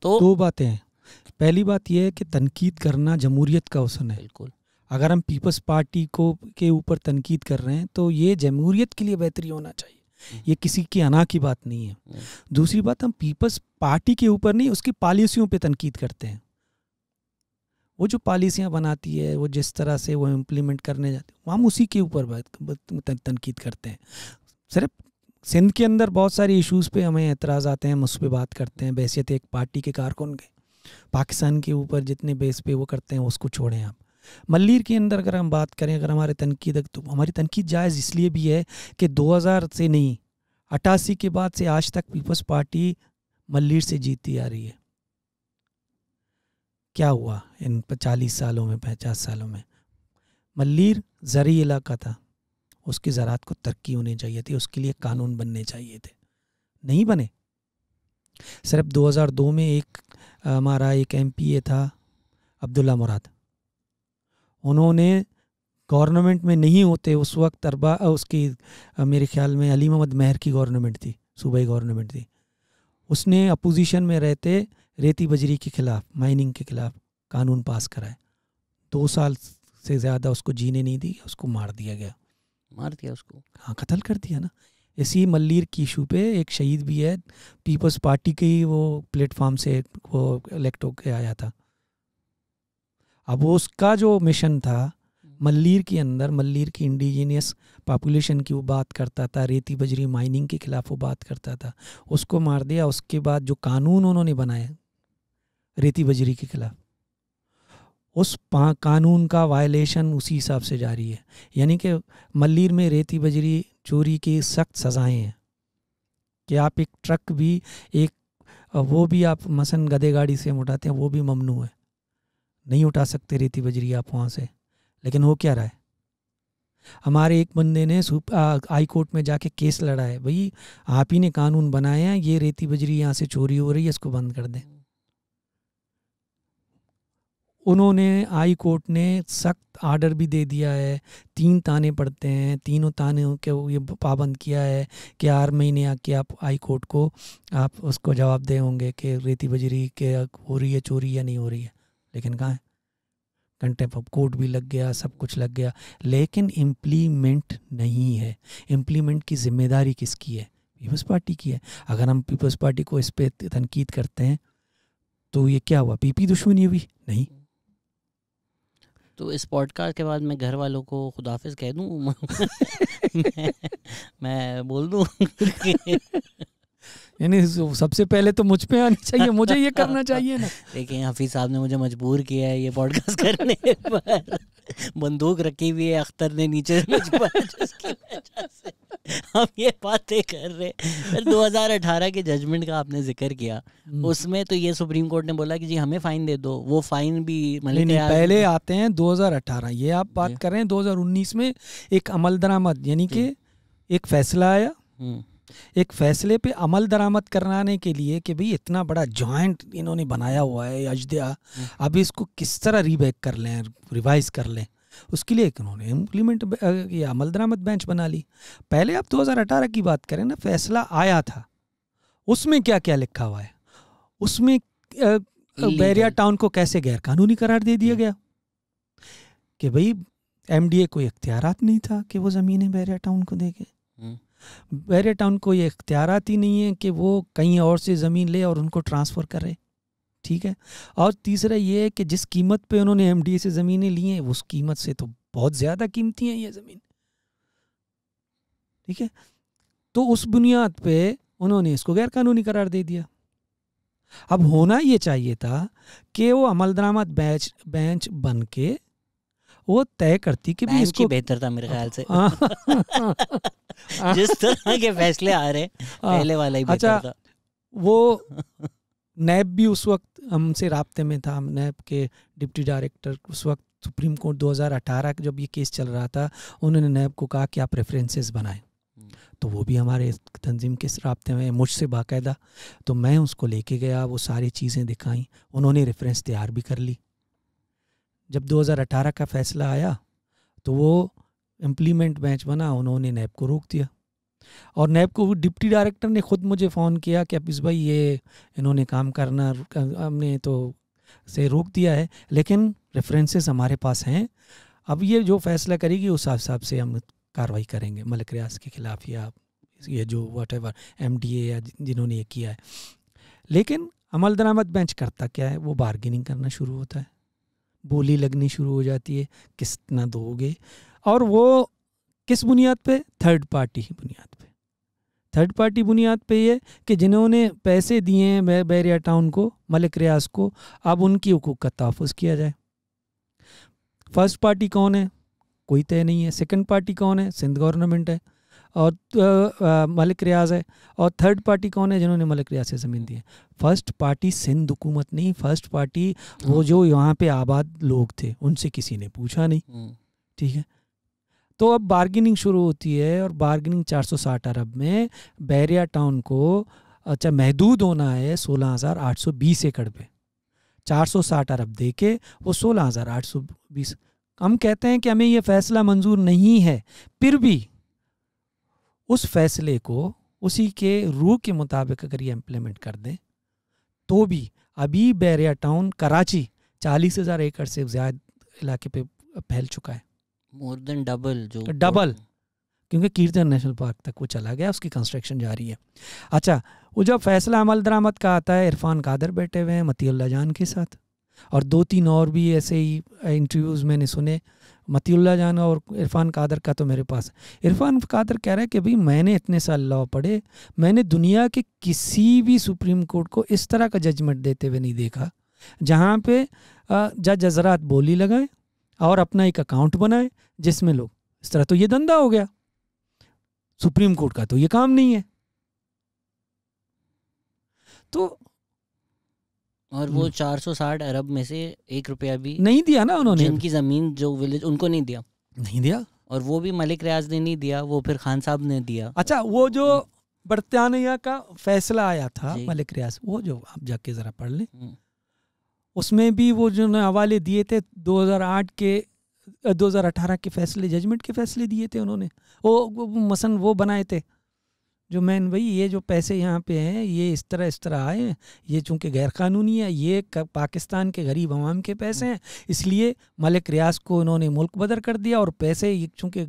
तो दो बातें हैं, पहली बात यह है कि तनकीद करना जमहूरियत का हुस्न है। बिल्कुल। अगर हम पीपल्स पार्टी को के ऊपर तनकीद कर रहे हैं तो ये जमहूरियत के लिए बेहतरी होना चाहिए, ये किसी की अना की बात नहीं है। दूसरी बात, हम पीपल्स पार्टी के ऊपर नहीं, उसकी पॉलिसियों पे तनकीद करते हैं। वो जो पॉलिसियाँ बनाती है, वो जिस तरह से वो इम्प्लीमेंट करने जाते हैं, हम उसी के ऊपर तनकीद करते हैं। सिर्फ सिंध के अंदर बहुत सारे इश्यूज़ पे हमें एतराज़ आते हैं, हम उस पर बात करते हैं बहैसियत एक पार्टी के कारकुन के। पाकिस्तान के ऊपर जितने बेस पे वो करते हैं उसको छोड़ें आप। मल्लीर के अंदर अगर हम बात करें, अगर हमारे तनकीद, तो हमारी तनकीद जायज़ इसलिए भी है कि 2000 से नहीं, 88 के बाद से आज तक पीपल्स पार्टी मल्लीर से जीतती आ रही है। क्या हुआ इन 40 सालों में, 50 सालों में? मल्लीर ज़रूरी इलाका था, उसकी ज़राअत को तरक्की होनी चाहिए थी, उसके लिए कानून बनने चाहिए थे, नहीं बने। सिर्फ 2002 में हमारा एक MPA था अब्दुल्ला मुराद, उन्होंने गवर्नमेंट में नहीं होते उस वक्त उसकी मेरे ख्याल में अली मोहम्मद महर की गवर्नमेंट थी, सूबाई गवर्नमेंट थी, उसने अपोजिशन में रहते रेती बजरी के ख़िलाफ़, माइनिंग के ख़िलाफ़ कानून पास कराए। 2 साल से ज़्यादा उसको जीने नहीं दी, उसको मार दिया गया। मार दिया उसको? हाँ, कत्ल कर दिया ना। इसी मल्लीर की इशू पे एक शहीद भी है, पीपल्स पार्टी के ही वो प्लेटफॉर्म से वो इलेक्ट होकर आया था। अब वो उसका जो मिशन था मल्लीर के अंदर, मल्लीर की इंडिजीनियस पॉपुलेशन की वो बात करता था, रेती बजरी माइनिंग के ख़िलाफ़ वो बात करता था, उसको मार दिया। उसके बाद जो कानून उन्होंने बनाया रेती बजरी के ख़िलाफ़, उस कानून का वायलेशन उसी हिसाब से जारी है। यानी कि मल्लीर में रेती बजरी चोरी की सख्त सज़ाएं हैं कि आप एक ट्रक भी, एक वो भी आप मसन गधे गाड़ी से हम उठाते हैं, वो भी ममनू है, नहीं उठा सकते रेती बजरी आप वहाँ से। लेकिन हो क्या रहा है, हमारे एक बंदे ने हाई कोर्ट में जाके केस लड़ा है, भाई आप ही ने कानून बनाए हैं, ये रेती बजरी यहाँ से चोरी हो रही है, इसको बंद कर दें। उन्होंने हाई कोर्ट ने सख्त आर्डर भी दे दिया है, 3 ताने पड़ते हैं, तीनों ताने के ये पाबंद किया है कि 4 महीने आके आप हाई कोर्ट को आप उसको जवाब दे होंगे कि रेती बजरी के हो रही है चोरी या नहीं हो रही है। लेकिन कहाँ है, कंटेम्प्ट ऑफ कोर्ट भी लग गया, सब कुछ लग गया, लेकिन इम्प्लीमेंट नहीं है। इम्प्लीमेंट की जिम्मेदारी किसकी है? पीपल्स पार्टी की है। अगर हम पीपल्स पार्टी को इस पर तनकीद करते हैं तो ये क्या हुआ, पीपी दुश्मनी हुई? नहीं। तो इस पॉडकास्ट के बाद मैं घर वालों को खुदाफिज कह दूँ? मैं बोल दूँ? यानी सबसे पहले तो मुझ पे आनी चाहिए, मुझे ये करना चाहिए ना। देखिए हफीज़ साहब ने मुझे मजबूर किया है ये पॉडकास्ट करने पर। बंदूक रखी हुई है अख्तर ने नीचे मुझ पर, जिसकी वजह से हम ये बातें कर रहे हैं। फिर 2018 के जजमेंट का आपने जिक्र किया, उसमें तो ये सुप्रीम कोर्ट ने बोला कि जी हमें फ़ाइन दे दो, वो फ़ाइन भी नहीं, पहले आते हैं 2018, ये आप बात कर रहे हैं 2019 में एक अमल दरामद, यानी कि एक फैसला आया, एक फैसले पे अमल दरामद कराने के लिए कि भाई इतना बड़ा जॉइंट इन्होंने बनाया हुआ है अजदिया, अब इसको किस तरह रीबैक कर लें, रिवाइज कर लें, उसके लिए उन्होंने इम्प्लीमेंट ये अमल दरामद बेंच बना ली। पहले आप 2018 की बात करें ना, फैसला आया था, उसमें क्या क्या लिखा हुआ है, उसमें बैरिया टाउन को कैसे गैर कानूनी करार दे दिया गया कि भाई MDA को इख्तियारात नहीं था कि वो ज़मीनें बैरिया टाउन को देके, बैरिया टाउन को ये इख्तियारात ही नहीं है कि वो कहीं और से ज़मीन ले और उनको ट्रांसफ़र करे, ठीक है। और तीसरा ये है कि जिस कीमत पे उन्होंने MDA से ज़मीनें ली हैं उस कीमत से तो बहुत ज़्यादा कीमती हैं ये ज़मीन, ठीक है। तो उस बुनियाद पे उन्होंने इसको गैर कानूनी करार दे दिया। अब होना ये चाहिए था कि वो अमल दरामद बेंच बन के वो तय करती कि भी इसको बेहतर था मेरे ख्याल से। जिस तरह के फैसले आ रहे पहले वाला ही बेहतर था। वो नैब भी उस वक्त हमसे राब्ते में था, नैब के डिप्टी डायरेक्टर उस वक्त सुप्रीम कोर्ट 2018 का जब ये केस चल रहा था, उन्होंने नैब को कहा कि आप रेफरेंसेस बनाएं, तो वो भी हमारे तंजीम के राब्ते में मुझसे बाकायदा, तो मैं उसको लेके गया, वो सारी चीज़ें दिखाई, उन्होंने रेफरेंस तैयार भी कर ली। जब 2018 का फैसला आया तो वो इम्प्लीमेंट बेंच बना, उन्होंने नैब को रोक दिया, और नैब को डिप्टी डायरेक्टर ने ख़ुद मुझे फ़ोन किया कि अफीस भाई ये इन्होंने काम करना, हमने तो से रोक दिया है, लेकिन रेफरेंसेस हमारे पास हैं। अब ये जो फैसला करेगी उस हिसाब से हम कार्रवाई करेंगे मलिक रियाज के खिलाफ, या ये जो व्हाटएवर MDA या जिन्होंने ये किया है। लेकिन अमल दरामद बेंच करता क्या है, वो बार्गेनिंग करना शुरू होता है, बोली लगनी शुरू हो जाती है, कितना दोगे, और वो किस बुनियाद पे, थर्ड पार्टी की बुनियाद पे। थर्ड पार्टी बुनियाद पे ये कि जिन्होंने पैसे दिए हैं बैरिया टाउन को, मलिक रियाज को, अब उनकी हुकूक का तहफ़्फ़ुज़ किया जाए। फर्स्ट पार्टी कौन है, कोई तय नहीं है। सेकंड पार्टी कौन है, सिंध गवर्नमेंट है और मलिक रियाज है। और थर्ड पार्टी कौन है, जिन्होंने मलिक रियाज से ज़मीन दी है। फर्स्ट पार्टी सिंध हुकूमत नहीं, फर्स्ट पार्टी वो जो यहाँ पे आबाद लोग थे, उनसे किसी ने पूछा नहीं। ठीक है, तो अब बार्गेनिंग शुरू होती है, और बार्गेनिंग 460 अरब में बैरिया टाउन को अच्छा महदूद होना है 16,820 एकड़ पे। 460 अरब दे के वो 16,820। हम कहते हैं कि हमें ये फैसला मंजूर नहीं है, फिर भी उस फैसले को उसी के रूह के मुताबिक अगर ये इम्प्लीमेंट कर दें, तो भी अभी बैरिया टाउन कराची 40,000 एकड़ से ज़्यादा इलाके पे फैल चुका है, मोर देन डबल, जो डबल, क्योंकि कीर्तन नेशनल पार्क तक वो चला गया, उसकी कंस्ट्रक्शन जारी है। अच्छा, वो जब फैसला अमल दरामद का आता है, इरफान कादर बैठे हुए हैं मतीउल्लाह जान के साथ, और 2-3 और भी ऐसे ही इंटरव्यूज़ मैंने सुने। मतीउल्लाह जान और इरफान कादर का तो मेरे पास, इरफान कादर कह रहा है कि भाई मैंने इतने साल लॉ पढ़े, मैंने दुनिया के किसी भी सुप्रीम कोर्ट को इस तरह का जजमेंट देते हुए नहीं देखा जहाँ पे जज हजरात बोली लगाएं और अपना एक अकाउंट बनाए जिसमें लोग इस तरह। तो ये धंधा हो गया, सुप्रीम कोर्ट का तो ये काम नहीं है। तो और वो 460 अरब में से 1 रुपया भी नहीं दिया ना उन्होंने, जिनकी ज़मीन जो विलेज, उनको नहीं दिया। और वो भी मलिक रियाज ने नहीं दिया, वो फिर खान साहब ने दिया। अच्छा, वो जो बरतानिया का फैसला आया था मलिक रियाज, वो जो आप जाके ज़रा पढ़ लें, उसमें भी वो जो हवाले दिए थे 2018 के फैसले, जजमेंट के फैसले दिए थे उन्होंने। वो मसन वो बनाए थे जो मैन भाई ये जो पैसे यहाँ पे हैं ये इस तरह आए हैं, ये चूँकि गैर कानूनी है, ये पाकिस्तान के गरीब अवाम के पैसे हैं, इसलिए मलिक रियाज को उन्होंने मुल्क बदर कर दिया, और पैसे चूँकि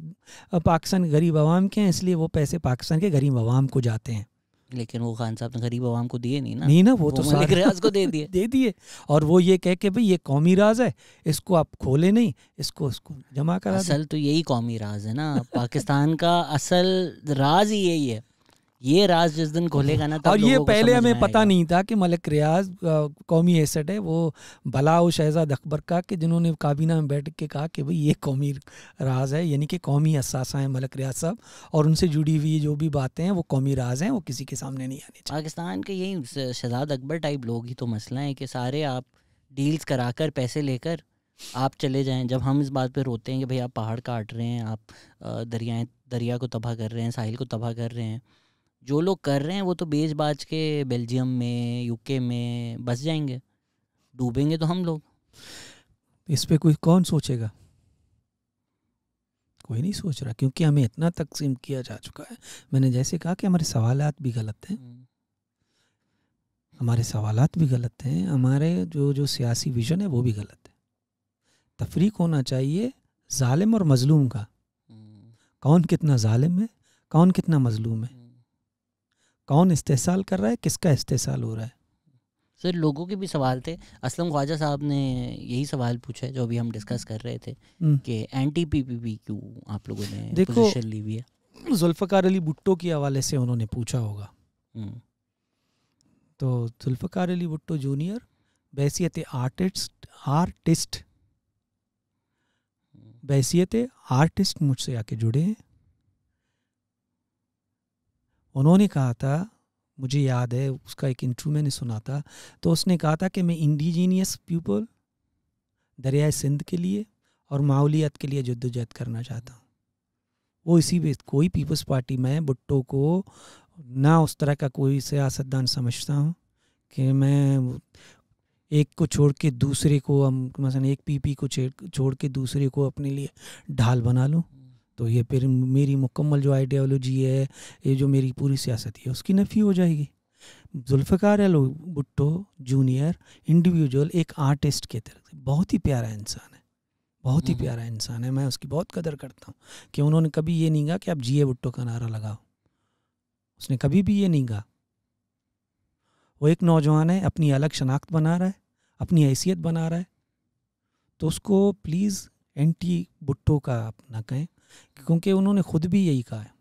पाकिस्तान के गरीब अवाम के हैं, इसलिए वो पैसे पाकिस्तान के गरीब अवाम को जाते हैं। लेकिन वो खान साहब ने गरीब अवाम को दिए नहीं ना, वो तो मलिक रियाज को दे दिए। और वो ये कह के भाई ये कौमी राज है, इसको आप खोले नहीं, इसको जमा करा। असल तो यही कौमी राज है ना, पाकिस्तान का असल राज ही यही है। ये राज जिस दिन खोलेगा ना, तब और ये पहले हमें आएगा। पता नहीं था कि मलिक रियाज कौमी एसेट है। वो भलाओ शहजाद अकबर का कि जिन्होंने काबीना में बैठ के कहा कि भाई ये कौमी राज है, यानी कि कौमी असासा है मलिक रियाज साहब, और उनसे जुड़ी हुई जो भी बातें हैं वो कौमी राज हैं, वो किसी के सामने नहीं आनी चाहिए। पाकिस्तान के यही शहजाद अकबर टाइप लोग ही तो मसला है कि सारे आप डील्स कराकर पैसे लेकर आप चले जाएं। जब हम इस बात पे रोते हैं कि भाई आप पहाड़ काट रहे हैं, आप दरिया को तबाह कर रहे हैं, साहिल को तबाह कर रहे हैं, जो लोग कर रहे हैं वो तो बेच बाज के बेल्जियम में, यूके में बस जाएंगे, डूबेंगे तो हम लोग। इस पे कोई कौन सोचेगा? कोई नहीं सोच रहा, क्योंकि हमें इतना तकसीम किया जा चुका है। मैंने जैसे कहा कि हमारे सवालात भी गलत हैं, हमारे सवालात भी गलत हैं, हमारे जो सियासी विजन है वो भी गलत है। तफरीक होना चाहिए जालिम और मजलूम का, कौन कितना जालिम है, कौन कितना मजलूम है, कौन इस्तेहसाल कर रहा है, किसका इस्तेहसाल हो रहा है। सर लोगों के भी सवाल थे। असलम ख्वाजा साहब ने यही सवाल पूछा है जो अभी हम डिस्कस कर रहे थे कि एंटी PPP क्यों आप लोगों ने पोजीशन ली हुई है। जुल्फ़कार अली भुट्टो के हवाले से उन्होंने पूछा होगा। तो जुल्फ़कार अली भुट्टो जूनियर बैसियत आर्टिस्ट मुझसे आके जुड़े हैं। उन्होंने कहा था, मुझे याद है उसका एक इंटरव्यू मैंने सुना था, तो उसने कहा था कि मैं इंडिजीनियस पीपल दरियाए सिंध के लिए और माहौलियत के लिए जद्दोजहद करना चाहता हूँ। वो इसी पे कोई पीपल्स पार्टी में भुट्टो को ना उस तरह का कोई सियासतदान समझता हूँ कि मैं एक को छोड़ के दूसरे को, हम मसलन एक PP को छोड़ के दूसरे को अपने लिए ढाल बना लूँ, तो ये फिर मेरी मुकम्मल जो आइडियोलॉजी है, ये जो मेरी पूरी सियासत है उसकी नफ़ी हो जाएगी। जुल्फ़िकार अली भुट्टो जूनियर इंडिविजुअल एक आर्टिस्ट के तरह से बहुत ही प्यारा इंसान है, बहुत ही प्यारा इंसान है। मैं उसकी बहुत कदर करता हूँ कि उन्होंने कभी ये नहीं कहा कि आप जिए भुट्टो का नारा लगाओ, उसने कभी भी ये नहीं कहा। वो एक नौजवान है, अपनी अलग शनाख्त बना रहा है, अपनी हैसियत बना रहा है, तो उसको प्लीज़ एंटी भुट्टो का अपना कहें, क्योंकि उन्होंने खुद भी यही कहा है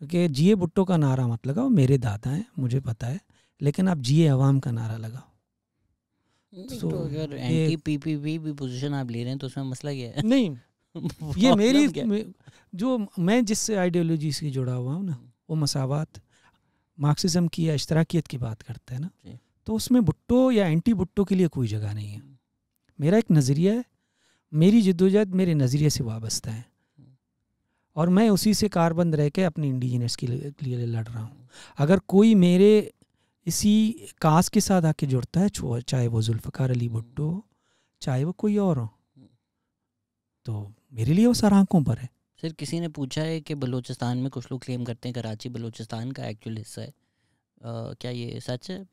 कि जिए भुट्टो का नारा मत लगाओ, मेरे दादा हैं मुझे पता है, लेकिन आप जिए अवाम का नारा लगाओ। तो अगर एंटी पीपीपी भी पोजीशन आप ले रहे हैं तो उसमें मसला क्या है? नहीं ये मेरी जो मैं जिससे आइडियोलॉजी से जुड़ा हुआ हूँ ना, वो मसावत मार्क्सिज्म की या इश्तराकियत की बात करते हैं ना, तो उसमें भुट्टो या एंटी भुट्टो के लिए कोई जगह नहीं है। मेरा एक नज़रिया है, मेरी जद्दोजहद मेरे नज़रिए से वाबस्ता है और मैं उसी से कारबंद रह के अपनी इंडिजिनस के लिए लड़ रहा हूँ। अगर कोई मेरे इसी कास के साथ आके जुड़ता है, चाहे वो जुल्फ़िकार अली भुट्टो चाहे वो कोई और हो, तो मेरे लिए वो सराहकों पर है। सर किसी ने पूछा है कि बलूचिस्तान में कुछ लोग क्लेम करते हैं कराची बलूचिस्तान का एक्चुअल हिस्सा है, क्या ये सच है?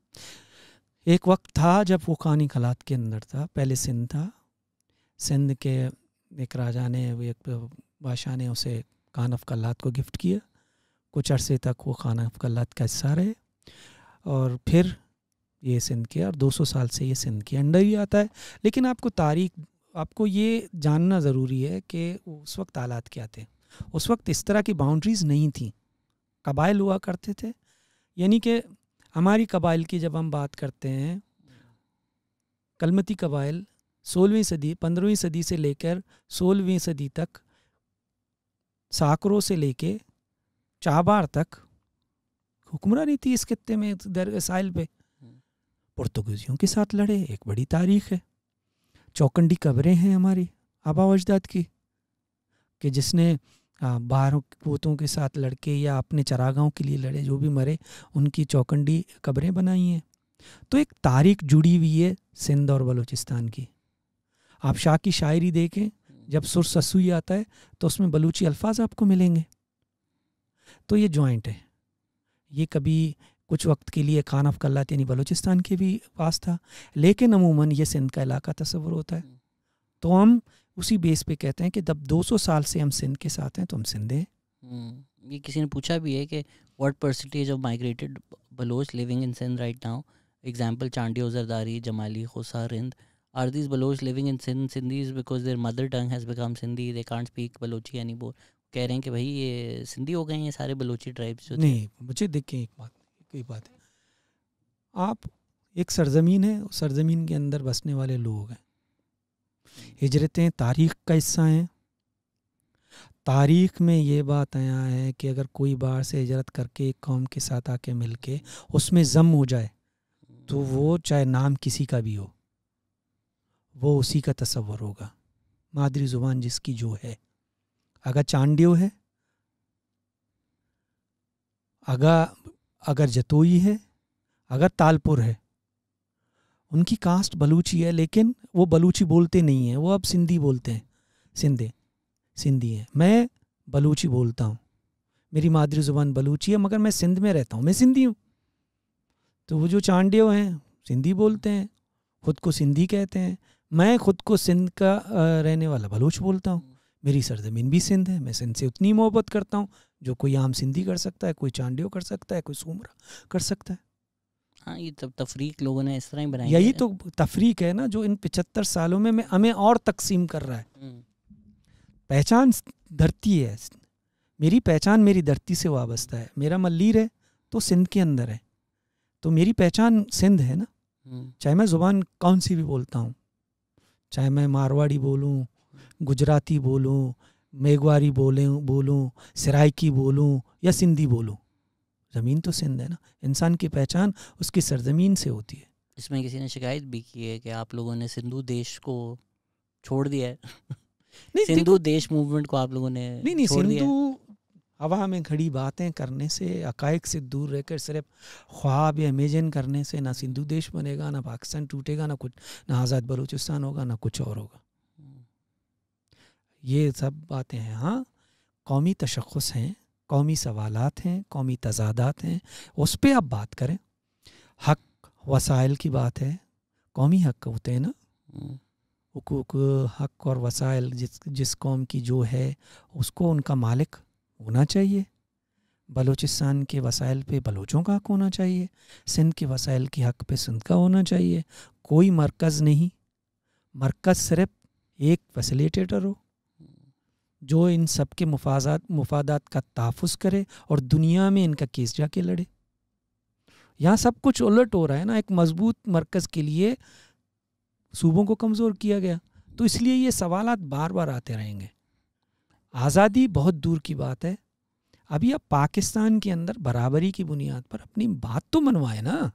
एक वक्त था जब वो खानी खलात के अंदर था, पहले सिंध था, सिंध के एक राजा ने, एक बादशाह ने उसे खान ऑफ कल्लात को गिफ्ट किया, कुछ अरसे तक वो खान ऑफ कल्लात का हिस्सा रहे और फिर ये सिंध के, और 200 साल से ये सिंध के अंडर ही आता है। लेकिन आपको ये जानना ज़रूरी है कि उस वक्त हालात क्या थे। उस वक्त इस तरह की बाउंड्रीज़ नहीं थी, कबाइल हुआ करते थे, यानी कि हमारी कबाइल की जब हम बात करते हैं, कलमती कबाइल 16वीं सदी 15वीं सदी से लेकर 16वीं सदी तक, साकरों से लेके चाबार तक हुक्मरानी थी इस खित्ते में, दर साहिल पे पुर्तगालियों के साथ लड़े, एक बड़ी तारीख है। चौकंडी कब्रें हैं हमारी आबा अजदाद की, कि जिसने बाहरों पोतों के साथ लड़के या अपने चरागाहों के लिए लड़े, जो भी मरे उनकी चौकंडी कब्रें बनाई हैं। तो एक तारीख जुड़ी हुई है सिंध और बलूचिस्तान की। आप शाह की शायरी देखें, जब सुर ससुई आता है तो उसमें बलूची अल्फाज आपको मिलेंगे। तो ये जॉइंट है, ये कभी कुछ वक्त के लिए खान ऑफ कल्लात यानी बलूचिस्तान के भी पास था, लेकिन अमूमन ये सिंध का इलाका तस्वुर होता है। तो हम उसी बेस पे कहते हैं कि जब 200 साल से हम सिंध के साथ हैं तो हम सिंध हैं। ये किसी ने पूछा भी है कि what percentage of migrated Baloch living in Sindh right now, example Chandio, Zardari, Jamali, Khosa, Rind, are these Baloch living in Sindh Sindhis because their mother tongue has become Sindhi, they can't speak Balochi anymore. कह रहे हैं कि भाई ये सिंधी हो गए हैं ये सारे बलोची ट्राइब्स जो नहीं, मुझे देखिए एक बात है, आप एक सरजमीन है, उस सरजमीन के अंदर बसने वाले लोग हैं, हिजरतें तारीख़ का हिस्सा हैं। तारीख़ में ये बात आया है कि अगर कोई बाहर से हिजरत करके एक कौम के साथ आके मिल के उसमें जम हो जाए तो वो चाहे नाम किसी का भी हो, वो उसी का तस्वर होगा, मादरी ज़ुबान जिसकी जो है। अगर चांडियो है, अगर जतोई है, अगर तालपुर है, उनकी कास्ट बलूची है, लेकिन वो बलूची बोलते नहीं हैं, वो अब सिंधी बोलते हैं, सिंधी हैं। मैं बलूची बोलता हूँ, मेरी मादरी ज़ुबान बलूची है, मगर मैं सिंध में रहता हूँ, मैं सिंधी हूँ। तो वो जो चांडियो हैं सिंधी बोलते हैं, ख़ुद को सिंधी कहते हैं। मैं ख़ुद को सिंध का रहने वाला बलूच बोलता हूँ, मेरी सरजमीन भी सिंध है, मैं सिंध से उतनी मोहब्बत करता हूँ जो कोई आम सिंधी कर सकता है, कोई चांडियो कर सकता है, कोई सूमरा कर सकता है। हाँ, ये तब तफरीक लोगों ने इस तरह ही बनाई, यही तो तफरीक है ना जो इन 75 सालों में हमें और तकसीम कर रहा है। पहचान धरती है, मेरी पहचान मेरी धरती से वाबस्ता है। मेरा मल्लीर है तो सिंध के अंदर है, तो मेरी पहचान सिंध है ना, चाहे मैं ज़ुबान कौन सी भी बोलता हूँ, चाहे मैं मारवाड़ी बोलूँ, गुजराती बोलूँ, मेघवारी बोलूँ, सराइकी बोलूँ या सिंधी बोलूँ, ज़मीन तो सिंध है ना। इंसान की पहचान उसकी सरजमीन से होती है। इसमें किसी ने शिकायत भी की है कि आप लोगों ने सिंधु देश को छोड़ दिया है। नहीं, सिंधु देश मूवमेंट को आप लोगों ने नहीं छोड़ दिया। सिंधु हवा में खड़ी बातें करने से, हक़ाइक़ से दूर रहकर सिर्फ ख्वाब या इमेजिन करने से ना सिंधु देश बनेगा, ना पाकिस्तान टूटेगा, ना कुछ, ना आज़ाद बलूचिस्तान होगा, ना कुछ और होगा। ये सब बातें हैं। हाँ, कौमी तशख़्ख़ुस हैं, कौमी सवालात हैं, कौमी तज़ादात हैं, उस पर आप बात करें। हक वसाइल की बात है, कौमी हक होते हैं ना, हुकूक हक और वसाइल जिस कौम की जो है उसको उनका मालिक होना चाहिए। बलूचिस्तान के वसाइल पे बलूचों का हक होना चाहिए, सिंध के वसाइल के हक पे सिंध का होना चाहिए। कोई मरकज़ नहीं, मरकज़ सिर्फ एक फैसिलिटेटर हो जो इन सब के मुफादात का तहफ़्फ़ुज़ करे और दुनिया में इनका केस जाके लड़े। यहाँ सब कुछ उलट हो रहा है ना। एक मजबूत मरकज़ के लिए सूबों को कमज़ोर किया गया, तो इसलिए ये सवालात बार बार आते रहेंगे। आज़ादी बहुत दूर की बात है, अभी आप पाकिस्तान के अंदर बराबरी की बुनियाद पर अपनी बात तो मनवाए ना।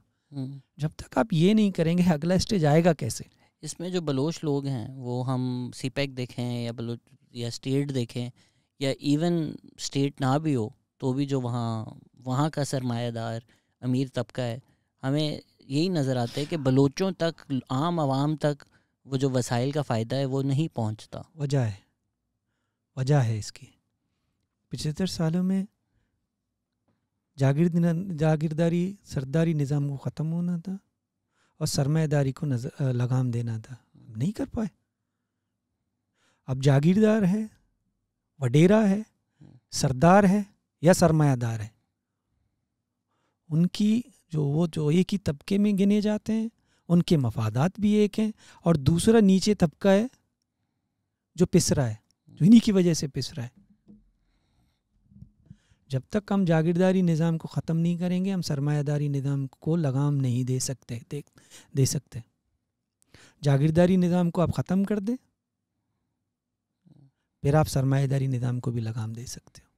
जब तक आप ये नहीं करेंगे अगला स्टेज आएगा कैसे? इसमें जो बलोच लोग हैं वो हम सीपैक देखें या बलोच या स्टेट देखें या इवन स्टेट ना भी हो तो भी जो वहाँ का सरमायादार अमीर तबका है, हमें यही नज़र आता है कि बलोचों तक, आम आवाम तक वो जो वसाइल का फ़ायदा है वो नहीं पहुँचता। वजह है इसकी 75 सालों में जागीरदारी सरदारी निज़ाम को ख़त्म होना था और सरमायादारी को लगाम देना था, नहीं कर पाए। अब जागीरदार है, वडेरा है, सरदार है या सरमायादार है, उनकी जो एक ही तबके में गिने जाते हैं, उनके मफादात भी एक हैं, और दूसरा नीचे तबका है जो पिस रहा है, जो इन्हीं की वजह से पिस रहा है। जब तक हम जागीरदारी निज़ाम को ख़त्म नहीं करेंगे, हम सरमायादारी निज़ाम को लगाम नहीं दे सकते। जागीरदारी निज़ाम को आप ख़त्म कर दें, फिर आप सरमायादारी निज़ाम को भी लगाम दे सकते हो।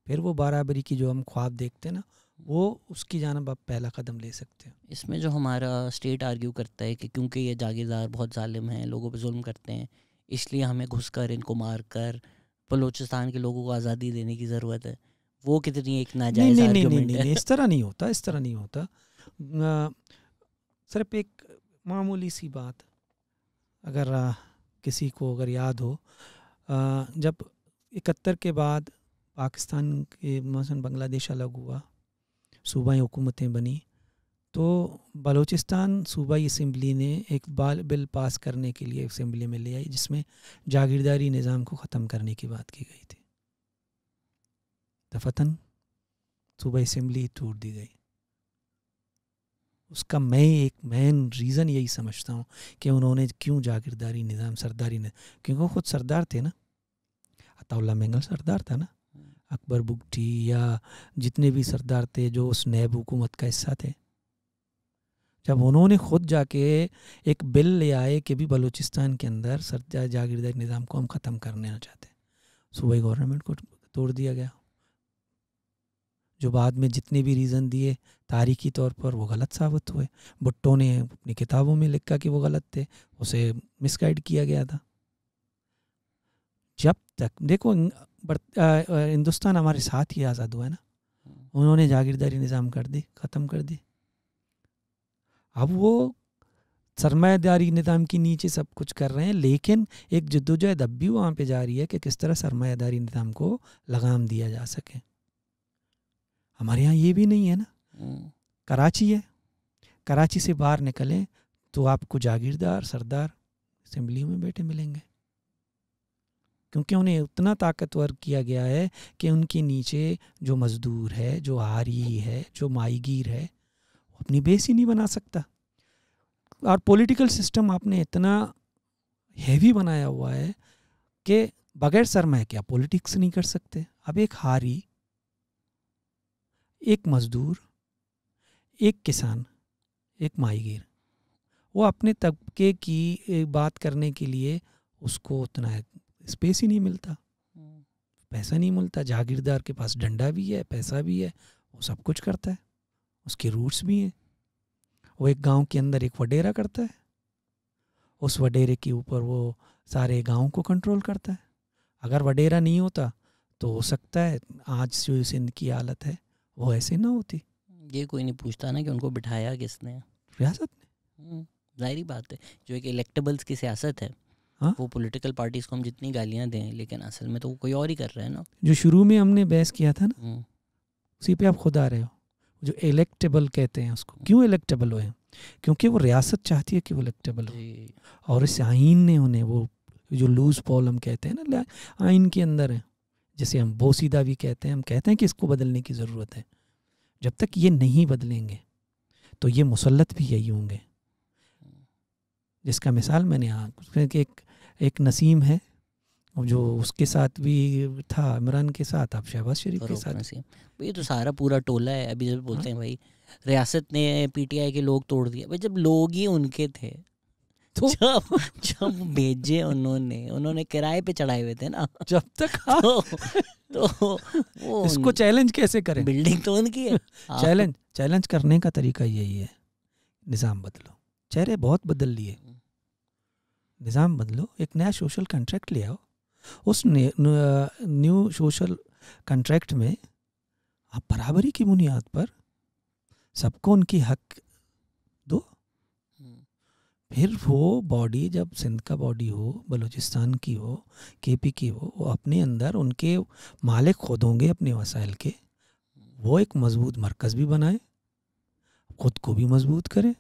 फिर वो बराबरी की जो हम ख्वाब देखते हैं ना, वो उसकी जानब आप पहला कदम ले सकते हो। इसमें जो हमारा स्टेट आर्ग्यू करता है कि क्योंकि ये जागीरदार बहुत जालिम हैं, लोगों पे जुल्म करते हैं, इसलिए हमें घुसकर इनको मार कर बलूचिस्तान के लोगों को आज़ादी देने की ज़रूरत है, वो कितनी एक नाजायज़ आर्गुमेंट है। इस तरह नहीं होता। सिर्फ एक मामूली सी बात, अगर किसी को अगर याद हो, जब 71 के बाद पाकिस्तान के मसलन बांग्लादेश अलग हुआ, सूबाई हुकूमतें बनी, तो बलूचिस्तान सूबाई असम्बली ने एक बिल पास करने के लिए असम्बली में ले आई जिसमें जागीरदारी निज़ाम को ख़त्म करने की बात की गई थी। दफतन सूबाई असम्बली तोड़ दी गई। उसका मैं एक मेन रीज़न यही समझता हूँ कि उन्होंने क्यों जागीरदारी निज़ाम, सरदारी निज़ाम, क्योंकि वो खुद सरदार थे ना। अताउल्ला मेंगल सरदार था ना, अकबर बुगटी या जितने भी सरदार थे जो उस नैब हुकूमत का हिस्सा थे, जब उन्होंने खुद जाके एक बिल ले आए कि भी बलूचिस्तान के अंदर जागीरदारी निज़ाम को हम ख़त्म करना चाहते हैं, सूबाई गवर्नमेंट को तोड़ दिया गया। जो बाद में जितने भी रीज़न दिए तारीखी तौर पर वो गलत साबित हुए। भुट्टो ने अपनी किताबों में लिखा कि वो गलत थे, उसे मिसगाइड किया गया था। जब तक देखो हिंदुस्तान हमारे साथ ही आज़ाद हुआ है ना, उन्होंने जागीरदारी निज़ाम कर दी, ख़त्म कर दी। अब वो सरमायादारी निज़ाम के नीचे सब कुछ कर रहे हैं, लेकिन एक जद्दोजहद अब भी वहाँ पे जारी है कि किस तरह सरमायादारी निज़ाम को लगाम दिया जा सके। हमारे यहाँ ये भी नहीं है ना। कराची है, कराची से बाहर निकलें तो आपको जागीरदार सरदार असम्बलियों में बैठे मिलेंगे, क्योंकि उन्हें उतना ताकतवर किया गया है कि उनके नीचे जो मज़दूर है, जो हारी है, जो माईगीर है, वो अपनी बेस ही नहीं बना सकता। और पॉलिटिकल सिस्टम आपने इतना हैवी बनाया हुआ है कि बगैर सरमाया क्या पॉलिटिक्स नहीं कर सकते। अब एक हारी, एक मज़दूर, एक किसान, एक माहीगीर, वो अपने तबके की बात करने के लिए उसको उतना स्पेस ही नहीं मिलता, पैसा नहीं मिलता। जागीरदार के पास डंडा भी है, पैसा भी है, वो सब कुछ करता है, उसके रूट्स भी हैं। वो एक गांव के अंदर एक वडेरा करता है, उस वडेरे के ऊपर वो सारे गांव को कंट्रोल करता है। अगर वडेरा नहीं होता तो हो सकता है आज जो सिंध की हालत है वो ऐसे ना होती। ये कोई नहीं पूछता ना कि उनको बिठाया किसने, रियासत ने। जाहिर बात है, जो एक इलेक्टेबल्स की सियासत है, हाँ? वो पॉलिटिकल पार्टीज को हम जितनी गालियां दें, लेकिन असल में तो वो कोई और ही कर रहा है ना। जो शुरू में हमने बहस किया था ना, उसी पे आप खुद आ रहे हो। जो इलेक्टेबल कहते हैं उसको, क्यों इलेक्टेबल हुए? क्योंकि वो रियासत चाहती है कि वो इलेक्टेबल हो, और इस आइन ने उन्हें वो जो लूज पॉल हम कहते हैं ना, आइन के अंदर है, जैसे हम बोसीदा भी कहते हैं, हम कहते हैं कि इसको बदलने की ज़रूरत है। जब तक ये नहीं बदलेंगे तो ये मुसल्लत भी यही होंगे, जिसका मिसाल मैंने यहाँ एक नसीम है जो उसके साथ भी था, इमरान के साथ, आप शहबाज शरीफ के साथ। ये तो सारा पूरा टोला है। अभी जब बोलते हैं भाई रियासत ने पीटीआई के लोग तोड़ दिए, भाई जब लोग ही उनके थे तो जब भेजे उन्होंने किराए पे चढ़ाए हुए थे ना, जब तक तो वो इसको चैलेंज कैसे करें? बिल्डिंग तो उनकी है। चैलेंज करने का तरीका यही है, निज़ाम बदलो। चेहरे बहुत बदल लिए, निज़ाम बदलो, एक नया सोशल कॉन्ट्रैक्ट ले आओ। उस न्यू सोशल कॉन्ट्रैक्ट में आप बराबरी की बुनियाद पर सबको उनकी हक दो। फिर वो बॉडी, जब सिंध का बॉडी हो, बलूचिस्तान की हो, केपी की हो, वो अपने अंदर उनके मालिक खुद होंगे अपने वसाइल के, वो एक मजबूत मरकज़ भी बनाए, खुद को भी मजबूत करे,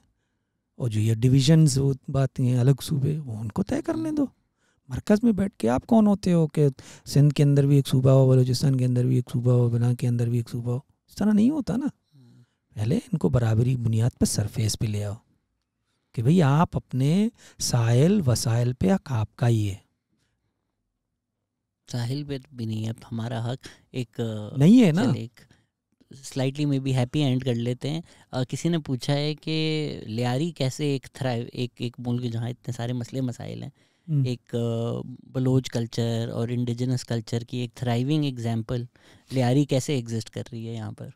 और जो ये डिविजन्स बातें हैं अलग सूबे, वो उनको तय करने दो। मरकज़ में बैठ के आप कौन होते हो कि सिंध के अंदर भी एक सूबा हो, बलूचिस्तान के अंदर भी एक सूबा हो, बना के अंदर भी एक सूबा हो? इस तरह नहीं होता ना। पहले इनको बराबरी बुनियाद पर सरफेस पे ले आओ कि भाई आप अपने साहिल वसाइल पे आपका ही है। साहिल पे भी नहीं है हमारा हक, एक नहीं है ना। एक स्लाइटली में भी हैप्पी एंड कर लेते हैं। किसी ने पूछा है कि लियारी कैसे एक मुल्क जहाँ इतने सारे मसले मसाइल हैं, एक बलोच कल्चर और इंडिजिनस कल्चर की एक थ्राइविंग एग्जाम्पल लियारी कैसे एग्जिस्ट कर रही है यहाँ पर?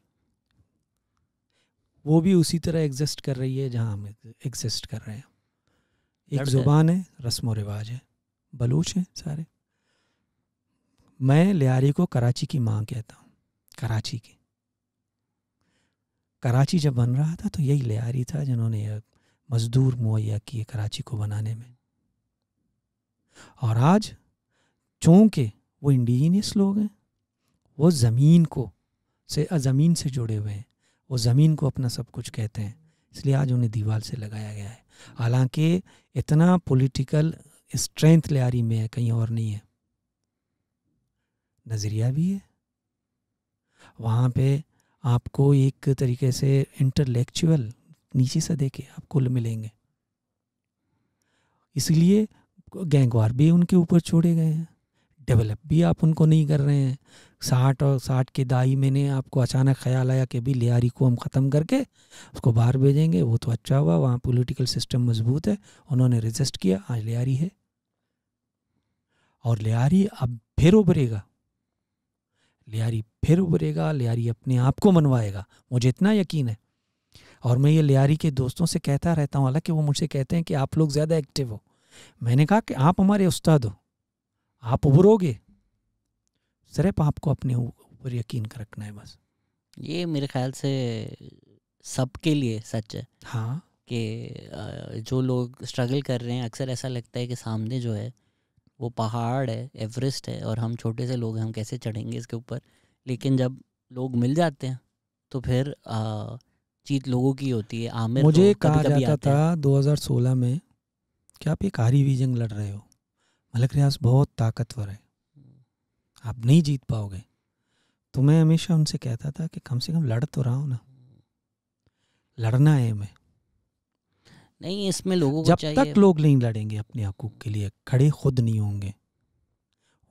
वो भी उसी तरह एग्जिस्ट कर रही है जहाँ हम एग्जिस्ट कर रहे हैं। एक ज़ुबान है, रस्म व रिवाज है, बलूच हैं सारे। मैं लियारी को कराची की माँ कहता हूँ, कराची की। कराची जब बन रहा था तो यही लियारी था जिन्होंने मजदूर मुहैया किए कराची को बनाने में। और आज चूँकि वो इंडिजीनियस लोग हैं, वो ज़मीन से जुड़े हुए हैं, वो ज़मीन को अपना सब कुछ कहते हैं, इसलिए आज उन्हें दीवार से लगाया गया है। हालांकि इतना पॉलिटिकल स्ट्रेंथ लियारी में है, कहीं और नहीं है। नज़रिया भी है वहाँ पे, आपको एक तरीके से इंटेलेक्चुअल नीचे से देखे आपको मिलेंगे। इसलिए गैंगवार भी उनके ऊपर छोड़े गए हैं, डेवलप भी आप उनको नहीं कर रहे हैं। 60 के दाई में ने आपको अचानक ख्याल आया कि भी लियारी को हम ख़त्म करके उसको बाहर भेजेंगे, वो तो अच्छा हुआ, वहाँ पॉलिटिकल सिस्टम मजबूत है, उन्होंने रेजिस्ट किया, आज लियारी है। और लियारी अब फिर उभरेगा, लियारी अपने आप को मनवाएगा, मुझे इतना यकीन है। और मैं ये लियारी के दोस्तों से कहता रहता हूँ, हालांकि वो मुझसे कहते हैं कि आप लोग ज़्यादा एक्टिव हो। मैंने कहा कि आप हमारे उस्ताद हो, आप उभरोगे, सिर्फ आपको अपने ऊपर यकीन कर रखना है बस। ये मेरे ख्याल से सबके लिए सच है। हाँ, कि जो लोग स्ट्रगल कर रहे हैं, अक्सर ऐसा लगता है कि सामने जो है वो पहाड़ है, एवरेस्ट है, और हम छोटे से लोग हैं, हम कैसे चढ़ेंगे इसके ऊपर। लेकिन जब लोग मिल जाते हैं तो फिर जीत लोगों की होती है। आमिर मुझे तो कहा कभी जाता था 2016 में कि आप एक हारी हुई जंग लड़ रहे हो, मलिक रियाज बहुत ताकतवर है, आप नहीं जीत पाओगे। तो मैं हमेशा उनसे कहता था कि कम से कम लड़ तो रहा हूँ ना, लड़ना है मैं। नहीं, इसमें लोगों को जब चाहिए। तक लोग नहीं लड़ेंगे अपने हकूक़ के लिए, खड़े खुद नहीं होंगे।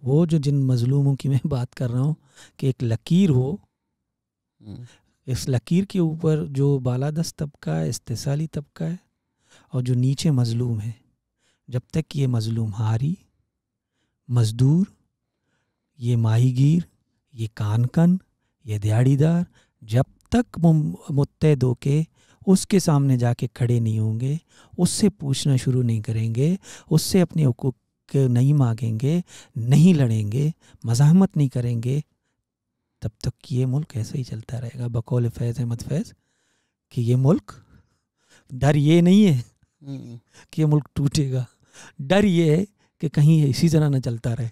वो जो जिन मजलूमों की मैं बात कर रहा हूँ कि एक लकीर हो, इस लकीर के ऊपर जो बालादस्त तबका है, इस्तिसाली तबका है, और जो नीचे मजलूम है, जब तक ये मजलूम हारी, मजदूर, ये माहीगीर, ये कानकन, ये दिहाड़ीदार, जब तक मुत्तहद होके उसके सामने जाके खड़े नहीं होंगे, उससे पूछना शुरू नहीं करेंगे, उससे अपने हुकूक नहीं मांगेंगे, नहीं लड़ेंगे, मज़ाहमत नहीं करेंगे, तब तक ये मुल्क ऐसे ही चलता रहेगा। बकौल फैज़ अहमद फैज़ कि ये मुल्क, डर ये नहीं है कि ये मुल्क टूटेगा, डर ये है कि कहीं इसी तरह न चलता रहे।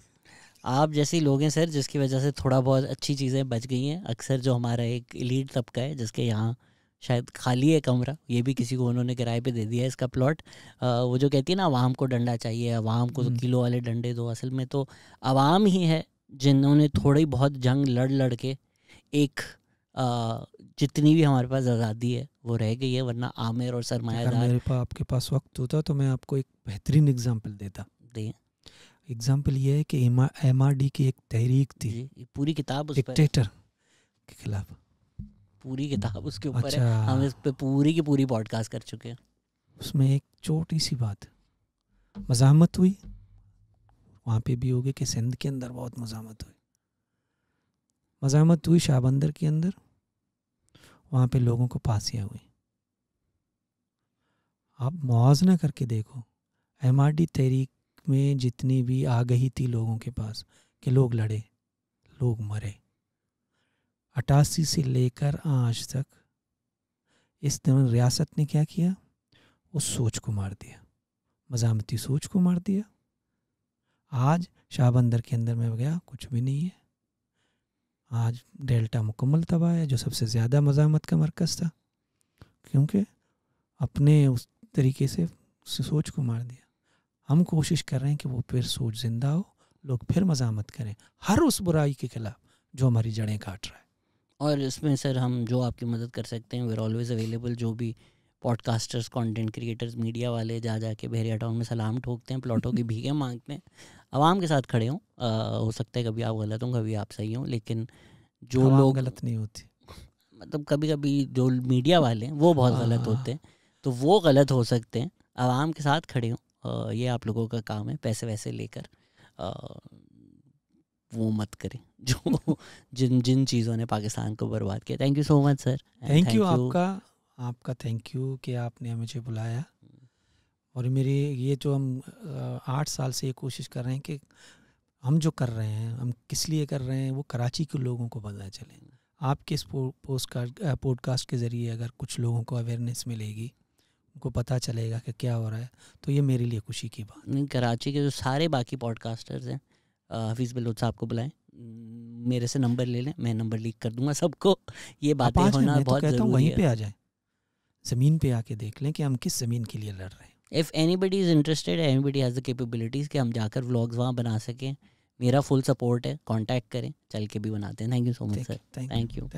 आप जैसे लोग हैं सर जिसकी वजह से थोड़ा बहुत अच्छी चीज़ें बच गई हैं। अक्सर जो हमारा एक एलीट तबका है जिसके यहाँ शायद खाली है कमरा, ये भी किसी को उन्होंने किराए पे दे दिया है इसका प्लॉट, वो जो कहती है ना आवाम को डंडा चाहिए, आवाम को तो किलो वाले डंडे दो, असल में तो आवाम ही है जिन्होंने थोड़ी बहुत जंग लड़ के एक जितनी भी हमारे पास आज़ादी है वो रह गई है, वरना आमिर और सरमायादार। मेरे पास आपके पास वक्त होता तो मैं आपको एक बेहतरीन एग्जांपल देता। एग्जांपल ये है कि MRD की एक तहरीक थी, पूरी किताब उस पर, डिक्टेटर के खिलाफ पूरी किताब उसके ऊपर अच्छा। है, हम इस पे पूरी की पूरी पॉडकास्ट कर चुके हैं। उसमें एक छोटी सी बात मज़ाहमत हुई, वहाँ पे भी होगी कि सिंध के अंदर बहुत मज़ाहमत हुई शाहबंदर के अंदर, वहाँ पे लोगों को फांसियाँ हुई। आप मुआवजा करके देखो, MRD तहरीक में जितनी भी आगही थी लोगों के पास कि लोग लड़े, लोग मरे, 88 से लेकर आज तक इस दिन रियासत ने क्या किया, उस सोच को मार दिया, मज़ाहमती सोच को मार दिया। आज शाहबंदर के अंदर में गया कुछ भी नहीं है, आज डेल्टा मुकम्मल तबाह है जो सबसे ज़्यादा मज़ाहमत का मरकज़ था, क्योंकि अपने उस तरीके से सोच को मार दिया। हम कोशिश कर रहे हैं कि वो फिर सोच ज़िंदा हो, लोग फिर मज़ाहमत करें हर उस बुराई के खिलाफ जो हमारी जड़ें काट रहा है। और इसमें सर हम जो आपकी मदद कर सकते हैं, वी आर ऑलवेज अवेलेबल। जो भी पॉडकास्टर्स, कंटेंट क्रिएटर्स, मीडिया वाले जा के बहरिया टाउन में सलाम ठोकते हैं, प्लॉटों की भीखें मांगते हैं, आवाम के साथ खड़े हों। हो सकता है कभी आप गलत हों, कभी आप सही हों, लेकिन जो लोग गलत नहीं होती, मतलब कभी कभी जो मीडिया वाले हैं वो बहुत गलत होते हैं, तो वो गलत हो सकते हैं। आवाम के साथ खड़े हों, ये आप लोगों का काम है। पैसे वैसे लेकर वो मत करें जो जिन चीज़ों ने पाकिस्तान को बर्बाद किया। Thank you so much sir. Thank you आपका थैंक यू कि आपने मुझे बुलाया। और मेरी ये जो हम 8 साल से ये कोशिश कर रहे हैं कि हम जो कर रहे हैं हम किस लिए कर रहे हैं वो कराची के लोगों को पता चले। आपके इस पॉडकास्ट के ज़रिए अगर कुछ लोगों को अवेयरनेस मिलेगी, उनको पता चलेगा कि क्या हो रहा है, तो ये मेरे लिए खुशी की बात। नहीं, कराची के जो सारे बाकी पॉडकास्टर्स हैं, हफीज़ बलोच साहब को बुलाएं, मेरे से नंबर ले लें, मैं नंबर लीक कर दूंगा सबको। ये बातें होना बहुत ज़रूरी है। वहीं पे आ जाए, ज़मीन पे आके देख लें कि हम किस ज़मीन के लिए लड़ रहे हैं। If anybody is interested, anybody has the capabilities कि हम जाकर व्लॉग्स वहाँ बना सकें, मेरा फुल सपोर्ट है। कांटेक्ट करें, चल के भी बनाते हैं। Thank you so much sir. Thank you.